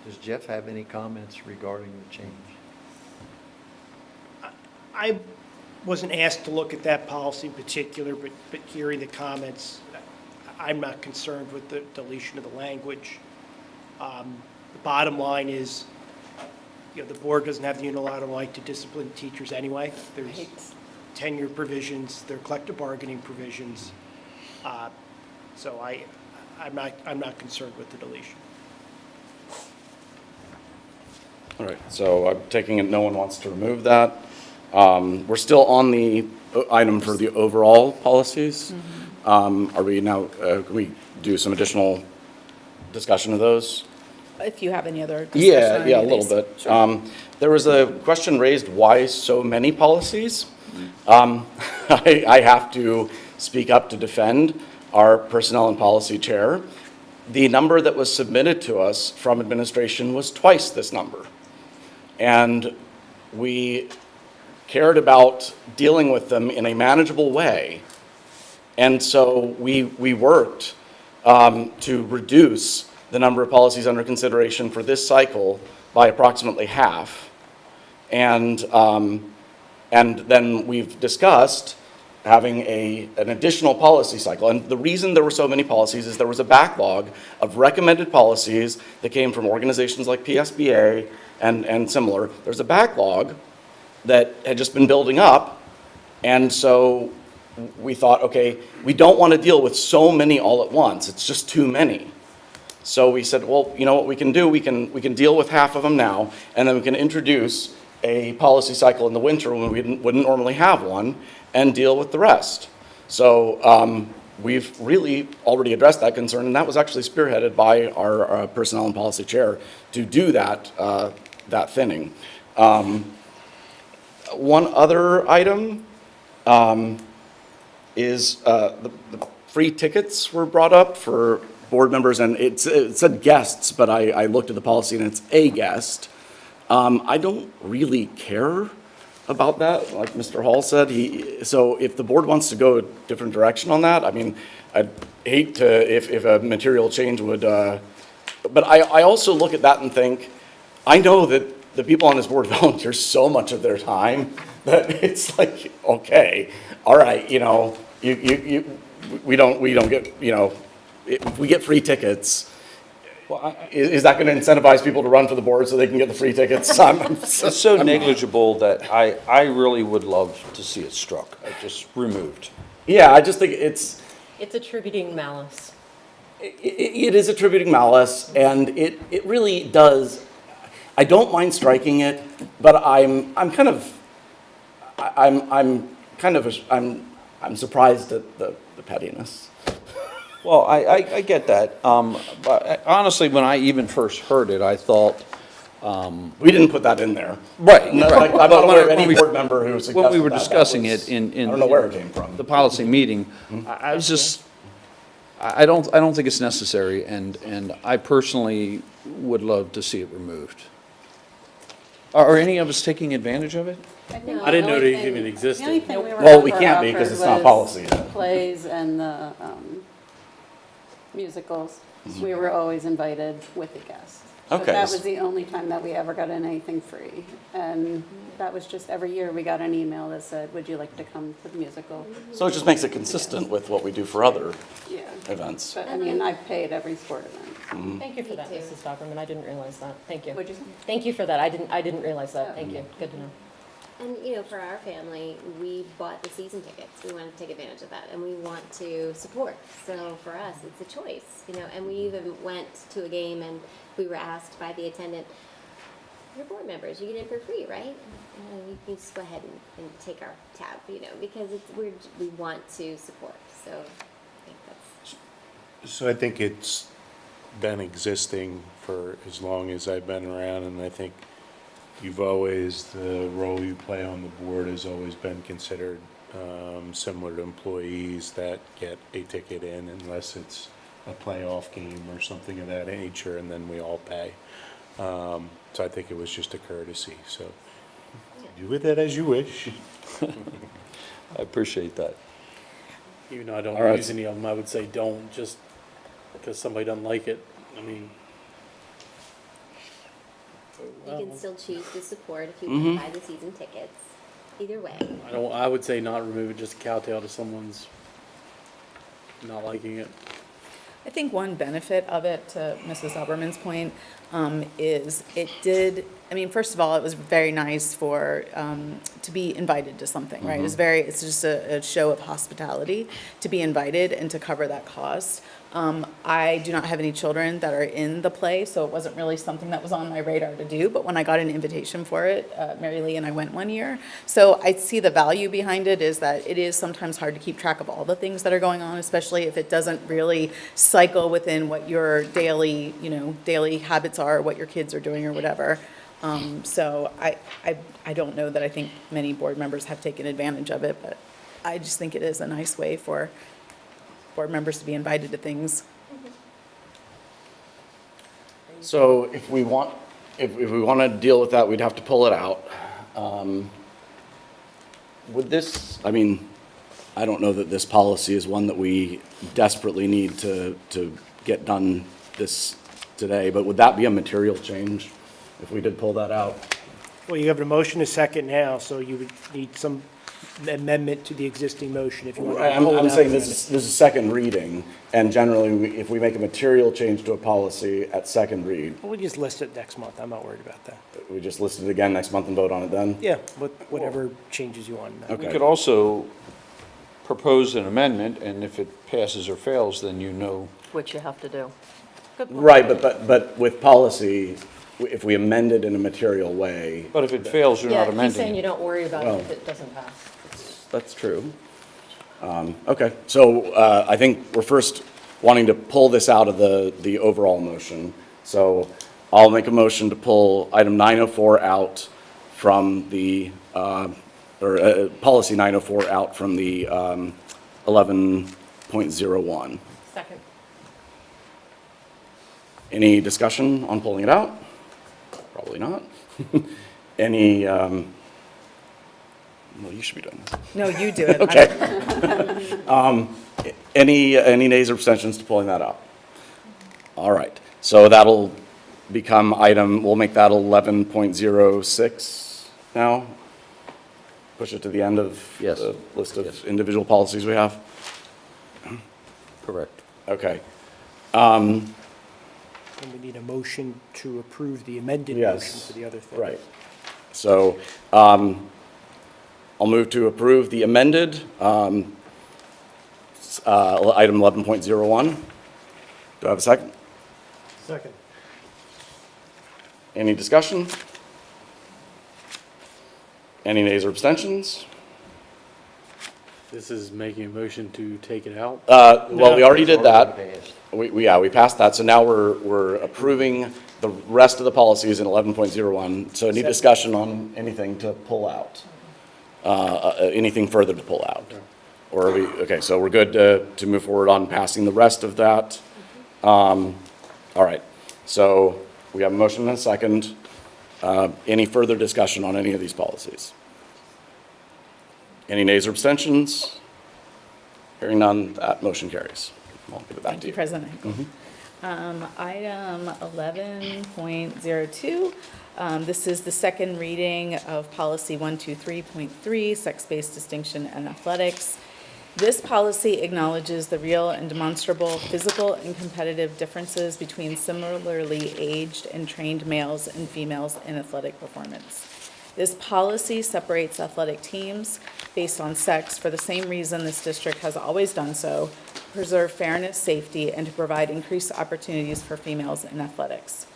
Does Jeff have any comments regarding the change? I wasn't asked to look at that policy in particular, but hearing the comments, I'm not concerned with the deletion of the language. The bottom line is, the board doesn't have the unilateral right to discipline teachers anyway. There's tenure provisions, there are collective bargaining provisions. So I'm not concerned with the deletion. All right, so I'm taking it no one wants to remove that. We're still on the item for the overall policies. Are we now, can we do some additional discussion of those? If you have any other discussion on Yeah, a any of little these. bit. There was a question raised, why so many policies? I have to speak up to defend our Personnel and Policy Chair. The number that was submitted to us from administration was twice this number. And we cared about dealing with them in a manageable way. And so we worked to reduce the number of policies under consideration for this cycle by approximately half. And then we've discussed having an additional policy cycle. And the reason there were so many policies is there was a backlog of recommended policies that came from organizations like PSBA and similar. There's a backlog that had just been building up. And so we thought, okay, we don't want to deal with so many all at once. It's just too many. So we said, well, you know what we can do? We can deal with half of them now, and then we can introduce a policy cycle in the winter when we wouldn't normally have one, and deal with the rest. So we've really already addressed that concern, and that was actually spearheaded by our Personnel and Policy Chair to do that thinning. One other item is the free tickets were brought up for board members, and it said guests, but I looked at the policy and it's a guest. I don't really care about that, like Mr. Hall said. So if the board wants to go a different direction on that, I mean, I'd hate to, if a material change would, but I also look at that and think, I know that the people on this board volunteer so much of their time that it's like, okay, all right, we don't get, if we get free tickets, is that going to incentivize people to run for the board so they can get the free tickets? It's so negligible that I really would love to see it struck, just removed. Yeah, I just think it's attributing malice. It is attributing malice, and it really does. I don't mind striking it, but I'm surprised at the pettiness. Well, I get that. But honestly, when I even first heard it, I thought. We didn't put that in there. Right. No, right. I'm not aware of any board member who suggested when we were that. discussing That was, it in I don't know where it came from. The policy meeting, I was just, I don't think it's necessary, and I personally would love to see it removed. Are any of us taking advantage of it? I didn't know it even existed. The only thing we were Well, we ever can't be because offered it's not was policy. the plays and the musicals. We were always invited with the guests. But Okay. that was the only time that we ever got anything free. And that was just every year we got an email that said, would you like to come to the musical? So it just makes it consistent with what we do for other Yeah. events. But I mean, I've paid every sport event. Thank you for that, Mrs. Doberman. I didn't realize that. Thank you. What'd you say? Thank you for that. I didn't realize that. Thank you. Good to know. And, for our family, we bought the season tickets. We wanted to take advantage of that, and we want to support. So for us, it's a choice, and we even went to a game and we were asked by the attendant, you're board members, you get in for free, right? You can just go ahead and take our tab, because we want to support, so I think that's. So I think it's been existing for as long as I've been around, and I think the role you play on the board has always been considered similar to employees that get a ticket in unless it's a playoff game or something of that nature, and then we all pay. So I think it was just a courtesy, so do with it as you wish. I appreciate that. Even though I don't All right. use any of them, I would say don't, just because somebody doesn't like it. I mean, You can still choose to support if you Mhm. buy the season tickets. Either way. I would say not remove it, just kowtow to someone's not liking it. I think one benefit of it, to Mrs. Elberman's point, is it did, I mean, first of all, it was very nice to be invited to something, right? It's just a show of hospitality to be invited and to cover that cost. I do not have any children that are in the play, so it wasn't really something that was on my radar to do, but when I got an invitation for it, Mary Lee and I went one year. So I see the value behind it is that it is sometimes hard to keep track of all the things that are going on, especially if it doesn't really cycle within what your daily habits are, what your kids are doing or whatever. So I don't know that I think many board members have taken advantage of it, but I just think it is a nice way for board members to be invited to things. So if we want to deal with that, we'd have to pull it out. Would this, I mean, I don't know that this policy is one that we desperately need to get done this today, but would that be a material change if we did pull that out? Well, you have a motion, a second now, so you would need some amendment to the existing motion if you want to pull it out. I'm saying this is second reading, and generally, if we make a material change to a policy at second read, We'll just list it next month. I'm not worried about that. we just list it again next month and vote on it then? Yeah, whatever changes you want. Okay. We could also propose an amendment, and if it passes or fails, then you know. What you have to do. Right, but with policy, if we amend it in a material way. But if it fails, you're not Yeah, he's amending saying you it. don't worry about Well- it if it doesn't pass. That's true. Okay, so I think we're first wanting to pull this out of the overall motion. So I'll make a motion to pull item 904 out from the, policy 904 out from the 11.01. Second. Any discussion on pulling it out? Probably not. Any, well, you should be doing this. No, you do it. Okay. Any nays or abstentions to pulling that out? All right, so that'll become we'll make that 11.06 now? Push it to the end of Yes. the list of individual policies we have? Correct. Okay. And we need a motion to approve the amended motion Yes, for the other thing. right. So I'll move to approve the amended item 11.01. Do I have a second? Second. Any discussion? Any nays or abstentions? This is making a motion to take it out. Well, we already did that. We passed that, so now we're approving the rest of the policies in 11.01. So any discussion on anything to pull out? Anything further to pull out? Or are we, okay, so we're good to move forward on passing the rest of that? All right, so we have a motion and a second. Any further discussion on any of these policies? Any nays or abstentions? Hearing none, that motion carries. I'll give it back Thank to you, you. President Hinkle. Item 11.02, this is the second reading of policy 123.3, sex-based distinction in athletics. This policy acknowledges the real and demonstrable physical and competitive differences between similarly aged and trained males and females in athletic performance. This policy separates athletic teams based on sex for the same reason this district has always done so: preserve fairness, safety, and to provide increased opportunities for females in athletics.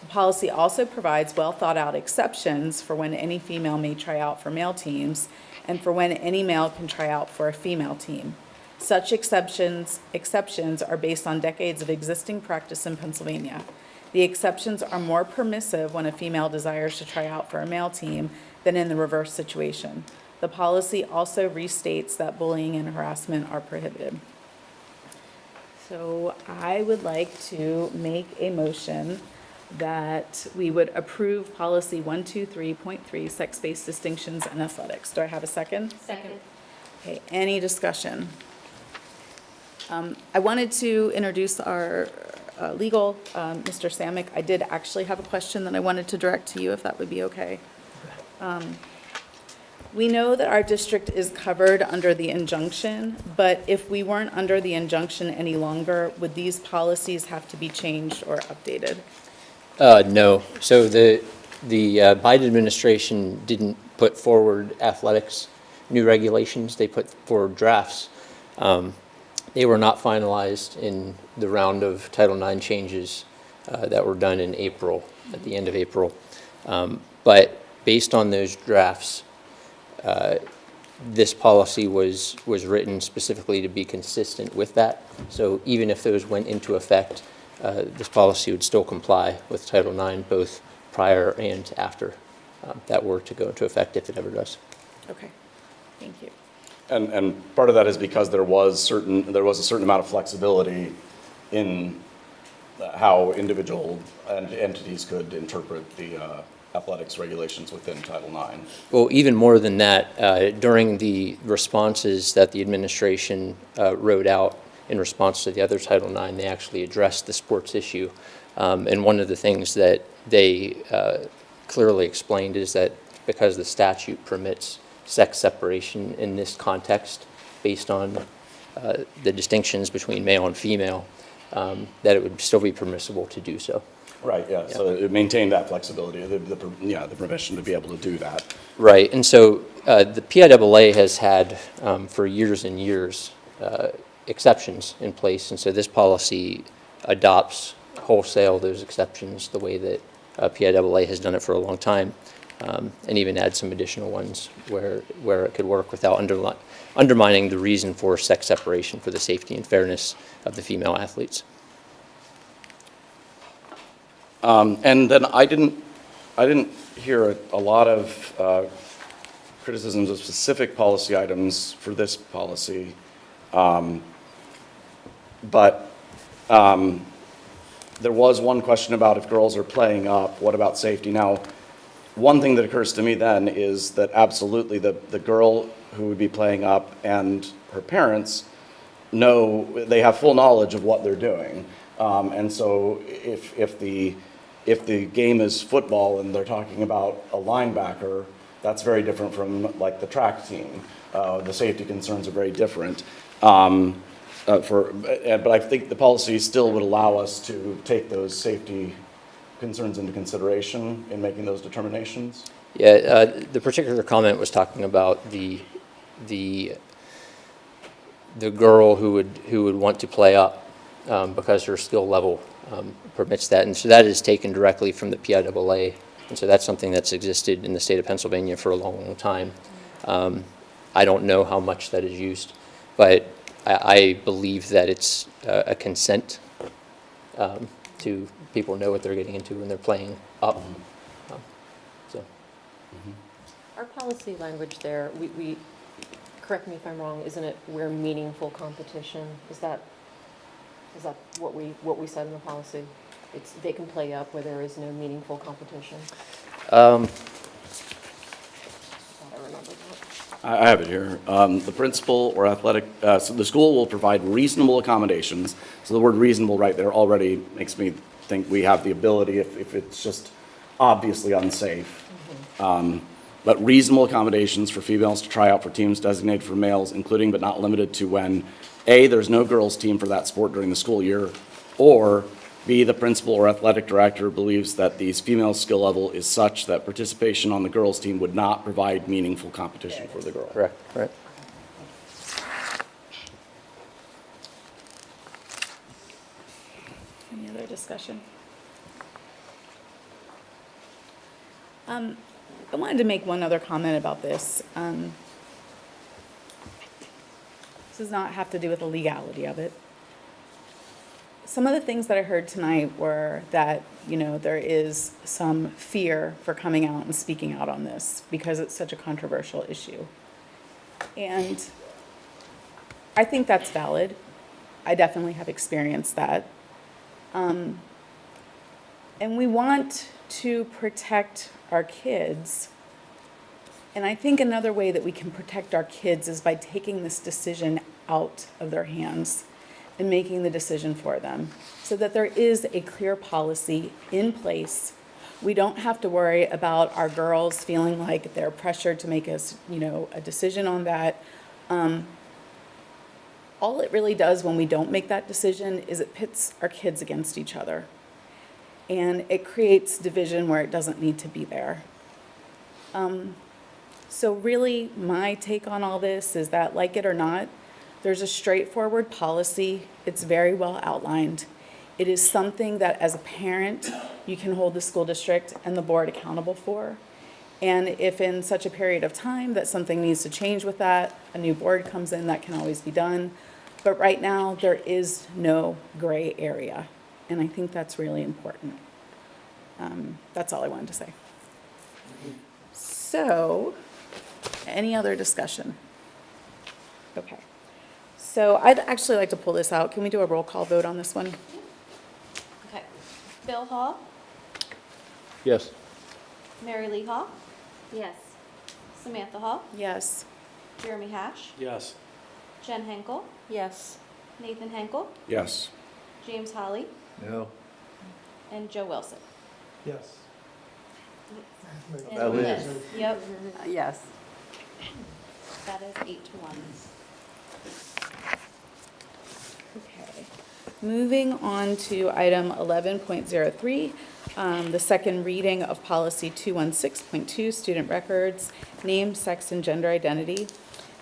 The policy also provides well-thought-out exceptions for when any female may try out for male teams and for when any male can try out for a female team. Such exceptions are based on decades of existing practice in Pennsylvania. The exceptions are more permissive when a female desires to try out for a male team than in the reverse situation. The policy also restates that bullying and harassment are prohibited. So I would like to make a motion that we would approve policy 123.3, sex-based distinctions in athletics. Do I have a second? Second. Okay, any discussion? I wanted to introduce our legal, Mr. Samick. I did actually have a question that I wanted to direct to you, if that would be okay. We know that our district is covered under the injunction, but if we weren't under the injunction any longer, would these policies have to be changed or updated? No. So the Biden administration didn't put forward athletics new regulations. They put forward drafts. They were not finalized in the round of Title IX changes that were done in April, at the end of April. But based on those drafts, this policy was written specifically to be consistent with that. So even if those went into effect, this policy would still comply with Title IX, both prior and after that were to go into effect, if it ever does. Okay, thank you. And part of that is because there was a certain amount of flexibility in how individual entities could interpret the athletics regulations within Title IX. Well, even more than that, during the responses that the administration wrote out in response to the other Title IX, they actually addressed the sports issue. And one of the things that they clearly explained is that because the statute permits sex separation in this context, based on the distinctions between male and female, that it would still be permissible to do so. Right, yeah, so it maintained that flexibility, the permission to be able to do that. Right, and so the PIAA has had for years and years exceptions in place, and so this policy adopts wholesale those exceptions the way that PIAA has done it for a long time, and even add some additional ones where it could work without undermining the reason for sex separation for the safety and fairness of the female athletes. And then I didn't hear a lot of criticisms of specific policy items for this policy, but there was one question about if girls are playing up, what about safety? Now, one thing that occurs to me then is that absolutely the girl who would be playing up and her parents they have full knowledge of what they're doing. And so if the game is football and they're talking about a linebacker, that's very different from like the track team. The safety concerns are very different. But I think the policy still would allow us to take those safety concerns into consideration in making those determinations. Yeah, the particular comment was talking about the girl who would want to play up because her skill level permits that, and so that is taken directly from the PIAA, and so that's something that's existed in the state of Pennsylvania for a long, long time. I don't know how much that is used, but I believe that it's a consent to people know what they're getting into when they're playing up. Our policy language there, we correct me if I'm wrong, isn't it where meaningful competition? Is that what we said in the policy? They can play up where there is no meaningful competition. I have it here. The principal or athletic, so the school will provide reasonable accommodations. So the word reasonable right there already makes me think we have the ability if it's just obviously unsafe. But reasonable accommodations for females to try out for teams designated for males, including but not limited to when A, there's no girls team for that sport during the school year, or B, the principal or athletic director believes that the female skill level is such that participation on the girls team would not provide meaningful competition for the girl. Correct, right. Any other discussion? I wanted to make one other comment about this. This does not have to do with the legality of it. Some of the things that I heard tonight were that, there is some fear for coming out and speaking out on this because it's such a controversial issue. And I think that's valid. I definitely have experienced that. And we want to protect our kids. And I think another way that we can protect our kids is by taking this decision out of their hands and making the decision for them so that there is a clear policy in place. We don't have to worry about our girls feeling like they're pressured to make a decision on that. All it really does when we don't make that decision is it pits our kids against each other. And it creates division where it doesn't need to be there. So really, my take on all this is that, like it or not, there's a straightforward policy. It's very well outlined. It is something that, as a parent, you can hold the school district and the board accountable for. And if in such a period of time that something needs to change with that, a new board comes in, that can always be done. But right now, there is no gray area. And I think that's really important. That's all I wanted to say. So, any other discussion? Okay. So I'd actually like to pull this out. Can we do a roll call vote on this one? Okay. Bill Hall, Yes. Mary Lee Hall, Yes. Samantha Hall, Yes. Jeremy Hash, Yes. Jen Henkel, Yes. Nathan Henkel, Yes. James Holly, No. and Joe Wilson. Yes. And That Liz. is. Yep, Yes. that is 8-1. Okay. Moving on to item 11.03, the second reading of policy 216.2, student records, name, sex, and gender identity.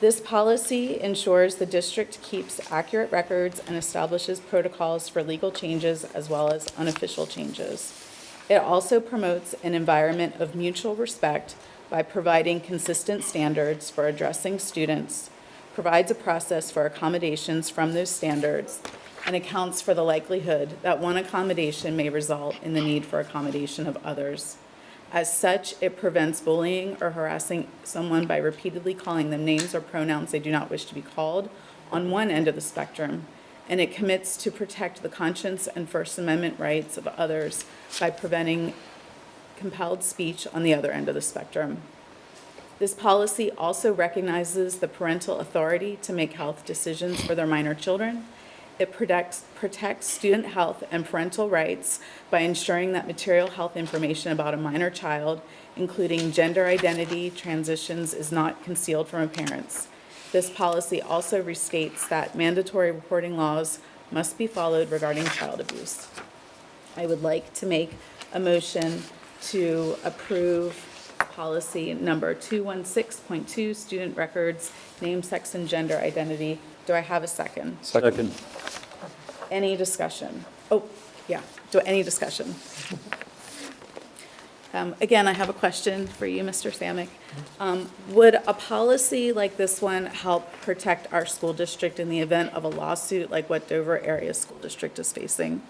This policy ensures the district keeps accurate records and establishes protocols for legal changes as well as unofficial changes. It also promotes an environment of mutual respect by providing consistent standards for addressing students, provides a process for accommodations from those standards, and accounts for the likelihood that one accommodation may result in the need for accommodation of others. As such, it prevents bullying or harassing someone by repeatedly calling them names or pronouns they do not wish to be called on one end of the spectrum, and it commits to protect the conscience and First Amendment rights of others by preventing compelled speech on the other end of the spectrum. This policy also recognizes the parental authority to make health decisions for their minor children. It protects student health and parental rights by ensuring that material health information about a minor child, including gender identity, transitions, is not concealed from parents. This policy also restates that mandatory reporting laws must be followed regarding child abuse. I would like to make a motion to approve policy number 216.2, student records, name, sex, and gender identity. Do I have a second? Second. Any discussion? Oh, yeah, any discussion? Again, I have a question for you, Mr. Samick. Would a policy like this one help protect our school district in the event of a lawsuit like what Dover Area School District is facing?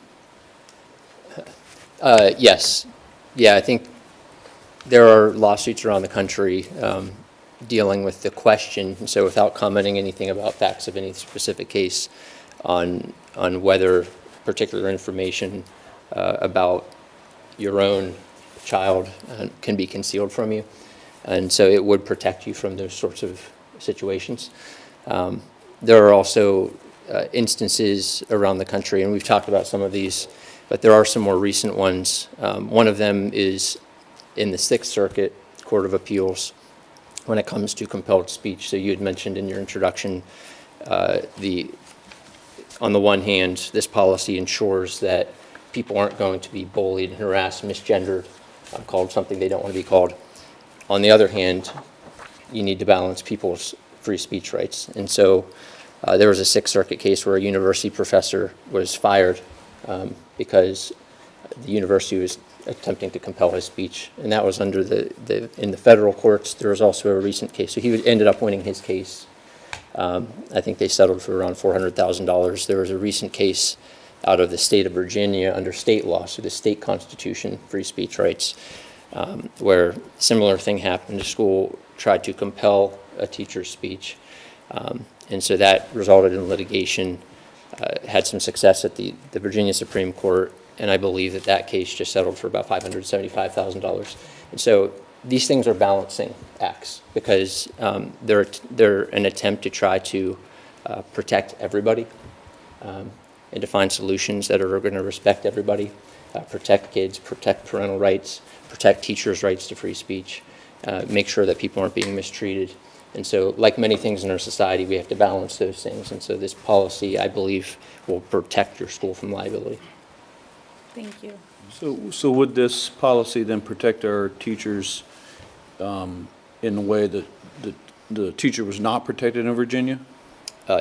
Yes. Yeah, I think there are lawsuits around the country dealing with the question, and so without commenting anything about facts of any specific case, on whether particular information about your own child can be concealed from you. And so it would protect you from those sorts of situations. There are also instances around the country, and we've talked about some of these, but there are some more recent ones. One of them is in the Sixth Circuit Court of Appeals when it comes to compelled speech. So you had mentioned in your introduction, on the one hand, this policy ensures that people aren't going to be bullied, harassed, misgendered, called something they don't want to be called. On the other hand, you need to balance people's free speech rights. And so there was a Sixth Circuit case where a university professor was fired because the university was attempting to compel his speech, and that was under in the federal courts. There was also a recent case, so he ended up winning his case. I think they settled for around $400,000. There was a recent case out of the state of Virginia under state law, so the state constitution, free speech rights, where similar thing happened. A school tried to compel a teacher's speech, and so that resulted in litigation, had some success at the Virginia Supreme Court, and I believe that case just settled for about $575,000. And so these things are balancing acts because they're an attempt to try to protect everybody and to find solutions that are going to respect everybody, protect kids, protect parental rights, protect teachers' rights to free speech, make sure that people aren't being mistreated. And so, like many things in our society, we have to balance those things. And so this policy, I believe, will protect your school from liability. Thank you. So would this policy then protect our teachers in the way that the teacher was not protected in Virginia?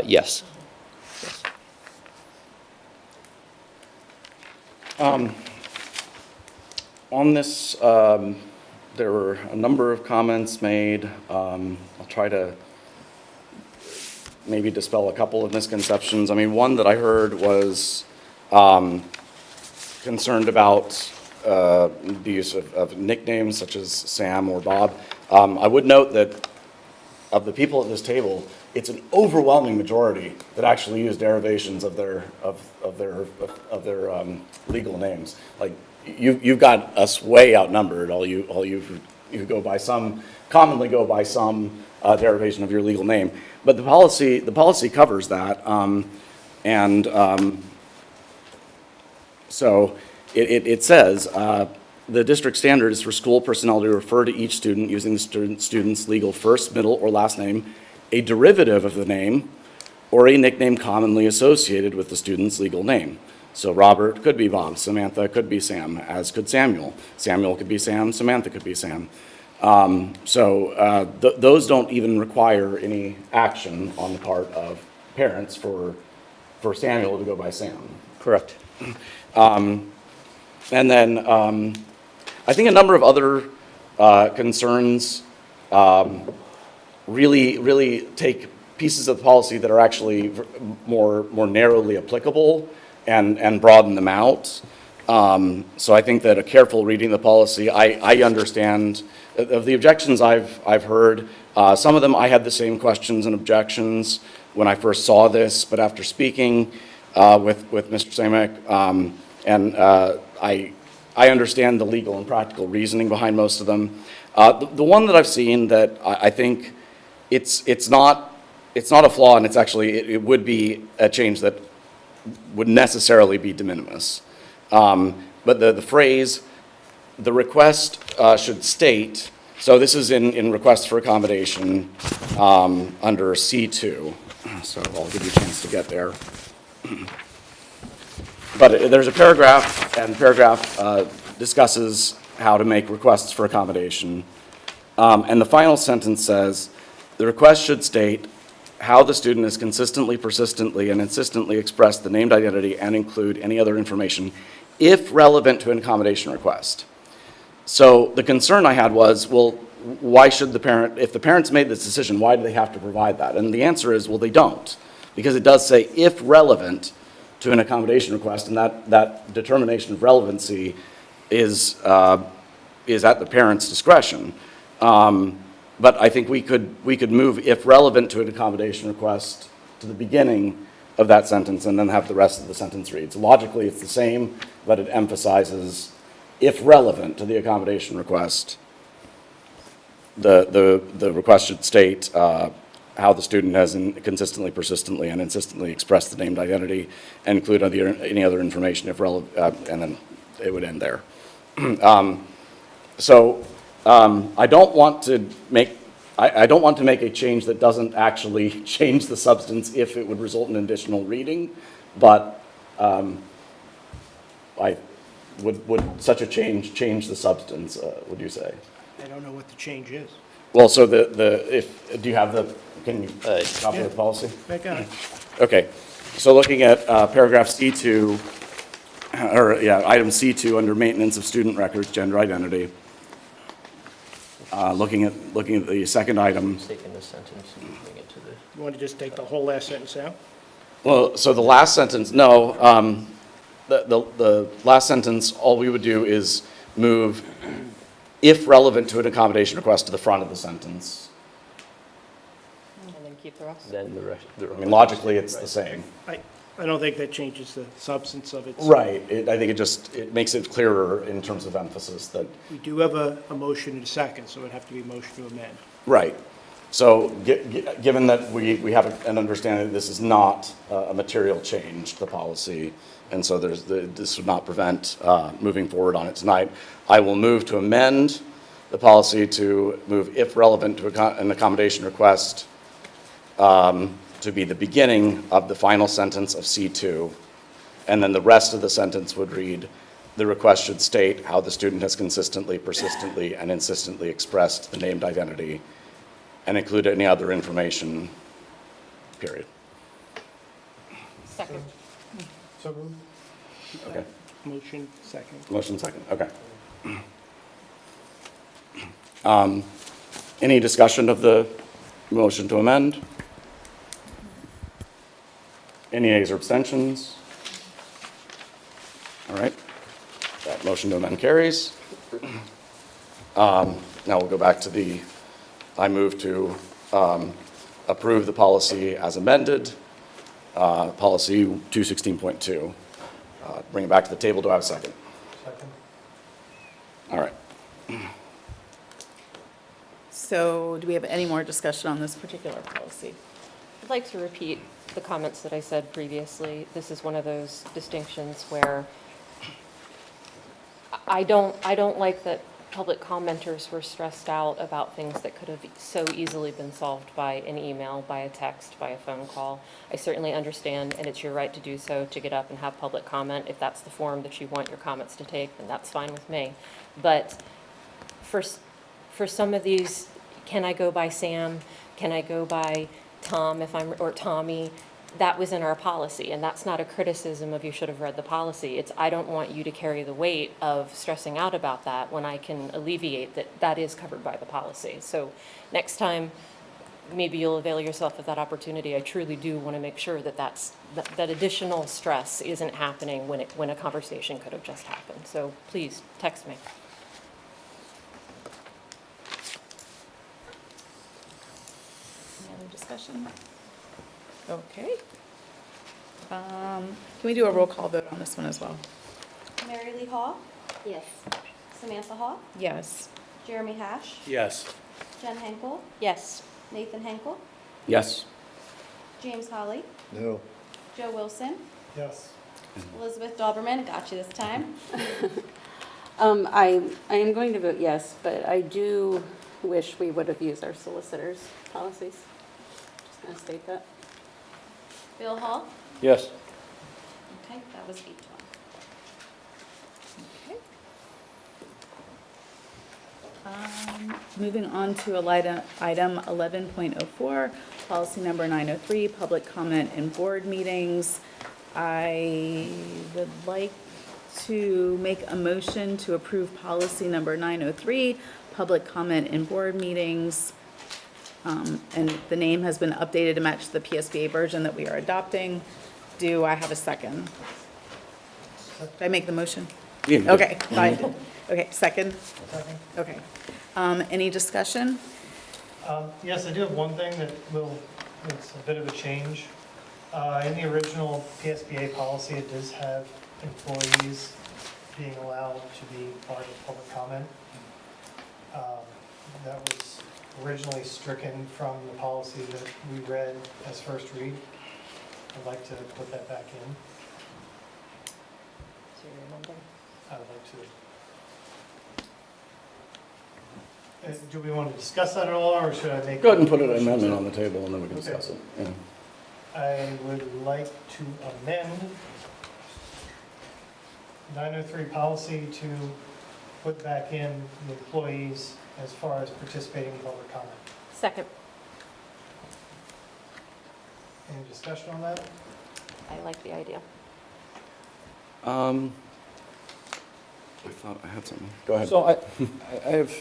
Yes. On this, there were a number of comments made. I'll try to maybe dispel a couple of misconceptions. I mean, one that I heard was concerned about the use of nicknames such as Sam or Bob. I would note that of the people at this table, it's an overwhelming majority that actually use derivations of their legal names. Like you've got us way outnumbered. All you go by some, commonly go by some derivation of your legal name. But the policy covers that, so it says the district standard is for school personnel to refer to each student using the student's legal first, middle, or last name, a derivative of the name, or a nickname commonly associated with the student's legal name. So Robert could be Bob, Samantha could be Sam, as could Samuel. Samuel could be Sam, Samantha could be Sam. Those don't even require any action on the part of parents for Samuel to go by Sam. Correct. And then I think a number of other concerns really take pieces of the policy that are actually more narrowly applicable and broaden them out. So I think that a careful reading of the policy, I understand of the objections I've heard. Some of them I had the same questions and objections when I first saw this, but after speaking with Mr. Samek, I understand the legal and practical reasoning behind most of them. The one that I've seen that I think it's not a flaw, and it's actually it would be a change that would necessarily be de minimis. But the phrase, the request should state, so this is in request for accommodation under C2. So I'll give you a chance to get there. But there's a paragraph, and the paragraph discusses how to make requests for accommodation. And the final sentence says, the request should state how the student has consistently, persistently, and insistently expressed the named identity and include any other information if relevant to an accommodation request. So the concern I had was, well, why should the parent, if the parents made this decision, why do they have to provide that? And the answer is, well, they don't, because it does say if relevant to an accommodation request, and that determination of relevancy is at the parent's discretion. But I think we could move if relevant to an accommodation request to the beginning of that sentence and then have the rest of the sentence read. So logically it's the same, but it emphasizes if relevant to the accommodation request, the request should state how the student has consistently, persistently, and insistently expressed the named identity and include any other information if relevant, and then it would end there. I don't want to make a change that doesn't actually change the substance if it would result in additional reading, but would such a change the substance, would you say? I don't know what the change is. Well, so do you have can you copy the policy? I got it. Okay, so looking at paragraph C2, item C2 under maintenance of student records, gender identity. Looking at the second item. Taking this sentence and moving it to the. You want to just take the whole last sentence out? Well, so the last sentence, no, the last sentence, all we would do is move, if relevant to an accommodation request, to the front of the sentence. And then keep the rest. Then the rest. I mean, logically, it's the same. I don't think that changes the substance of it. Right, I think it makes it clearer in terms of emphasis that. We do have a motion and a second, so it'd have to be a motion to amend. Right. So given that we have an understanding that this is not a material change to the policy, and so this would not prevent moving forward on it tonight, I will move to amend the policy to move, if relevant to an accommodation request, to be the beginning of the final sentence of C2, and then the rest of the sentence would read, the request should state how the student has consistently, persistently, and insistently expressed the named identity, and include any other information, period. Second. So moved. Okay. Motion, second. Motion second, okay. Any discussion of the motion to amend? Any ayes or abstentions? All right, that motion to amend carries. Now we'll go back to I move to approve the policy as amended, policy 216.2. Bring it back to the table. Do I have a second? Second. All right. So do we have any more discussion on this particular policy? I'd like to repeat the comments that I said previously. This is one of those distinctions where I don't like that public commenters were stressed out about things that could have so easily been solved by an email, by a text, by a phone call. I certainly understand, and it's your right to do so, to get up and have public comment. If that's the form that you want your comments to take, then that's fine with me. But for some of these, can I go by Sam? Can I go by Tom or Tommy? That was in our policy, and that's not a criticism of you should have read the policy. It's I don't want you to carry the weight of stressing out about that when I can alleviate that is covered by the policy. So next time, maybe you'll avail yourself of that opportunity. I truly do want to make sure that that additional stress isn't happening when a conversation could have just happened. So please text me. Any other discussion? Okay. Can we do a roll call vote on this one as well? Mary Lee Hall, Yes. Samantha Hall, Yes. Jeremy Hash, Yes. Jen Henkel, Yes. Nathan Henkel, Yes. James Hawley, No. Joe Wilson, Yes. Elizabeth Dauberman, got you this time. I am going to vote yes, but I do wish we would have used our solicitors' policies. Just going to state that. Bill Hall, Yes. okay, that was 8-1. Okay. Moving on to item 11.04, policy number 903, public comment in board meetings. I would like to make a motion to approve policy number 903, public comment in board meetings. And the name has been updated to match the PSBA version that we are adopting. Do I have a second? Did I make the motion? Yeah, you did. Okay, fine. Okay, second? Second. Okay. Any discussion? Yes, I do have one thing it's a bit of a change. In the original PSBA policy, it does have employees being allowed to be part of public comment. That was originally stricken from the policy that we read as first read. I'd like to put that back in. So you remember? I would like to. Do we want to discuss that at all, or should I make? Go ahead and put an amendment on the table, and then we can discuss it. Yeah. I would like to amend 903 policy to put back in the employees as far as participating in public comment. Second. Any discussion on that? I like the idea. I thought I had something. Go ahead. So I have,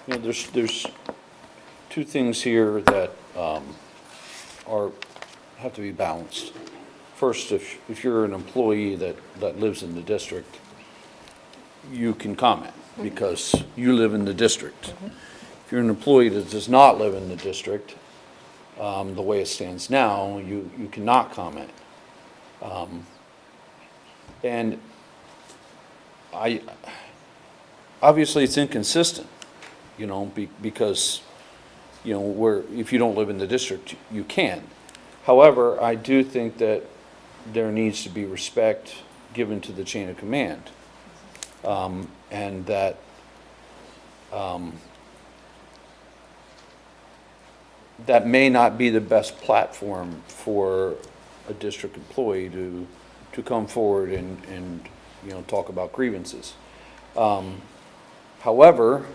you know, there's two things here that have to be balanced. First, if you're an employee that lives in the district, you can comment because you live in the district. If you're an employee that does not live in the district, the way it stands now, you cannot comment. And obviously it's inconsistent, you know, because, you know, if you don't live in the district, you can. However, I do think that there needs to be respect given to the chain of command. And that that may not be the best platform for a district employee to come forward and you know, talk about grievances. However,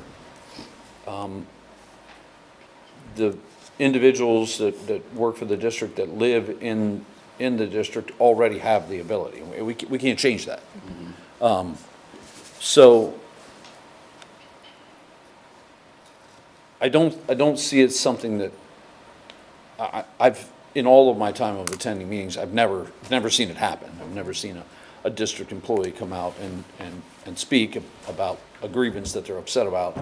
the individuals that work for the district that live in the district already have the ability. We can't change that. So I don't see it something that I've in all of my time of attending meetings, I've never seen it happen. I've never seen a district employee come out and speak about a grievance that they're upset about.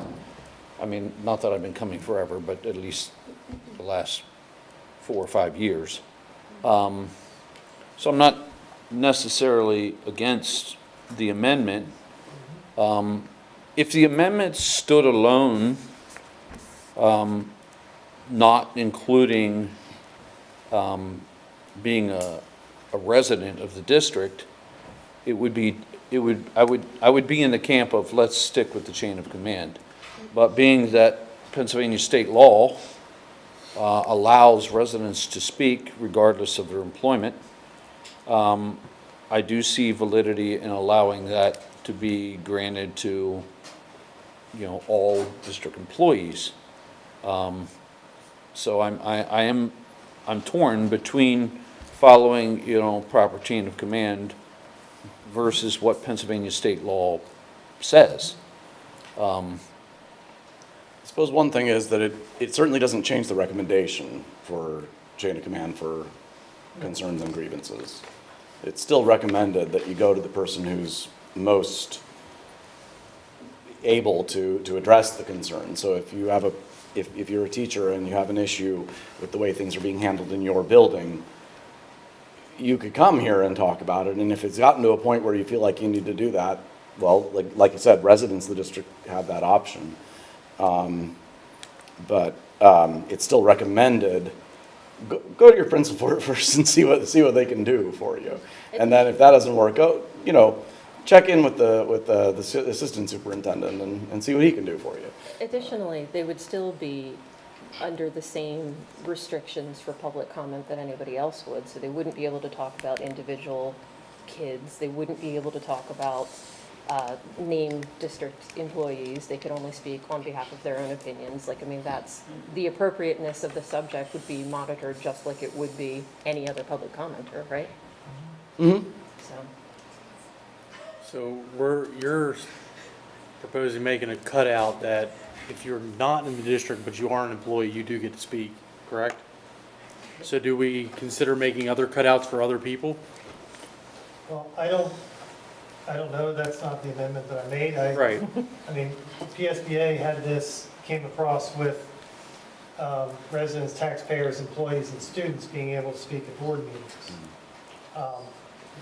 I mean, not that I've been coming forever, but at least the last 4 or 5 years. So I'm not necessarily against the amendment. If the amendment stood alone, not including being a resident of the district, I would be in the camp of let's stick with the chain of command. But being that Pennsylvania state law allows residents to speak regardless of their employment, I do see validity in allowing that to be granted to, you know, all district employees. So I'm torn between following, you know, proper chain of command versus what Pennsylvania state law says. I suppose one thing is that it certainly doesn't change the recommendation for chain of command for concerns and grievances. It's still recommended that you go to the person who's most able to address the concern. So if you have if you're a teacher and you have an issue with the way things are being handled in your building, you could come here and talk about it. And if it's gotten to a point where you feel like you need to do that, well, like you said, residents of the district have that option. But it's still recommended, go to your principal first and see what they can do for you. And then if that doesn't work, go, you know, check in with the assistant superintendent and see what he can do for you. Additionally, they would still be under the same restrictions for public comment that anybody else would. So they wouldn't be able to talk about individual kids. They wouldn't be able to talk about name district employees. They could only speak on behalf of their own opinions. Like, I mean, that's the appropriateness of the subject would be monitored just like it would be any other public commenter, right? Mm-hmm. So you're proposing making a cutout that if you're not in the district but you are an employee, you do get to speak, correct? So do we consider making other cutouts for other people? Well, I don't know, that's not the amendment that I made. Right. I mean, PSBA had this, came across with residents, taxpayers, employees, and students being able to speak at board meetings.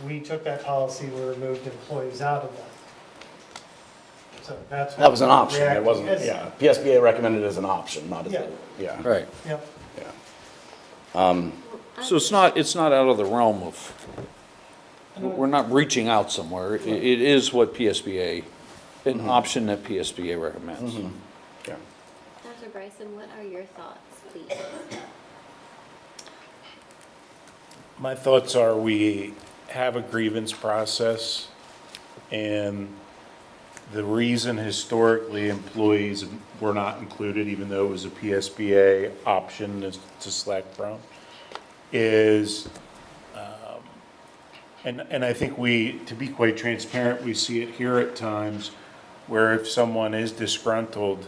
We took that policy, we removed employees out of that. So that's. That was an option, reacted it wasn't, as- yeah. PSBA recommended it as an option, not as a, yeah. Right. Yep. Yeah. So it's not out of the realm of, we're not reaching out somewhere. It is what PSBA, an option that PSBA recommends. Mm-hmm. Yeah. Dr. Bryson, what are your thoughts, please? My thoughts are we have a grievance process, and the reason historically employees were not included, even though it was a PSBA option to select from, is And I think to be quite transparent, we see it here at times where if someone is disgruntled,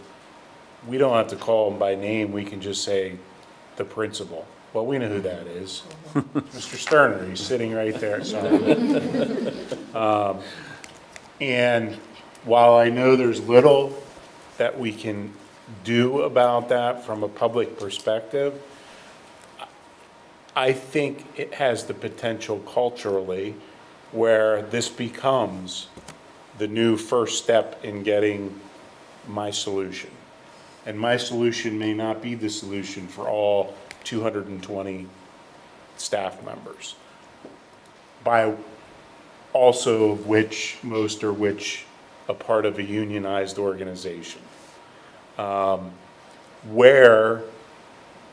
we don't have to call them by name, we can just say the principal. Well, we know who that is. Mr. Sterner, he's sitting right there, sorry. And while I know there's little that we can do about that from a public perspective, I think it has the potential culturally where this becomes the new first step in getting my solution. And my solution may not be the solution for all 220 staff members, by also most are a part of a unionized organization, where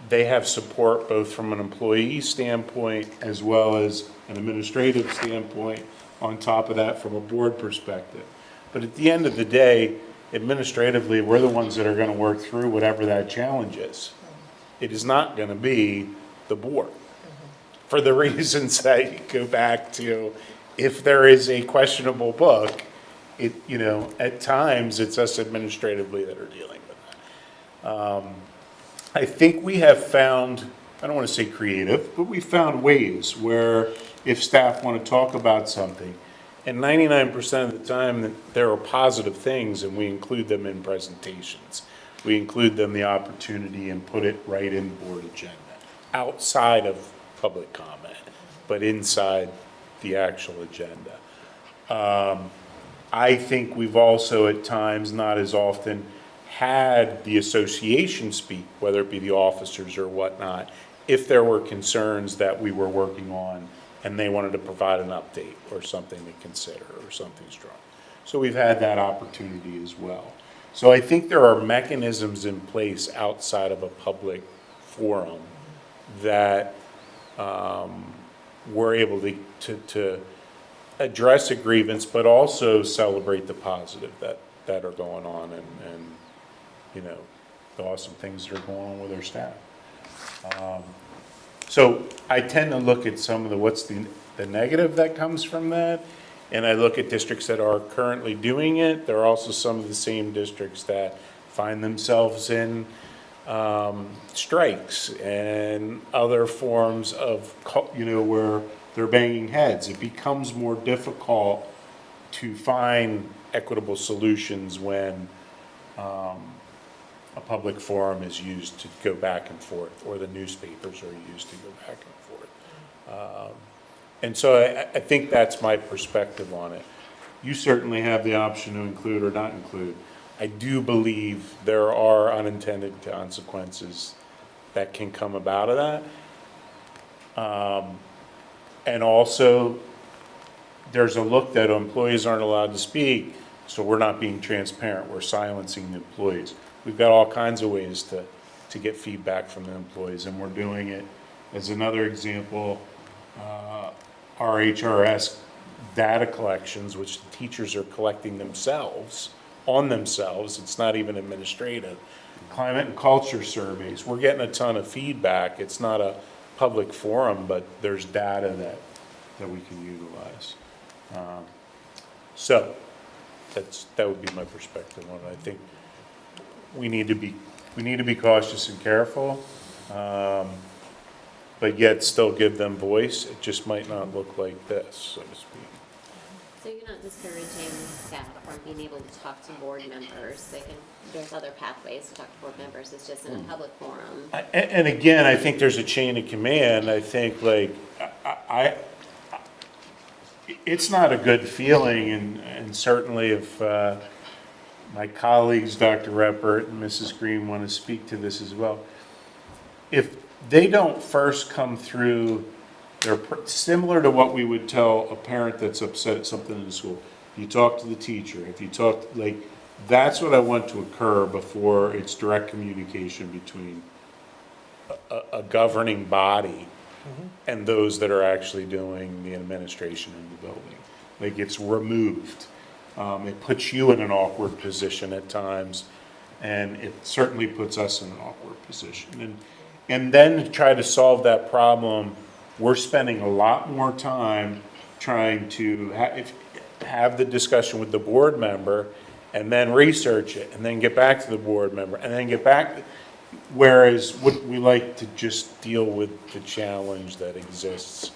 they have support both from an employee standpoint as well as an administrative standpoint on top of that from a board perspective. But at the end of the day, administratively, we're the ones that are going to work through whatever that challenge is. It is not going to be the board. For the reasons that you go back to, if there is a questionable book, at times it's us administratively that are dealing with that. I think we have found, I don't want to say creative, but we found ways where if staff want to talk about something, and 99% of the time there are positive things and we include them in presentations. We include them the opportunity and put it right in the board agenda, outside of public comment, but inside the actual agenda. I think we've also at times, not as often, had the association speak, whether it be the officers or whatnot, if there were concerns that we were working on and they wanted to provide an update or something to consider or something strong. So we've had that opportunity as well. So I think there are mechanisms in place outside of a public forum that we're able to address a grievance, but also celebrate the positive that are going on and the awesome things that are going on with our staff. So I tend to look at some of what's the negative that comes from that, and I look at districts that are currently doing it. There are also some of the same districts that find themselves in strikes and other forms of, where they're banging heads. It becomes more difficult to find equitable solutions when a public forum is used to go back and forth, or the newspapers are used to go back and forth. And so I think that's my perspective on it. You certainly have the option to include or not include. I do believe there are unintended consequences that can come about of that. And also, there's a look that employees aren't allowed to speak, so we're not being transparent. We're silencing the employees. We've got all kinds of ways to get feedback from the employees, and we're doing it. As another example, our HRS data collections, which the teachers are collecting themselves, on themselves, it's not even administrative. Climate and culture surveys, we're getting a ton of feedback. It's not a public forum, but there's data that we can utilize. So that would be my perspective on it. I think we need to be cautious and careful, but yet still give them voice. It just might not look like this, so to speak. So you're not discouraging staff from being able to talk to board members? There's other pathways to talk to board members. It's just in a public forum. And again, I think there's a chain of command. I think it's not a good feeling, and certainly if my colleagues, Dr. Reppert and Mrs. Green, want to speak to this as well. If they don't first come through, they're similar to what we would tell a parent that's upset at something in the school. You talk to the teacher. If you talk, that's what I want to occur before it's direct communication between a governing body and those that are actually doing the administration in the building. It's removed. It puts you in an awkward position at times, and it certainly puts us in an awkward position. And then to try to solve that problem, we're spending a lot more time trying to have the discussion with the board member and then research it and then get back to the board member and then get back. Whereas we like to just deal with the challenge that exists,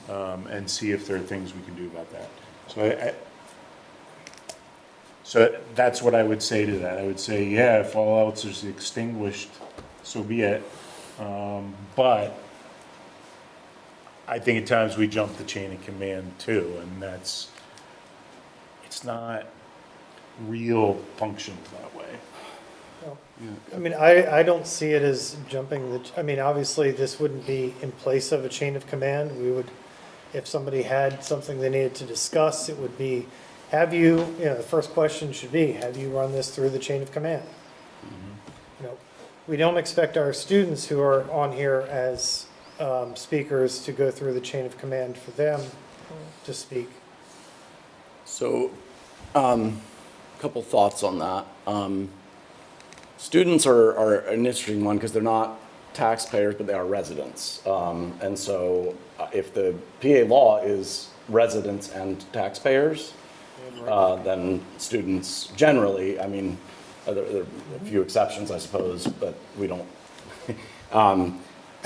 and see if there are things we can do about that. So that's what I would say to that. I would say, yeah, if all else is extinguished, so be it. But I think at times we jump the chain of command too, and it's not real functions that way. I mean, I don't see it as jumping I mean, obviously, this wouldn't be in place of a chain of command. We would, if somebody had something they needed to discuss, it would be, the first question should be, have you run this through the chain of command? You know, we don't expect our students who are on here as speakers to go through the chain of command for them to speak. So, couple thoughts on that. Students are an interesting one because they're not taxpayers, but they are residents. And so if the PA law is residents and taxpayers, then students generally, I mean, there are a few exceptions, I suppose, but we don't. And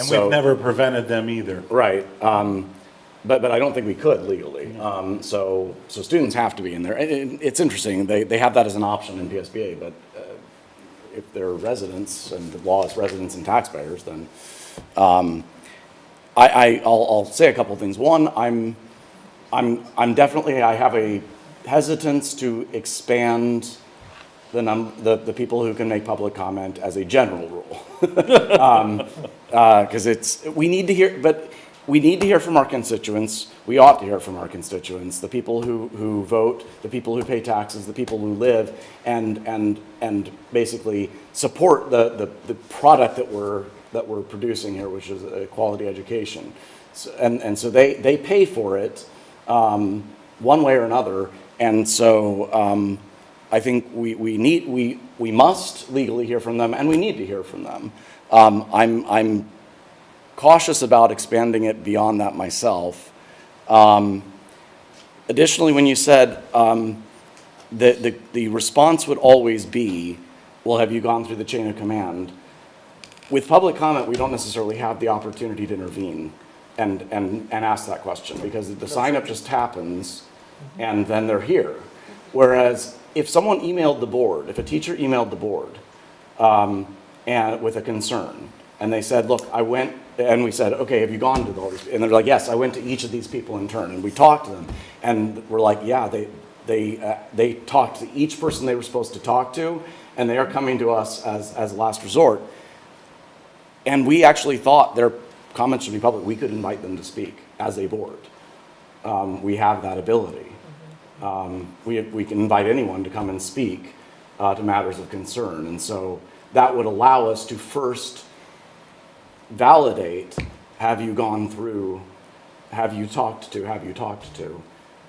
we've never prevented them either. Right. But I don't think we could legally. So students have to be in there. And it's interesting, they have that as an option in PSBA, but if they're residents and the law is residents and taxpayers, then I'll say a couple of things. One, I'm definitely, I have a hesitance to expand the people who can make public comment as a general rule. Because we need to hear, but we need to hear from our constituents. We ought to hear from our constituents, the people who vote, the people who pay taxes, the people who live, and basically support the product that we're producing here, which is a quality education. So, and so they pay for it one way or another. And so I think we must legally hear from them, and we need to hear from them. I'm cautious about expanding it beyond that myself. Additionally, when you said the response would always be, well, have you gone through the chain of command? With public comment, we don't necessarily have the opportunity to intervene and ask that question, because the sign-up just happens, and then they're here. Whereas if someone emailed the board, if a teacher emailed the board and with a concern, and they said, look, I went, and we said, okay, have you gone to all these? And they're like, yes, I went to each of these people in turn, and we talked to them, and we're like, yeah, they talked to each person they were supposed to talk to, and they are coming to us as a last resort. And we actually thought their comments should be public. We could invite them to speak as a board. We have that ability. We can invite anyone to come and speak to matters of concern. And so that would allow us to first validate, have you gone through, have you talked to?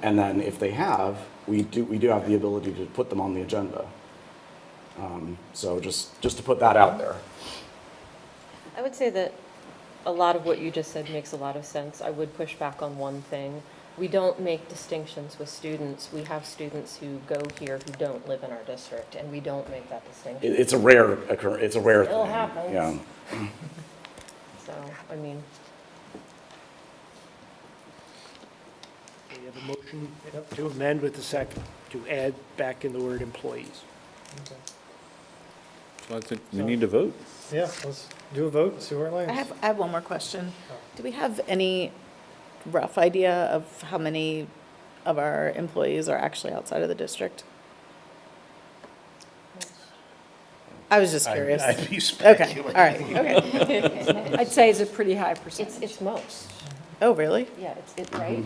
And then if they have, we do have the ability to put them on the agenda. So just to put that out there. I would say that a lot of what you just said makes a lot of sense. I would push back on one thing. We don't make distinctions with students. We have students who go here who don't live in our district, and we don't make that distinction. It's a rare thing. It still happens. Yeah. So, I mean. We have a motion to amend with the second, to add back in the word employees. So I think we need to vote. Yeah, let's do a vote and see where it lands. I have one more question. Do we have any rough idea of how many of our employees are actually outside of the district? I was just curious. I'd be Okay, speculating. all right, okay. I'd say it's a pretty high percentage. It's most. Oh, really? Yeah, right?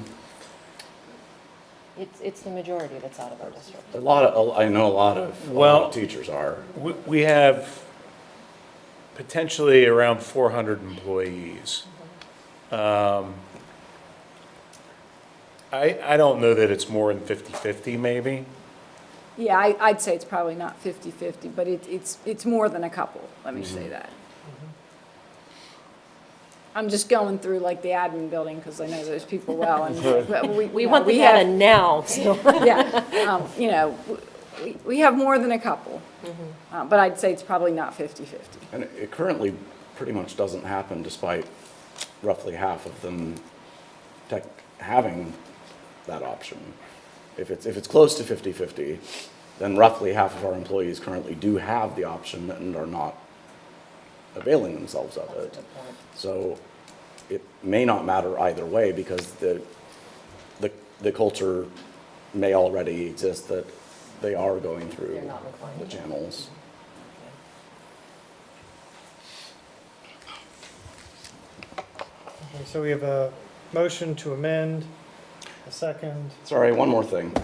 It's the majority that's out of our district. I know a lot of teachers are. We have potentially around 400 employees. I don't know that it's more than 50-50 maybe. Yeah, I'd say it's probably not 50-50, but it's more than a couple, let me say that. I'm just going through like the admin building because I know those people well. And We want the data now, so. Yeah, you know, we have more than a couple, but I'd say it's probably not 50/50. And it currently pretty much doesn't happen despite roughly half of them having that option. If it's close to 50/50, then roughly half of our employees currently do have the option and are not availing themselves of it. So it may not matter either way because the culture may already exist that they are going through the channels. Okay, so we have a motion to amend, a second. Sorry, one more thing.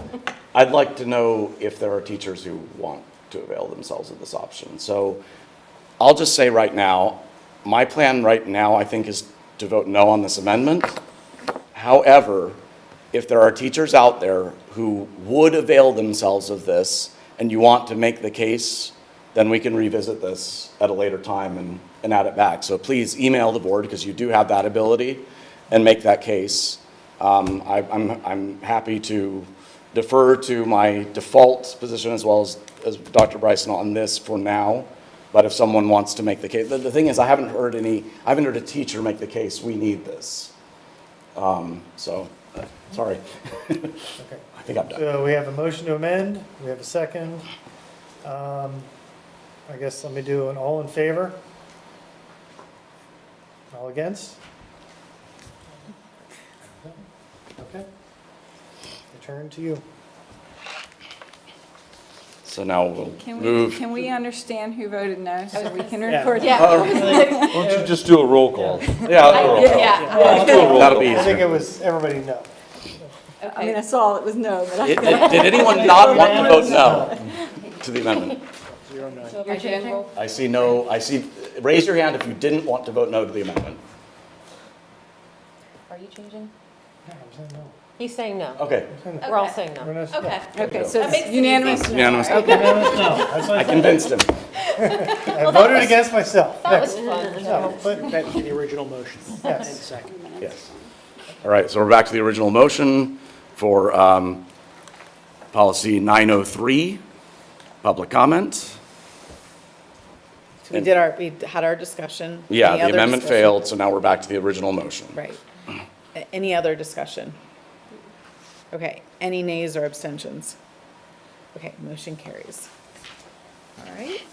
I'd like to know if there are teachers who want to avail themselves of this option. So I'll just say right now, my plan right now, I think, is to vote no on this amendment. However, if there are teachers out there who would avail themselves of this and you want to make the case, then we can revisit this at a later time and add it back. So please email the board because you do have that ability and make that case. I'm happy to defer to my default position as well as Dr. Bryson on this for now. But if someone wants to make the case, the thing is, I haven't heard a teacher make the case, we need this. Sorry. Okay. I think I'm done. So we have a motion to amend, we have a second. I guess let me do an all in favor. All against? Okay. Return to you. So now we'll Can move. we understand who voted no so we can Yeah. record? Why don't you just do a roll call? Yeah, I'll do a roll call. Let's do a roll That'll call. be I think easier. it was everybody no. I mean, I saw it was no, but I. Did anyone not want to vote no to the amendment? 09. You're changing? I see no, raise your hand if you didn't want to vote no to the amendment. Are you changing? Yeah, I'm saying no. He's saying no. Okay. We're all saying We're no. not- Okay. Okay, so That makes it's it unanimous. easy. Unanimous. No, that's what I I said. convinced him. I voted against myself. That was fun. No, but, Back to the original motion. Yes. And second. Yes. All right, so we're back to the original motion for policy 903, public comment. We had our discussion. Yeah, Any the other amendment discussion? failed, so now we're back to the original motion. Right. Any other discussion? Okay, any nays or abstentions? Okay, motion carries. All right.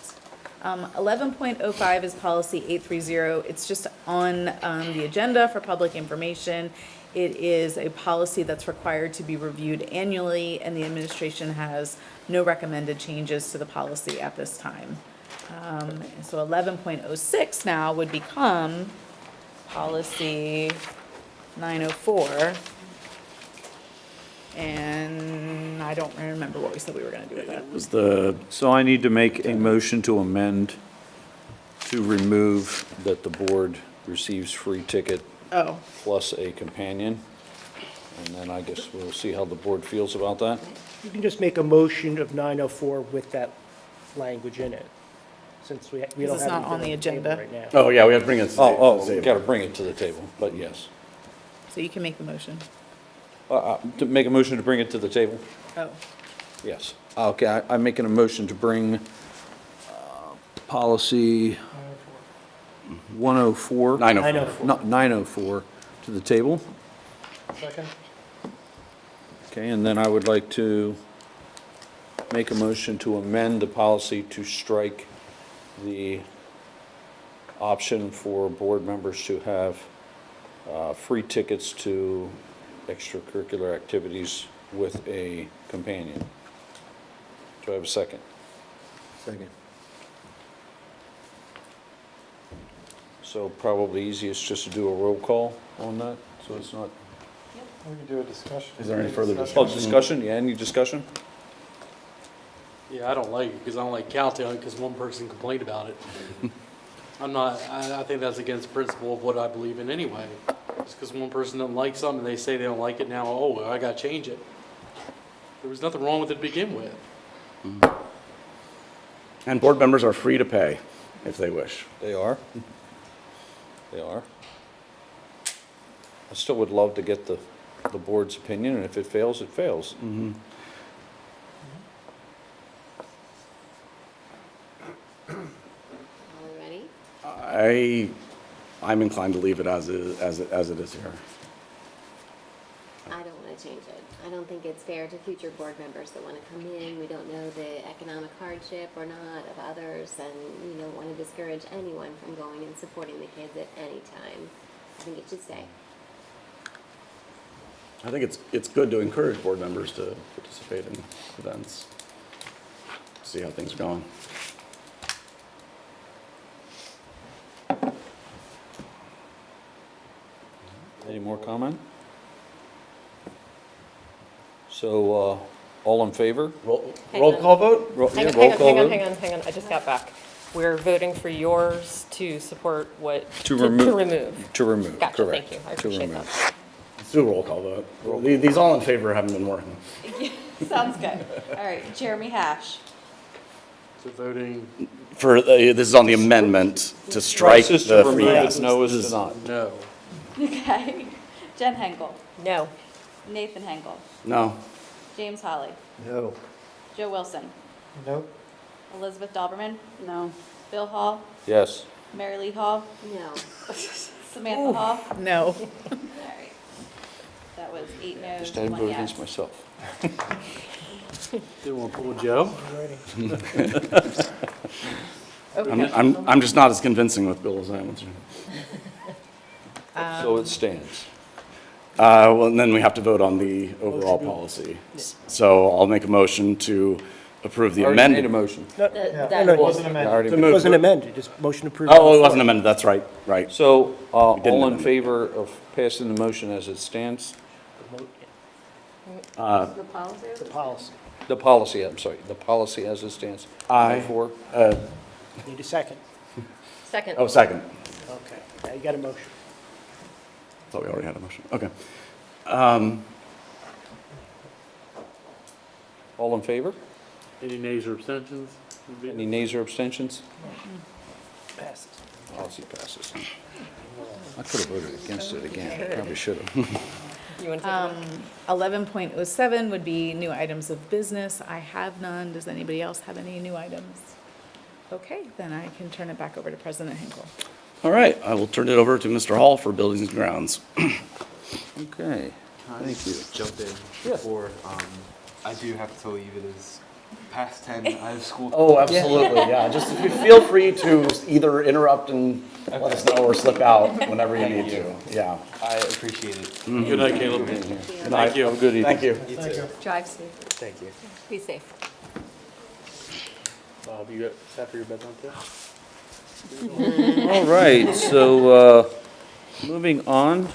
11.05 is policy 830. It's just on the agenda for public information. It is a policy that's required to be reviewed annually, and the administration has no recommended changes to the policy at this time. So 11.06 now would become policy 904. And I don't remember what we said we were going to do with that. Was the, So I need to make a motion to amend to remove that the board receives free ticket Oh, plus a companion. And then I guess we'll see how the board feels about that. You can just make a motion of 904 with that language in it, since we don't have it's not anything on the table agenda. right now. oh, yeah, we have to bring it to the Oh, table. got to bring it to the table, but yes. so you can make the motion. To make a motion to bring it to the table? Oh, Yes. Okay, I'm making a motion to bring policy 104. 904. 904 to the table. second? Okay, and then I would like to make a motion to amend the policy to strike the option for board members to have free tickets to extracurricular activities with a companion. Do I have a second? Second. So probably easiest just to do a roll call on that, so it's not. We can do a discussion. Is there any further Oh, discussion, yeah, any discussion? Yeah, I don't like it because I don't like cowtail because one person complained about it. I think that's against the principle of what I believe in anyway. Just because one person doesn't like something, they say they don't like it now, oh, well, I got to change it. There was nothing wrong with it to begin with. And board members are free to pay if they wish. They are. They are. I still would love to get the board's opinion, and if it fails, it fails. Are we ready? I'm inclined to leave it as it is here. I don't want to change it. I don't think it's fair to future board members that want to come in. We don't know the economic hardship or not of others, and we don't want to discourage anyone from going and supporting the kids at any time. I think it should stay. I think it's good to encourage board members to participate in events, see how things are going. Any more comment? So, all in favor? Roll call vote? Hang on, I just got back. We're voting for yours to support what? To remove. remove. To remove, Gotcha, correct. thank you, I To appreciate remove. that. Let's do a roll call vote. These all in favor haven't been working. Sounds good. All right, Jeremy Hash. So voting This is on the amendment to strike Yes is the to free remove, passes. no is to not. no. Okay. Jen Henkel. No. Nathan Henkel. No. James Holly. No. Joe Wilson. Nope. Elizabeth Doberman. No. Bill Hall. Yes. Mary Lee Hall. No. Samantha Hall. No. All right. That was 8 no's, Just had to 1 vote yes. against myself. Didn't want to pull Joe? I'm just not as convincing with Bill as I am with you. So it stands. Well, and then we have to vote on the overall policy. So I'll make a motion to approve the Already made amendment. a motion. It wasn't amended. To move- Wasn't amended, just motion approved. Oh, it wasn't amended, that's right, right. So, didn't all in amend it. favor of passing the motion as it stands? The policy? The policy. The policy, I'm sorry, the policy as it stands. Aye. For? Need a second? Second. Oh, second. Okay, now you got a motion. Thought we already had a motion, okay. All in favor? Any nays or abstentions? Any nays or abstentions? Passes. Policy passes. I could have voted against it again, probably should have. You want to take it? 11.07 would be new items of business. I have none. Does anybody else have any new items? Okay, then I can turn it back over to President Hinkle. All right, I will turn it over to Mr. Hall for Buildings and Grounds. Okay, thank you. Jump in before, I do have to leave. It is past 10. I have school. Oh, absolutely, yeah. Just feel free to either interrupt and let us know or slip out whenever you need to. Yeah. I appreciate it. Good night, Caleb. Good night. you. Have a good evening. Thank you. You too. Drive safe. Thank you. Be safe. Bob, you got set for your bedtime too? All right, so, moving on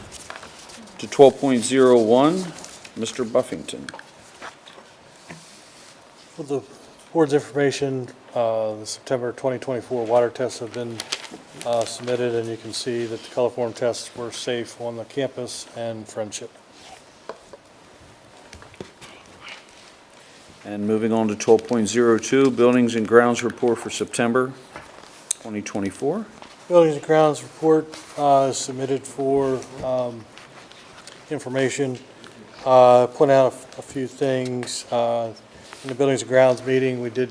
to 12.01, Mr. Buffington. For the board's information, the September 2024 water tests have been submitted, and you can see that the coliform tests were safe on the campus and Friendship. And moving on to 12.02, Buildings and Grounds Report for September 2024. Buildings and Grounds report is submitted for information. Point out a few things. In the Buildings and Grounds meeting, we did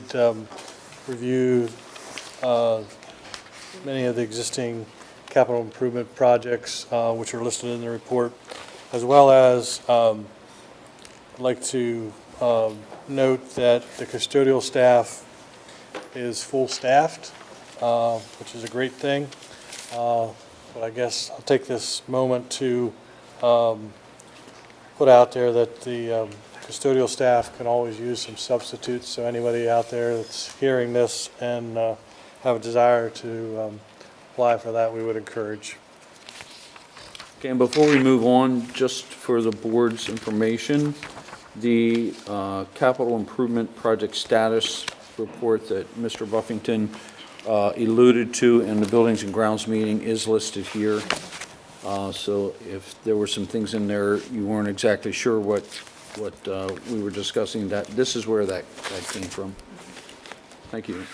review many of the existing capital improvement projects, which are listed in the report, as well as I'd like to note that the custodial staff is full-staffed, which is a great thing. But I guess I'll take this moment to put out there that the custodial staff can always use some substitutes. So anybody out there that's hearing this and have a desire to apply for that, we would encourage. Okay, and before we move on, just for the board's information, the capital improvement project status report that Mr. Buffington alluded to in the Buildings and Grounds meeting is listed here. So if there were some things in there you weren't exactly sure what we were discussing, that this is where that came from. Thank you.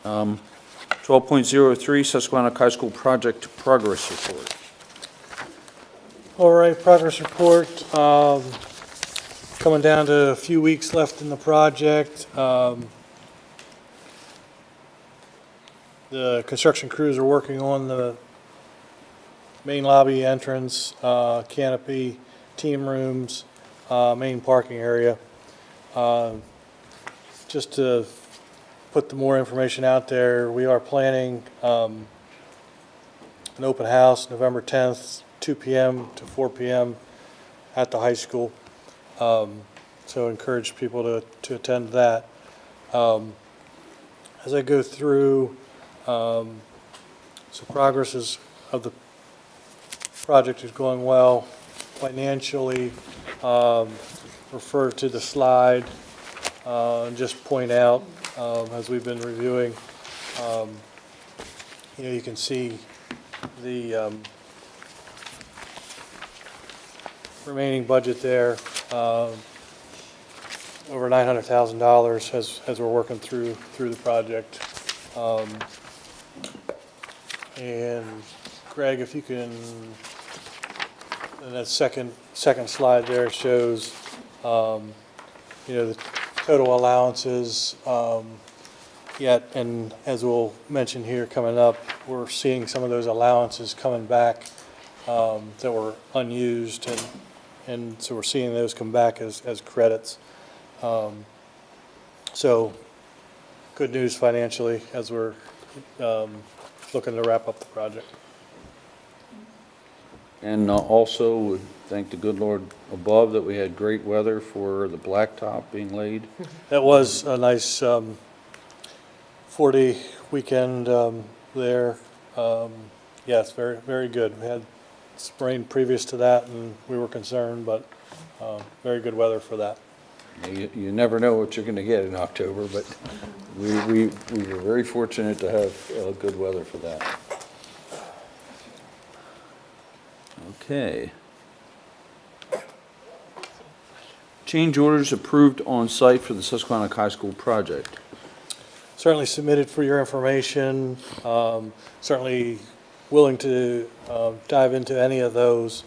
12.03 Susquehanna High School Project Progress Report. All right, progress report. Coming down to a few weeks left in the project. The construction crews are working on the main lobby entrance, canopy, team rooms, main parking area. Just to put the more information out there, we are planning an open house November 10th, 2 p.m. to 4 p.m. at the high school. So encourage people to attend that. As I go through, so progress of the project is going well financially. Refer to the slide and just point out, as we've been reviewing, you can see the remaining budget there, over $900,000 as we're working through the project. And Greg, if you can, and that second slide there shows, the total allowances, yet, and as we'll mention here coming up, we're seeing some of those allowances coming back that were unused, and so we're seeing those come back as credits. So good news financially as we're looking to wrap up the project. And also would thank the good Lord above that we had great weather for the blacktop being laid. That was a nice 4-day weekend there. Yes, very, very good. We had rain previous to that, and we were concerned, but very good weather for that. You never know what you're going to get in October, but we were very fortunate to have good weather for that. Okay. Change orders approved on site for the Susquehannock High School project. Certainly submitted for your information. Certainly willing to dive into any of those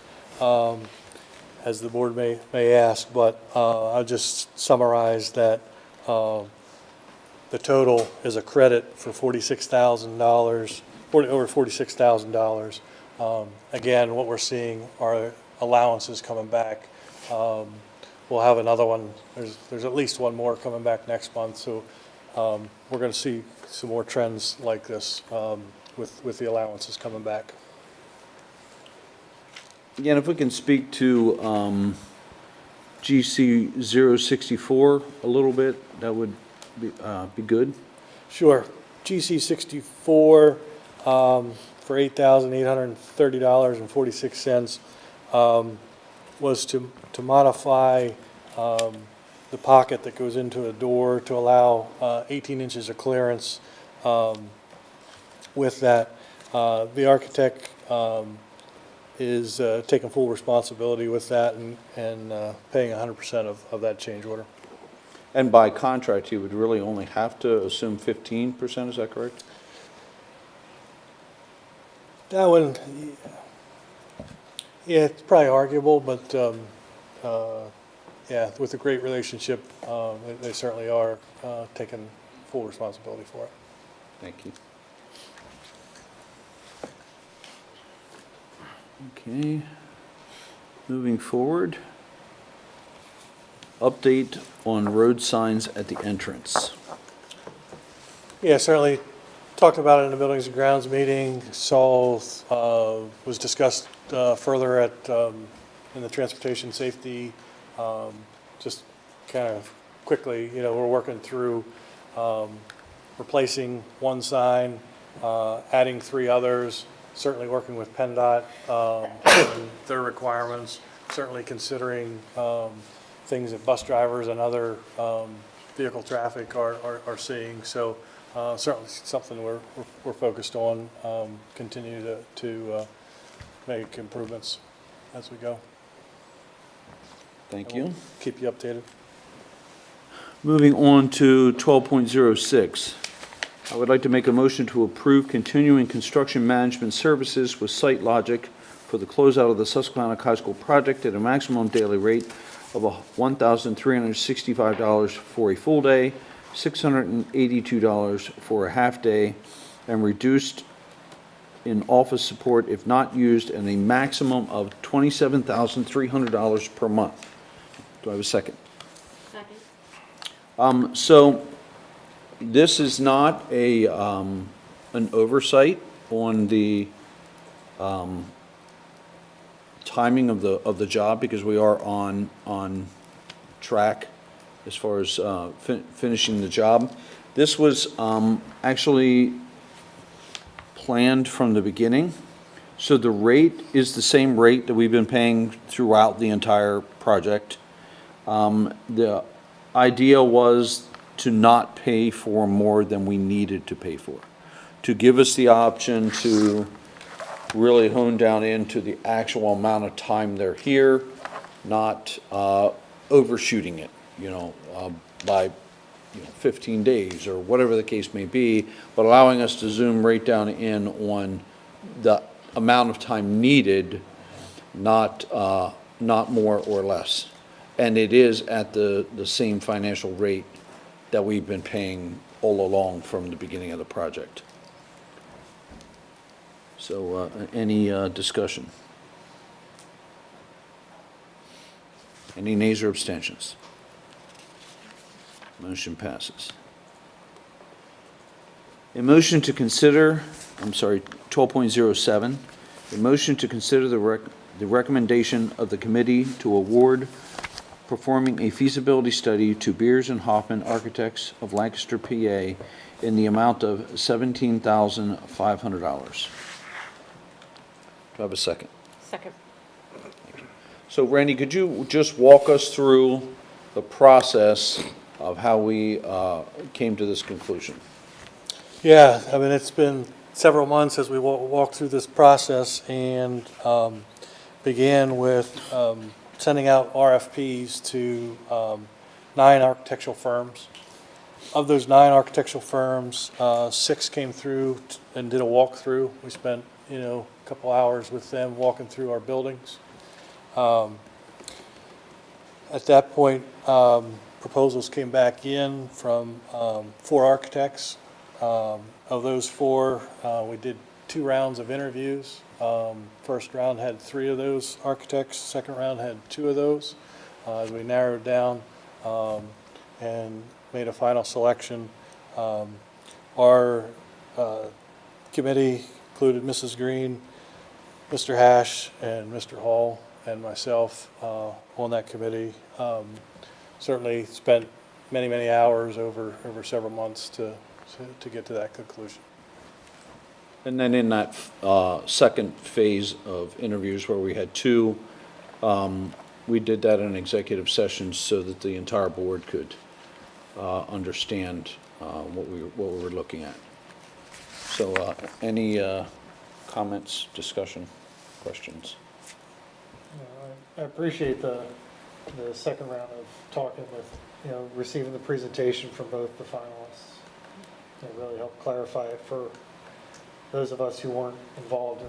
as the board may ask, but I'll just summarize that the total is a credit for $46,000, over $46,000. Again, what we're seeing are allowances coming back. We'll have another one. There's at least one more coming back next month, so we're going to see some more trends like this with the allowances coming back. Again, if we can speak to GC 064 a little bit, that would be good. Sure. GC 64 for $8,830.46 was to modify the pocket that goes into a door to allow 18 inches of clearance with that. The architect is taking full responsibility with that and paying 100% of that change order. And by contract, you would really only have to assume 15%, is that correct? That one, yeah, it's probably arguable, but yeah, with a great relationship, they certainly are taking full responsibility for it. Thank you. Okay, moving forward. Update on road signs at the entrance. Yeah, certainly talked about it in the Buildings and Grounds meeting. Saul was discussed further at in the transportation safety. Just kind of quickly, we're working through replacing one sign, adding 3 others. Certainly working with PennDOT and their requirements. Certainly considering things that bus drivers and other vehicle traffic are seeing. So certainly something we're focused on. Continue to make improvements as we go. Thank you. Keep you updated. Moving on to 12.06. I would like to make a motion to approve continuing construction management services with Site Logic for the closeout of the Susquehanna High School project at a maximum daily rate of $1,365 for a full day, $682 for a half day, and reduced in office support if not used, and a maximum of $27,300 per month. Do I have a second? Second. So this is not a, an oversight on the timing of the job, because we are on track as far as finishing the job. This was actually planned from the beginning. So the rate is the same rate that we've been paying throughout the entire project. The idea was to not pay for more than we needed to pay for, to give us the option to really hone down into the actual amount of time they're here, not overshooting it, by 15 days or whatever the case may be, but allowing us to zoom right down in on the amount of time needed, not more or less. And it is at the same financial rate that we've been paying all along from the beginning of the project. So any discussion? Any nays or abstentions? Motion passes. A motion to consider, 12.07, a motion to consider the recommendation of the committee to award performing a feasibility study to Beers and Hoffman Architects of Lancaster, PA, in the amount of $17,500. Do I have a second? Second. So Randy, could you just walk us through the process of how we came to this conclusion? Yeah, I mean, it's been several months as we walked through this process, and began with sending out RFPs to 9 architectural firms. Of those 9 architectural firms, 6 came through and did a walkthrough. We spent, a couple hours with them walking through our buildings. At that point, proposals came back in from 4 architects. Of those 4, we did 2 rounds of interviews. First round had 3 of those architects. Second round had 2 of those. As we narrowed down and made a final selection, our committee included Mrs. Green, Mr. Hash, and Mr. Hall, and myself on that committee. Certainly spent many, many hours over several months to get to that conclusion. And then in that second phase of interviews where we had 2, we did that in an executive session so that the entire board could understand what we were looking at. So any comments, discussion, questions? I appreciate the second round of talking with, receiving the presentation from both the finalists. It really helped clarify it for those of us who weren't involved in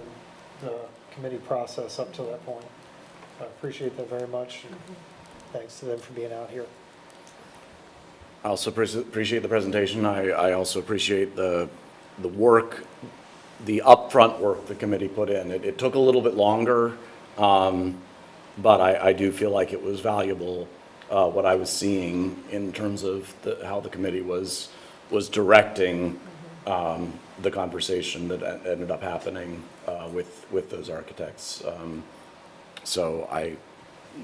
the committee process up to that point. I appreciate that very much. And thanks to them for being out here. I also appreciate the presentation. I also appreciate the work, the upfront work the committee put in. It took a little bit longer, but I do feel like it was valuable, what I was seeing in terms of how the committee was directing the conversation that ended up happening with those architects. So I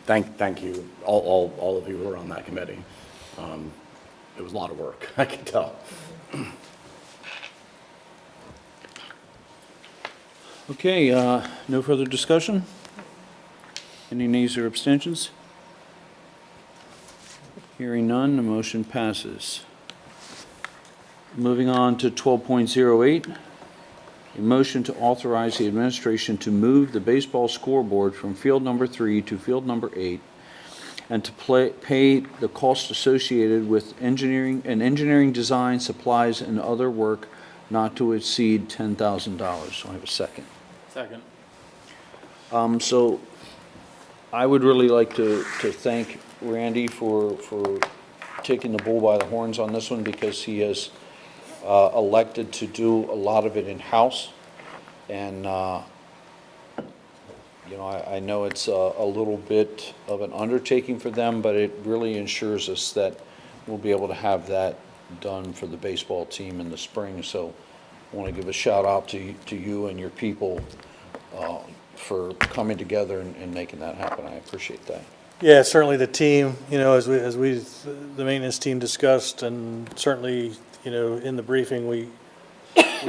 thank you, all of you who were on that committee. It was a lot of work, I can tell. Okay, no further discussion? Any nays or abstentions? Hearing none, the motion passes. Moving on to 12.08, a motion to authorize the administration to move the baseball scoreboard from field number 3 to field number 8, and to pay the cost associated with engineering design, supplies, and other work not to exceed $10,000. So I have a second. Second. So I would really like to thank Randy for taking the bull by the horns on this one, because he has elected to do a lot of it in-house. And, I know it's a little bit of an undertaking for them, but it really ensures us that we'll be able to have that done for the baseball team in the spring. So I want to give a shout out to you and your people for coming together and making that happen. I appreciate that. Yeah, certainly the team, as we, the maintenance team discussed, and certainly, in the briefing, we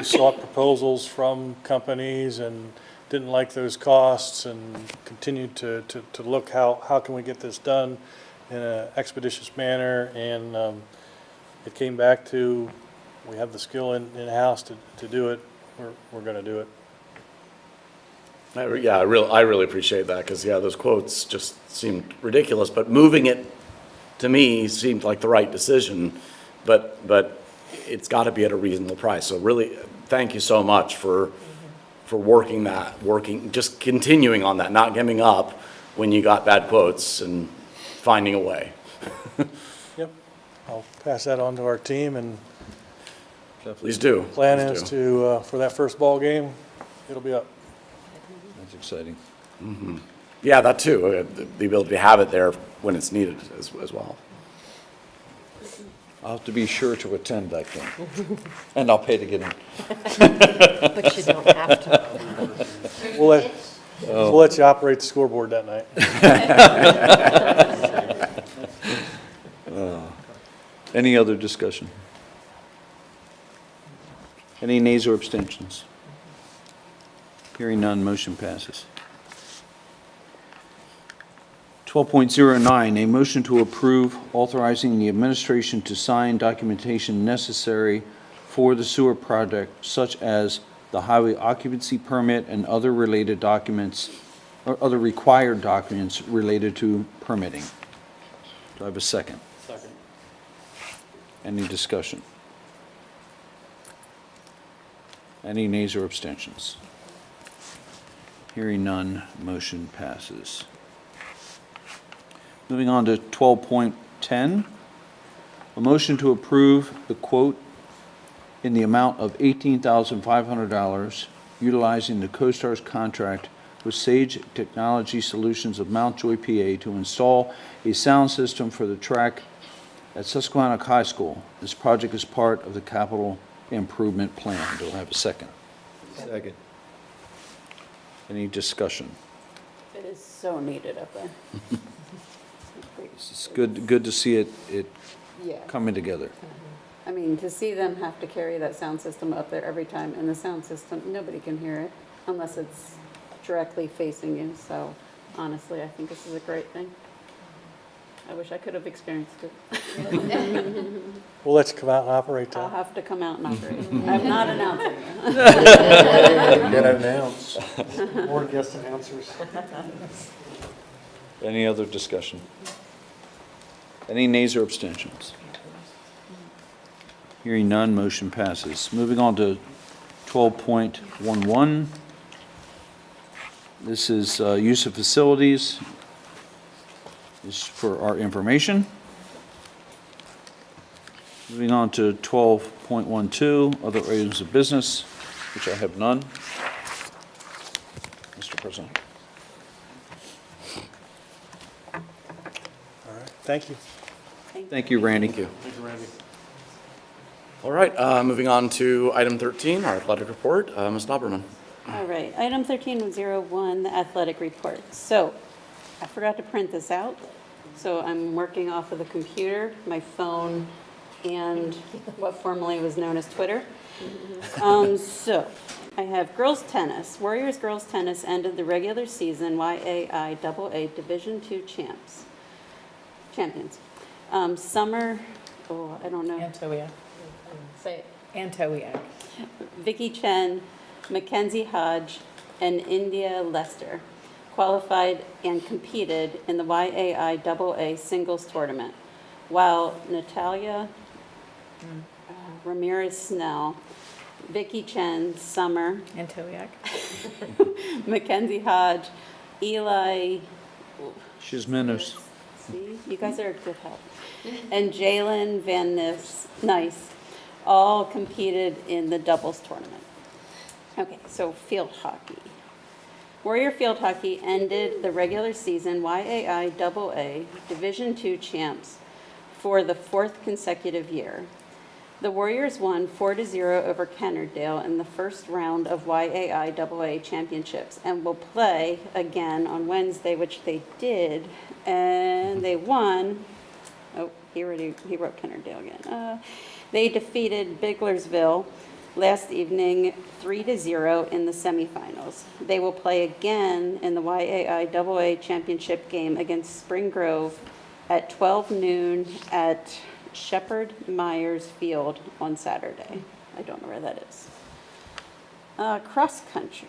sought proposals from companies and didn't like those costs, and continued to look how can we get this done in an expeditious manner, and it came back to, we have the skill in-house to do it, we're gonna do it. I really appreciate that, because, those quotes just seemed ridiculous, but moving it, to me, seemed like the right decision, but it's got to be at a reasonable price. So really, thank you so much for just continuing on that, not giving up when you got bad quotes and finding a way. Yep, I'll pass that on to our team, and Please do. plan is to, for that first ball game, it'll be up. That's exciting. Mm-hmm. Yeah, that too, the ability to have it there when it's needed as well. I'll have to be sure to attend that game, and I'll pay to get in. But you don't have to. We'll let you operate the scoreboard that night. Any other discussion? Any nays or abstentions? Hearing none, motion passes. 12.09, a motion to approve authorizing the administration to sign documentation necessary for the sewer project, such as the highway occupancy permit and other related documents, or other required documents related to permitting. Do I have a second? Second. Any discussion? Any nays or abstentions? Hearing none, motion passes. Moving on to 12.10, a motion to approve the quote in the amount of $18,500 utilizing the CoStar's contract with Sage Technology Solutions of Mountjoy, PA to install a sound system for the track at Susquehannock High School. This project is part of the capital improvement plan. Do I have a second? Second. Any discussion? It is so needed up there. It's good to see it Yeah. coming together. I mean, to see them have to carry that sound system up there every time, and the sound system, nobody can hear it unless it's directly facing you. So honestly, I think this is a great thing. I wish I could have experienced it. We'll let you come out and operate I'll that. have to come out and operate. I'm not announcing it. Get announced. More guest announcers. Any other discussion? Any nays or abstentions? Hearing none, motion passes. Moving on to 12.11. This is use of facilities. This is for our information. Moving on to 12.12, other items of business, which I have none. Mr. President. All right, thank you. Thank you, Randy. Thank you, Randy. All right, moving on to item 13, our athletic report. Ms. Doberman. All right, item 13.01, the athletic report. So I forgot to print this out, so I'm working off of the computer, my phone, and what formerly was known as Twitter. So I have girls tennis. Warriors girls tennis ended the regular season YAIAA Division II champions. Summer, I don't know. Antoia. Say it. Antoia. Vicky Chen, Mackenzie Hodge, and India Lester qualified and competed in the YAIAA singles tournament, while Natalia Ramirez Snell Vicky Chen, Summer, Antoniak. Mackenzie Hodge, Eli, Shizminus. see, you guys are a good help, and Jalen Van Nice, all competed in the doubles tournament. Okay, so field hockey. Warrior Field Hockey ended the regular season YAI AA Division II champs for the 4th consecutive year. The Warriors won 4-0 over Kennardale in the first round of YAI AA championships and will play again on Wednesday, which they did, and they won. Oh, he wrote Kennardale again. They defeated Biglersville last evening 3-0 in the semifinals. They will play again in the YAI AA championship game against Spring Grove at 12 noon at Shepherd Myers Field on Saturday. I don't know where that is. Cross country.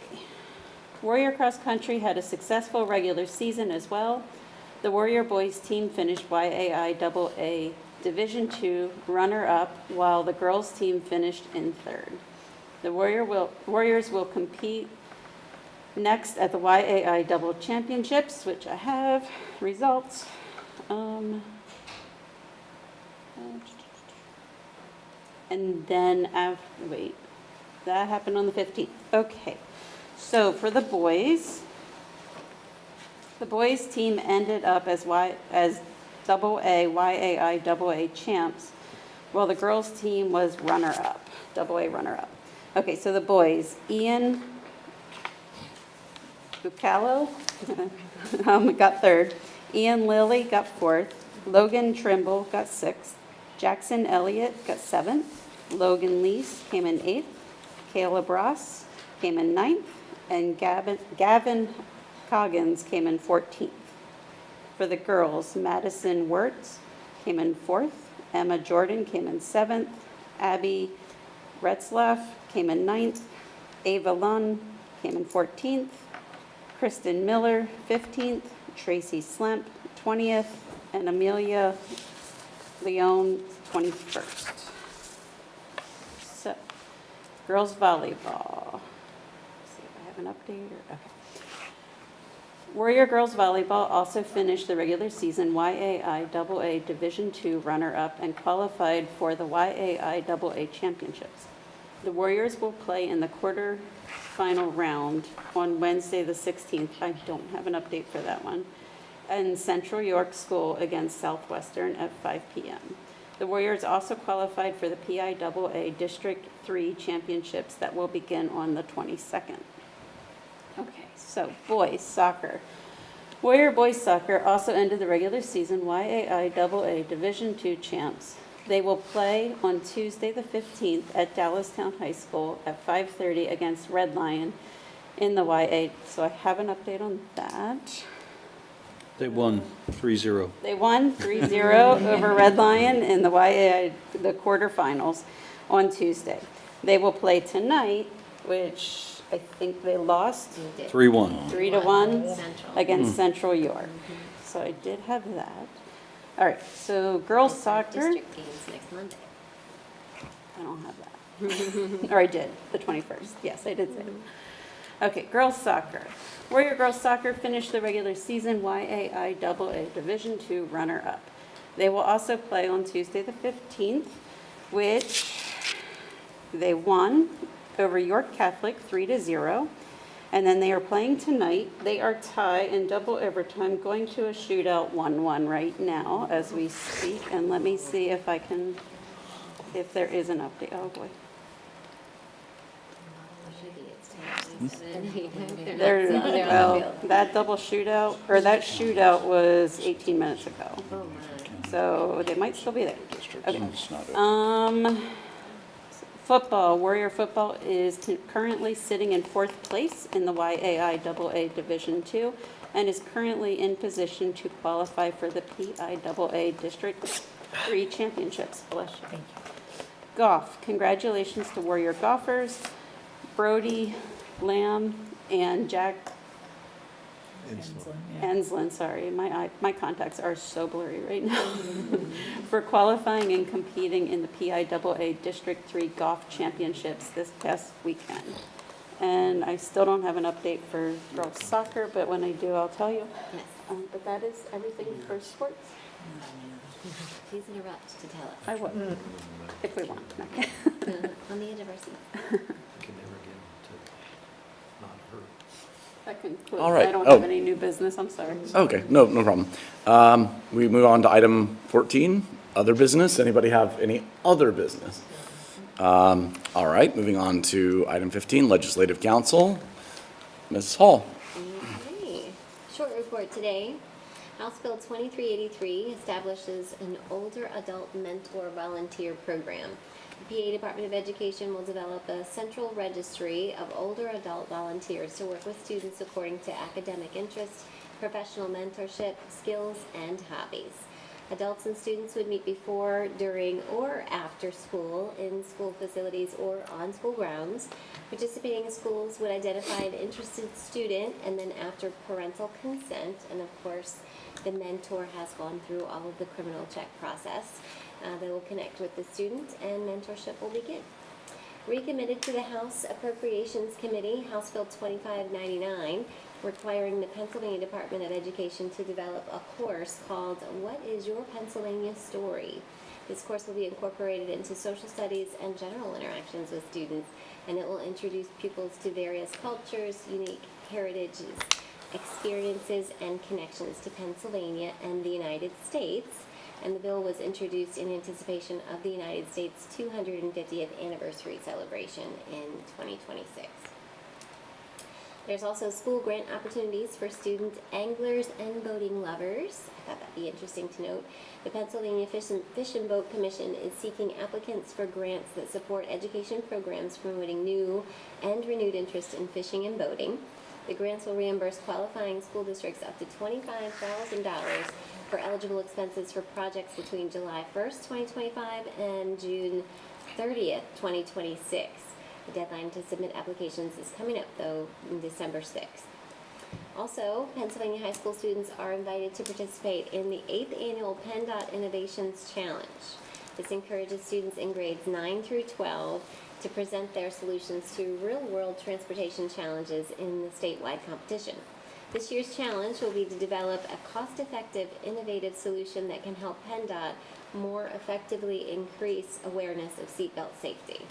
Warrior Cross Country had a successful regular season as well. The Warrior boys team finished YAI AA Division II runner-up, while the girls team finished in 3rd. The Warriors will compete next at the YAI Double Championships, which I have results. And then, wait, that happened on the 15th. Okay, so for the boys team ended up as AA YAI AA champs, while the girls team was runner-up, AA runner-up. Okay, so the boys, Ian Bucalo got 3rd, Ian Lilly got 4th, Logan Trimble got 6th, Jackson Elliott got 7th, Logan Lease came in 8th, Caleb Ross came in 9th, and Gavin Coggins came in 14th. For the girls, Madison Wirtz came in 4th, Emma Jordan came in 7th, Abby Retzlaff came in 9th, Ava Lund came in 14th, Kristen Miller 15th, Tracy Slemp 20th, and Amelia Leone 21st. So, girls volleyball. Let's see if I have an update or, okay. Warrior Girls Volleyball also finished the regular season YAI AA Division II runner-up and qualified for the YAI AA Championships. The Warriors will play in the quarter-final round on Wednesday the 16th. I don't have an update for that one. And Central York School against Southwestern at 5 p.m. The Warriors also qualified for the PIAA District 3 Championships that will begin on the 22nd. Okay, so boys soccer. Warrior boys soccer also ended the regular season YAI AA Division II champs. They will play on Tuesday the 15th at Dallastown High School at 5:30 against Red Lion in the YA. So I have an update on that. They won 3-0. They won 3-0 over Red Lion in the YAI, the quarterfinals on Tuesday. They will play tonight, which I think they lost 3-1. 3-1 Central. against Central York. So I did have that. All right, so girls soccer. District games next Monday. I don't have that. Or I did, the 21st. Yes, I did say it. Okay, girls soccer. Warrior girls soccer finished the regular season YAI AA Division II runner-up. They will also play on Tuesday the 15th, which they won over York Catholic 3-0. And then they are playing tonight. They are tied in double overtime, going to a shootout 1-1 right now as we speak. And let me see if if there is an update. Oh boy. That double shootout, or that shootout was 18 minutes ago. So they might still be there. Okay. Football, Warrior Football is currently sitting in 4th place in the YAI AA Division II and is currently in position to qualify for the PIAA District 3 Championships. Bless you. Thank you. Golf, congratulations to Warrior golfers, Brody Lamb and Jack Enslin, sorry, my contacts are so blurry right now, for qualifying and competing in the PIAA District 3 Golf Championships this past weekend. And I still don't have an update for girls soccer, but when I do, I'll tell you. Yes. But that is everything for sports. Please interrupt to tell us. I will, if we want. On the edge of our seat. That concludes. All right. I don't Oh. have any new business, I'm sorry. Okay, no problem. We move on to item 14, other business. Anybody have any other business? All right, moving on to item 15, Legislative Council. Mrs. Hall. Okay. Short report today. House Bill 2383 establishes an older adult mentor volunteer program. The PA Department of Education will develop a central registry of older adult volunteers to work with students according to academic interests, professional mentorship, skills, and hobbies. Adults and students would meet before, during, or after school in school facilities or on school grounds. Participating schools would identify an interested student, and then after parental consent, and of course, the mentor has gone through all of the criminal check process. They will connect with the student and mentorship will begin. Recommitted to the House Appropriations Committee, House Bill 2599, requiring the Pennsylvania Department of Education to develop a course called What is Your Pennsylvania Story? This course will be incorporated into social studies and general interactions with students, and it will introduce pupils to various cultures, unique heritages, experiences, and connections to Pennsylvania and the United States. And the bill was introduced in anticipation of the United States' 250th anniversary celebration in 2026. There's also school grant opportunities for student anglers and boating lovers. I thought that'd be interesting to note. The Pennsylvania Fish and Boat Commission is seeking applicants for grants that support education programs promoting new and renewed interest in fishing and boating. The grants will reimburse qualifying school districts up to $25,000 for eligible expenses for projects between July 1st, 2025 and June 30th, 2026. The deadline to submit applications is coming up, though, on December 6th. Also, Pennsylvania high school students are invited to participate in the 8th annual PennDOT Innovations Challenge. This encourages students in grades 9 through 12 to present their solutions to real-world transportation challenges in the statewide competition. This year's challenge will be to develop a cost-effective, innovative solution that can help PennDOT more effectively increase awareness of seatbelt safety.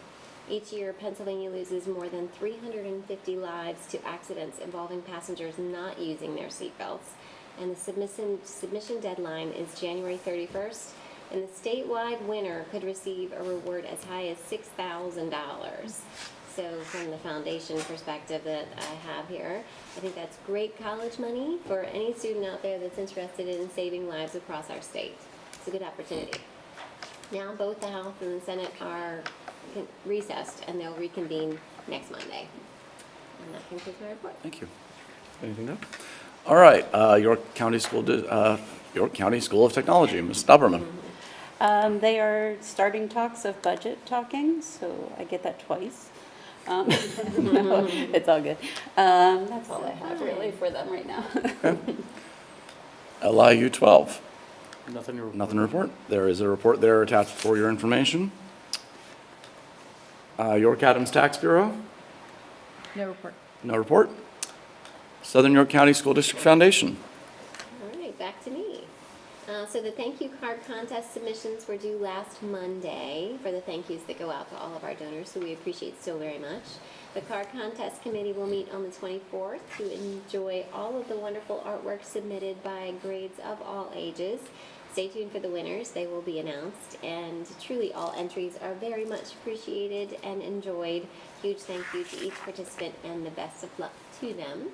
Each year, Pennsylvania loses more than 350 lives to accidents involving passengers not using their seatbelts, and the submission deadline is January 31st, and the statewide winner could receive a reward as high as $6,000. So from the foundation perspective that I have here, I think that's great college money for any student out there that's interested in saving lives across our state. It's a good opportunity. Now both the House and the Senate are recessed and they'll reconvene next Monday. And that concludes my report. Thank you. Anything to? All right, York County School of Technology, Ms. Doberman. They are starting talks of budget talking, so I get that twice. No, it's all good. That's all I have really for them right now. LIU 12. Nothing to report. Nothing to report. There is a report there attached for your information. York Adams Tax Bureau. No report. No report. Southern York County School District Foundation. All right, back to me. So the thank you card contest submissions were due last Monday for the thank yous that go out to all of our donors, so we appreciate so very much. The card contest committee will meet on the 24th to enjoy all of the wonderful artwork submitted by grades of all ages. Stay tuned for the winners. They will be announced, and truly all entries are very much appreciated and enjoyed. Huge thank you to each participant and the best of luck to them.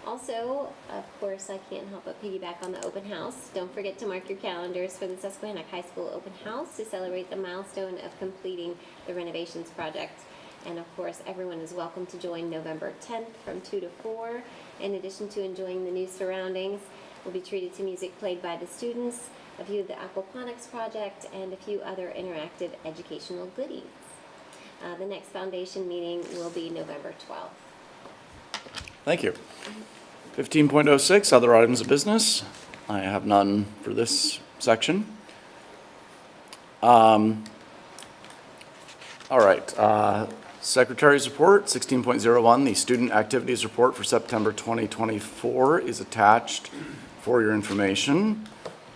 Also, of course, I can't help but piggyback on the open house. Don't forget to mark your calendars for the Susquehannock High School open house to celebrate the milestone of completing the renovations project. And of course, everyone is welcome to join November 10th from 2 to 4. In addition to enjoying the new surroundings, we'll be treated to music played by the students, a view of the aquaponics project, and a few other interactive educational goodies. The next foundation meeting will be November 12th. Thank you. 15.06, other items of business. I have none for this section. All right, Secretary's report, 16.01, the student activities report for September 2024 is attached for your information.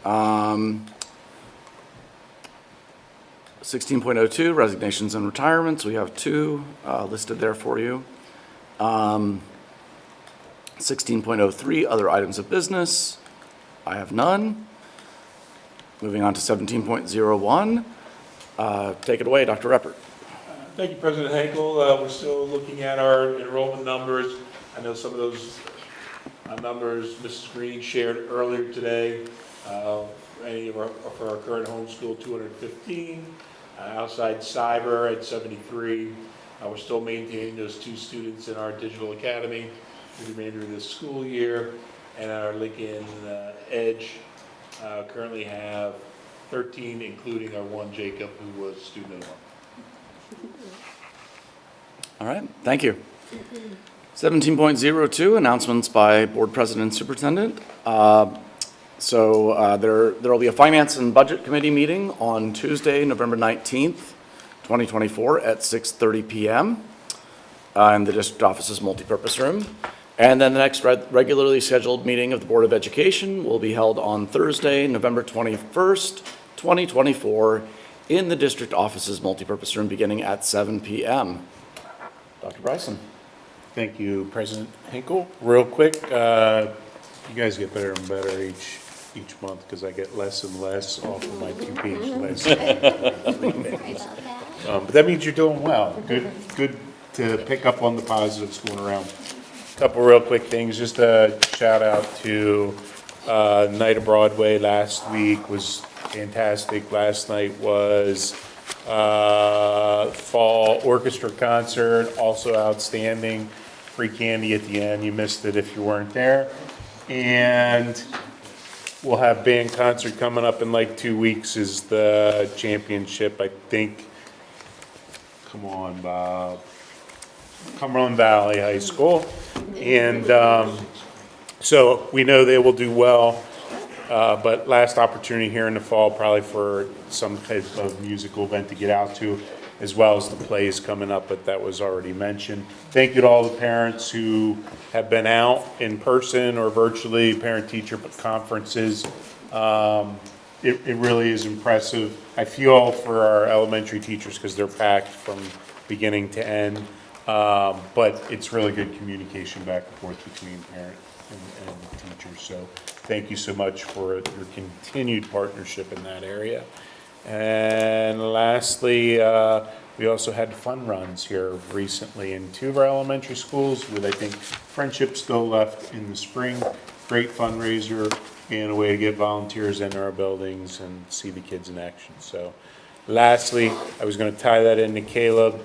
16.02, resignations and retirements, we have two listed there for you. 16.03, other items of business, I have none. Moving on to 17.01, take it away, Dr. Reppert. Thank you, President Henkel. We're still looking at our enrollment numbers. I know some of those numbers Mrs. Green shared earlier today. Any of our, for our current homeschool, 215. Outside cyber at 73. We're still maintaining those 2 students in our digital academy for the remainder of this school year. And our Lincoln Edge currently have 13, including our one Jacob, who was student of the month. All right, thank you. 17.02, announcements by Board President and Superintendent. There will be a Finance and Budget Committee meeting on Tuesday, November 19th, 2024 at 6:30 p.m. In the district office's multipurpose room. And then the next regularly scheduled meeting of the Board of Education will be held on Thursday, November 21st, 2024 in the district office's multipurpose room beginning at 7 p.m. Dr. Bryson. Thank you, President Henkel. Real quick, you guys get better and better each month because I get less and less off of my 2-page list. But that means you're doing well. Good to pick up on the positives going around. Couple real quick things. Just a shout out to Night of Broadway last week was fantastic. Last night was fall orchestra concert, also outstanding. Free candy at the end. You missed it if you weren't there. And we'll have band concert coming up in like 2 weeks is the championship, I think. Come on, Bob. Cumberland Valley High School. And so we know they will do well. But last opportunity here in the fall, probably for some type of musical event to get out to, as well as the plays coming up, but that was already mentioned. Thank you to all the parents who have been out in person or virtually, parent-teacher conferences. It really is impressive. I feel for our elementary teachers because they're packed from beginning to end, but it's really good communication back and forth between parent and teachers. So thank you so much for your continued partnership in that area. And lastly, we also had fun runs here recently in 2 of our elementary schools with, I think, Friendship still left in the spring. Great fundraiser and a way to get volunteers into our buildings and see the kids in action. So lastly, I was going to tie that into Caleb,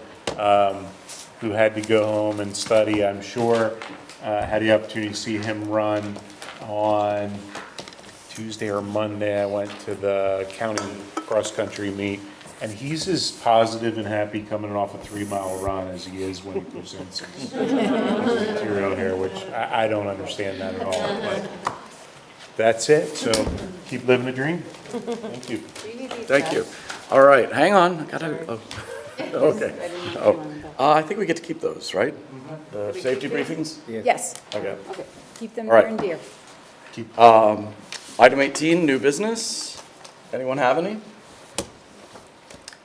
who had to go home and study, I'm sure. Had the opportunity to see him run on Tuesday or Monday. I went to the county cross-country meet, and he's as positive and happy coming off a 3-mile run as he is when he presents his material here, which I don't understand that at all. But that's it. So keep living the dream. Thank you. Thank you. All right, hang on. Okay. I think we get to keep those, right? The safety briefings? Yes. Okay. Okay, keep them All right. near and dear. Item 18, new business. Anyone have any?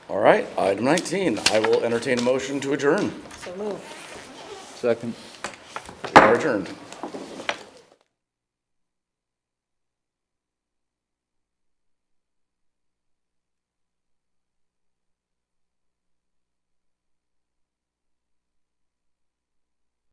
All right, item 19, I will entertain a motion to adjourn. So move. Second. We are adjourned.